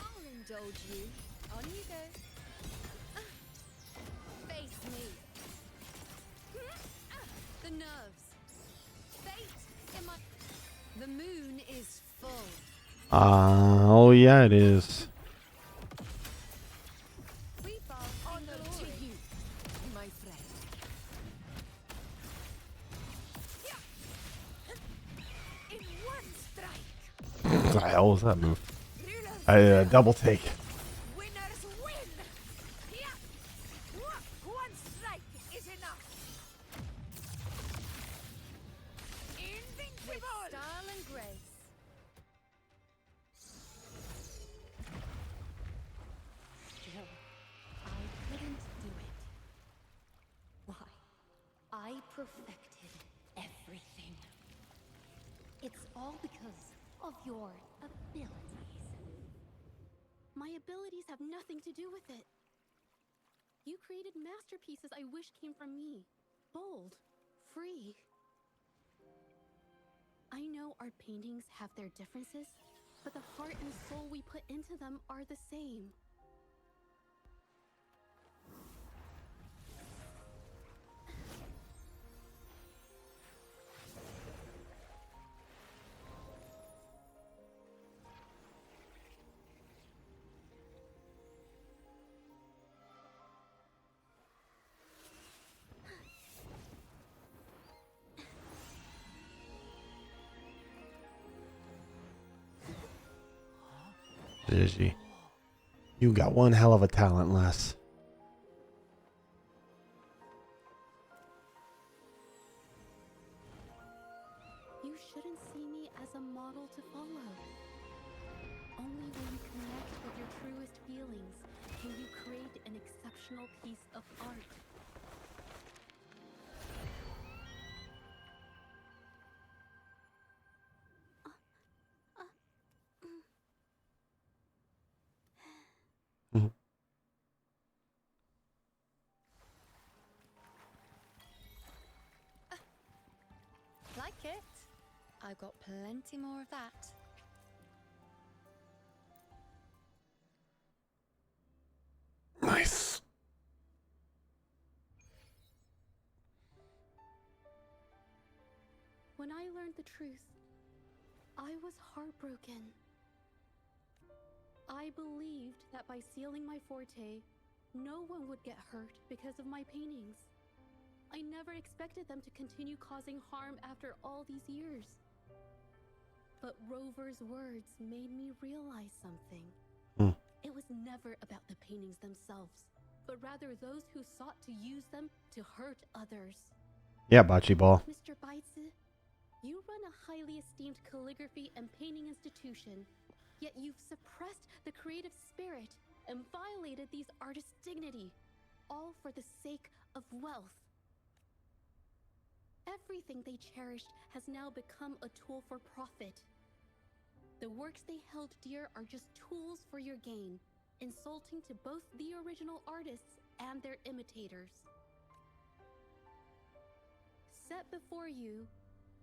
I'll indulge you. On you go. Face me. The nerves. Fate in my... The moon is full. Oh yeah, it is. We fall honor to you, my friend. In one strike. What the hell was that move? I double take. Winners win. Yeah. One strike is enough. With Invincible. style and grace. Still, I couldn't do it. Why? I perfected everything. It's all because of your abilities. My abilities have nothing to do with it. You created masterpieces I wish came from me. Bold, free. I know our paintings have their differences, but the heart and soul we put into them are the same. Zhezhi. You got one hell of a talent, Les. You shouldn't see me as a model to follow. Only when you connect with your truest feelings can you create an exceptional piece of art. Like it? I've got plenty more of that. Nice. When I learned the truth, I was heartbroken. I believed that by sealing my forte, no one would get hurt because of my paintings. I never expected them to continue causing harm after all these years. But Rover's words made me realize something. It was never about the paintings themselves, but rather those who sought to use them to hurt others. Yeah, Bocce Ball. Mr. Baitsu, you run a highly esteemed calligraphy and painting institution, yet you've suppressed the creative spirit and violated these artists' dignity, all for the sake of wealth. Everything they cherished has now become a tool for profit. The works they held dear are just tools for your gain, insulting to both the original artists and their imitators. Set before you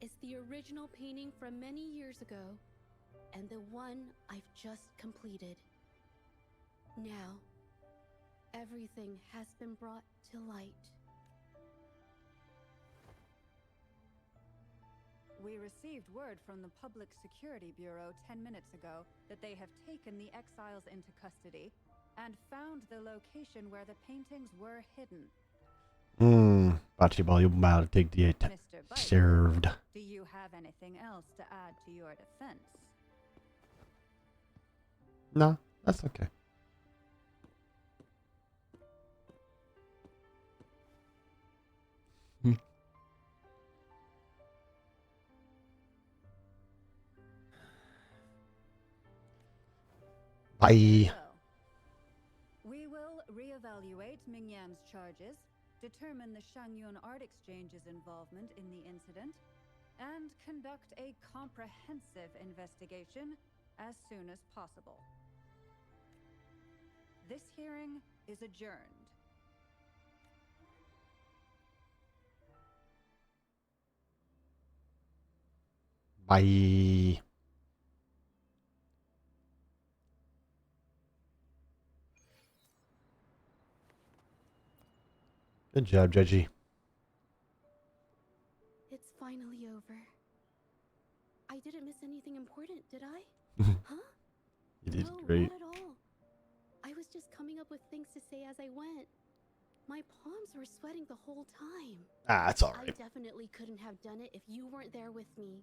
is the original painting from many years ago, and the one I've just completed. Now, everything has been brought to light. We received word from the Public Security Bureau 10 minutes ago that they have taken the exiles into custody and found the location where the paintings were hidden. Bocce Ball, you're about to take the Mr. Bite, served. do you have anything else to add to your defense? No, that's okay. Bye. We will reevaluate Mingyan's charges, determine the Shangyun Art Exchange's involvement in the incident, and conduct a comprehensive investigation as soon as possible. This hearing is adjourned. Bye. Good job, Zhezhi. It's finally over. I didn't miss anything important, did I? Huh? You did No, great. not at all. I was just coming up with things to say as I went. My palms were sweating the whole time. Ah, that's all I right. definitely couldn't have done it if you weren't there with me.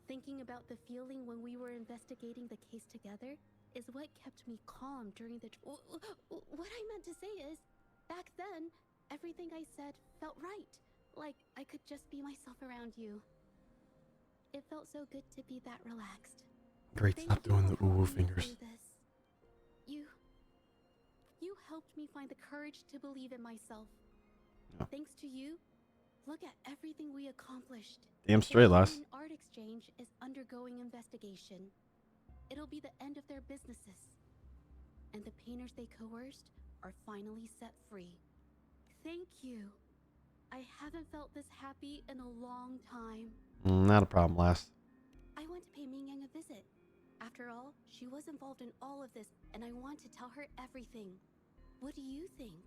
Thinking about the feeling when we were investigating the case together is what kept me calm during the... What I meant to say is, back then, everything I said felt right. Like I could just be myself around you. It felt so good to be that relaxed. Great, stop doing the ooh fingers. You helped me find the courage to believe in myself. Yeah. Thanks to you, look at everything we accomplished. Damn straight, lass. The Art Exchange is undergoing investigation. It'll be the end of their businesses. And the painters they coerced are finally set free. Thank you. I haven't felt this happy in a long time. Not a problem, lass. I want to pay Mingyang a visit. After all, she was involved in all of this, and I want to tell her everything. What do you think?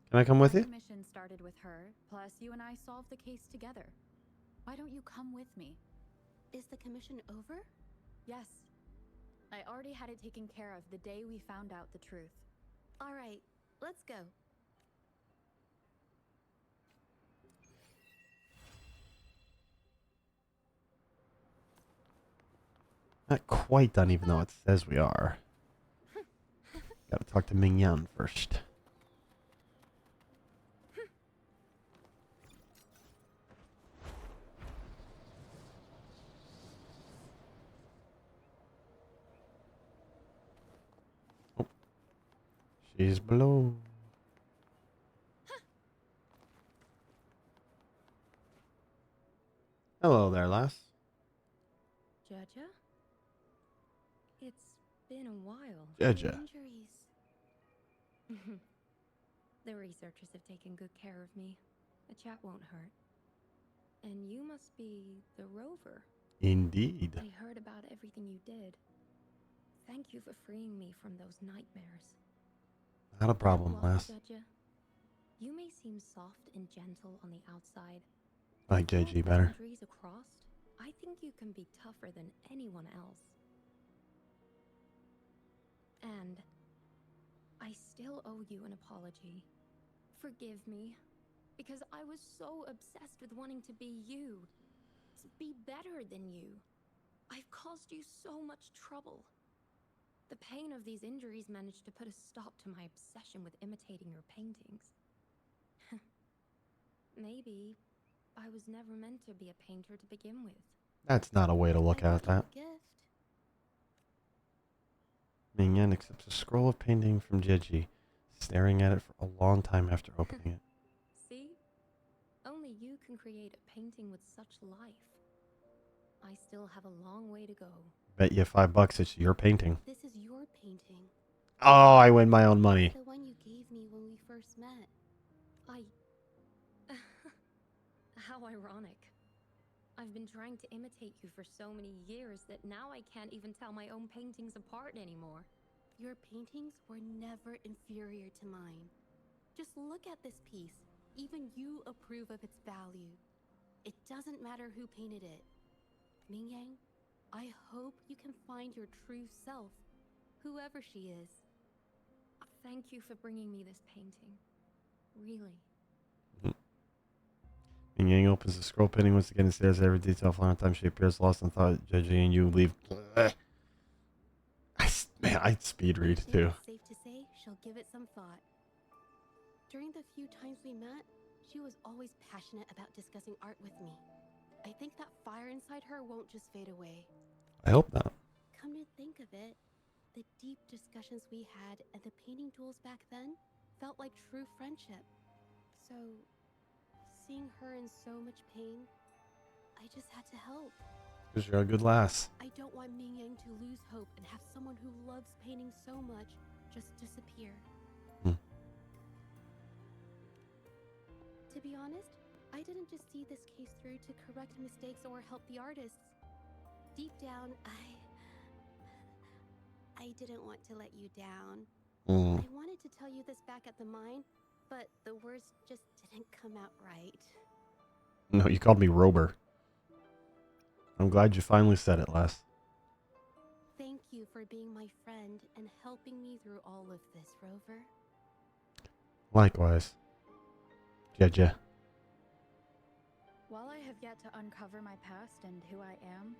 Can I come with Our you? commission started with her, plus you and I solved the case together. Why don't you come with me? Is the commission over? Yes. I already had it taken care of the day we found out the truth. All right, let's go. Not quite done, even though it says we are. Gotta talk to Mingyan first. Oh. She's below. Hello there, lass. Zhezhi? It's been a while. Zhezhi. Injuries. The researchers have taken good care of me. A chat won't hurt. And you must be the rover. Indeed. I heard about everything you did. Thank you for freeing me from those nightmares. Not a problem, Well, lass. Zhezhi, you may seem soft and gentle on the outside. I like Once JG better. boundaries are crossed, I think you can be tougher than anyone else. And I still owe you an apology. Forgive me, because I was so obsessed with wanting to be you, to be better than you. I've caused you so much trouble. The pain of these injuries managed to put a stop to my obsession with imitating your paintings. Maybe I was never meant to be a painter to begin with. That's not a way to look at that. Gift. Mingyan accepts a scroll of painting from Zhezhi, staring at it for a long time after opening it. See? Only you can create a painting with such life. I still have a long way to go. Bet you $5 it's your painting. This is your painting. Oh, I win my own money. The one you gave me when we first met. How ironic. I've been trying to imitate you for so many years that now I can't even tell my own paintings apart anymore. Your paintings were never inferior to mine. Just look at this piece. Even you approve of its value. It doesn't matter who painted it. Mingyang, I hope you can find your true self, whoever she is. Thank you for bringing me this painting. Really. Mingyan opens the scroll painting once again and stares at every detail. Final time she appears lost in thought. Zhezhi and you leave. Man, I'd speed read too. It's safe to say she'll give it some thought. During the few times we met, she was always passionate about discussing art with me. I think that fire inside her won't just fade away. I hope not. Come to think of it, The deep discussions we had and the painting duels back then felt like true friendship. So, seeing her in so much pain, I just had to help. Because you're a good lass. I don't want Ming Yang to lose hope and have someone who loves painting so much just disappear. To be honest, I didn't just see this case through to correct mistakes or help the artists. Deep down, I didn't want to let you down. I wanted to tell you this back at the mine, but the words just didn't come out right. No, you called me Rober. I'm glad you finally said it, lass. Thank you for being my friend and helping me through all of this, Rover. Likewise. Zhezhi. While I have yet to uncover my past and who I am,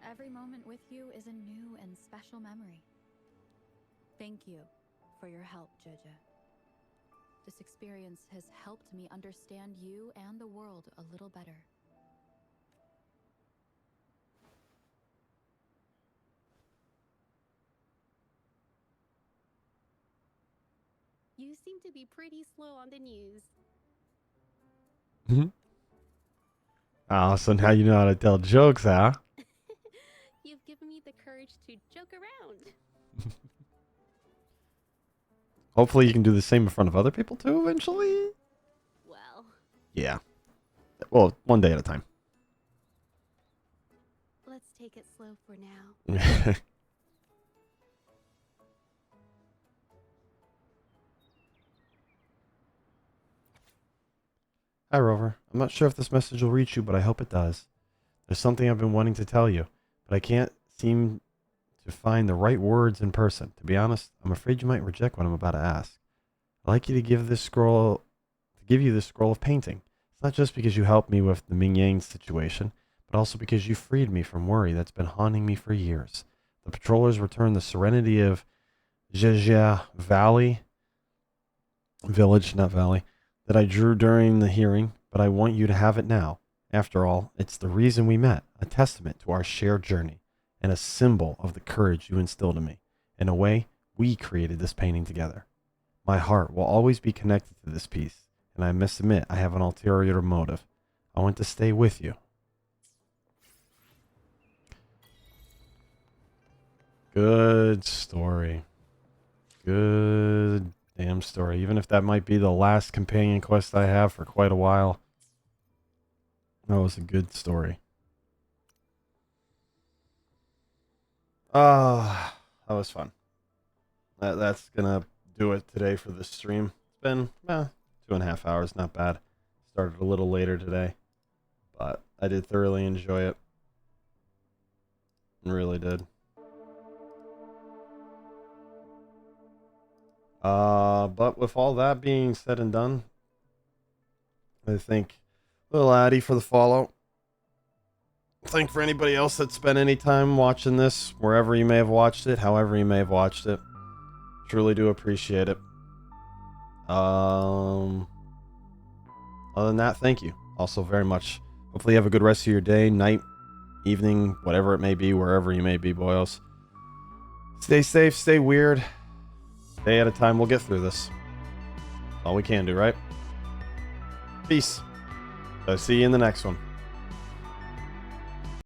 every moment with you is a new and special memory. Thank you for your help, Zhezhi. This experience has helped me understand you and the world a little better. You seem to be pretty slow on the news. Oh, so now you know how to tell jokes, huh? You've given me the courage to joke around. Hopefully you can do the same in front of other people too eventually. Well. Yeah. Well, one day at a time. Let's take it slow for now. Hi, Rover. I'm not sure if this message will reach you, but I hope it does. There's something I've been wanting to tell you, but I can't seem to find the right words in person. To be honest, I'm afraid you might reject what I'm about to ask. I'd like you to give you this scroll of painting. It's not just because you helped me with the Ming Yang situation, but also because you freed me from worry that's been haunting me for years. The patrollers returned the serenity of Zhezhi Village, not Valley, that I drew during the hearing, but I want you to have it now. After all, it's the reason we met, a testament to our shared journey, and a symbol of the courage you instilled in me. In a way, we created this painting together. My heart will always be connected to this piece, and I must admit I have an ulterior motive. I want to stay with you. Good story. Good damn story. Even if that might be the last companion quest I have for quite a while. That was a good story. That was fun. That's gonna do it today for this stream. It's been 2.5 hours, not bad. Started a little later today, but I did thoroughly enjoy it. Really did. But with all that being said and done, I thank little Addy for the follow. Thank for anybody else that spent any time watching this, wherever you may have watched it, however you may have watched it. Truly do appreciate it. Other than that, thank you also very much. Hopefully you have a good rest of your day, night, evening, whatever it may be, wherever you may be, boyos. Stay safe, stay weird. Day at a time, we'll get through this. All we can do, right? Peace. I'll see you in the next one.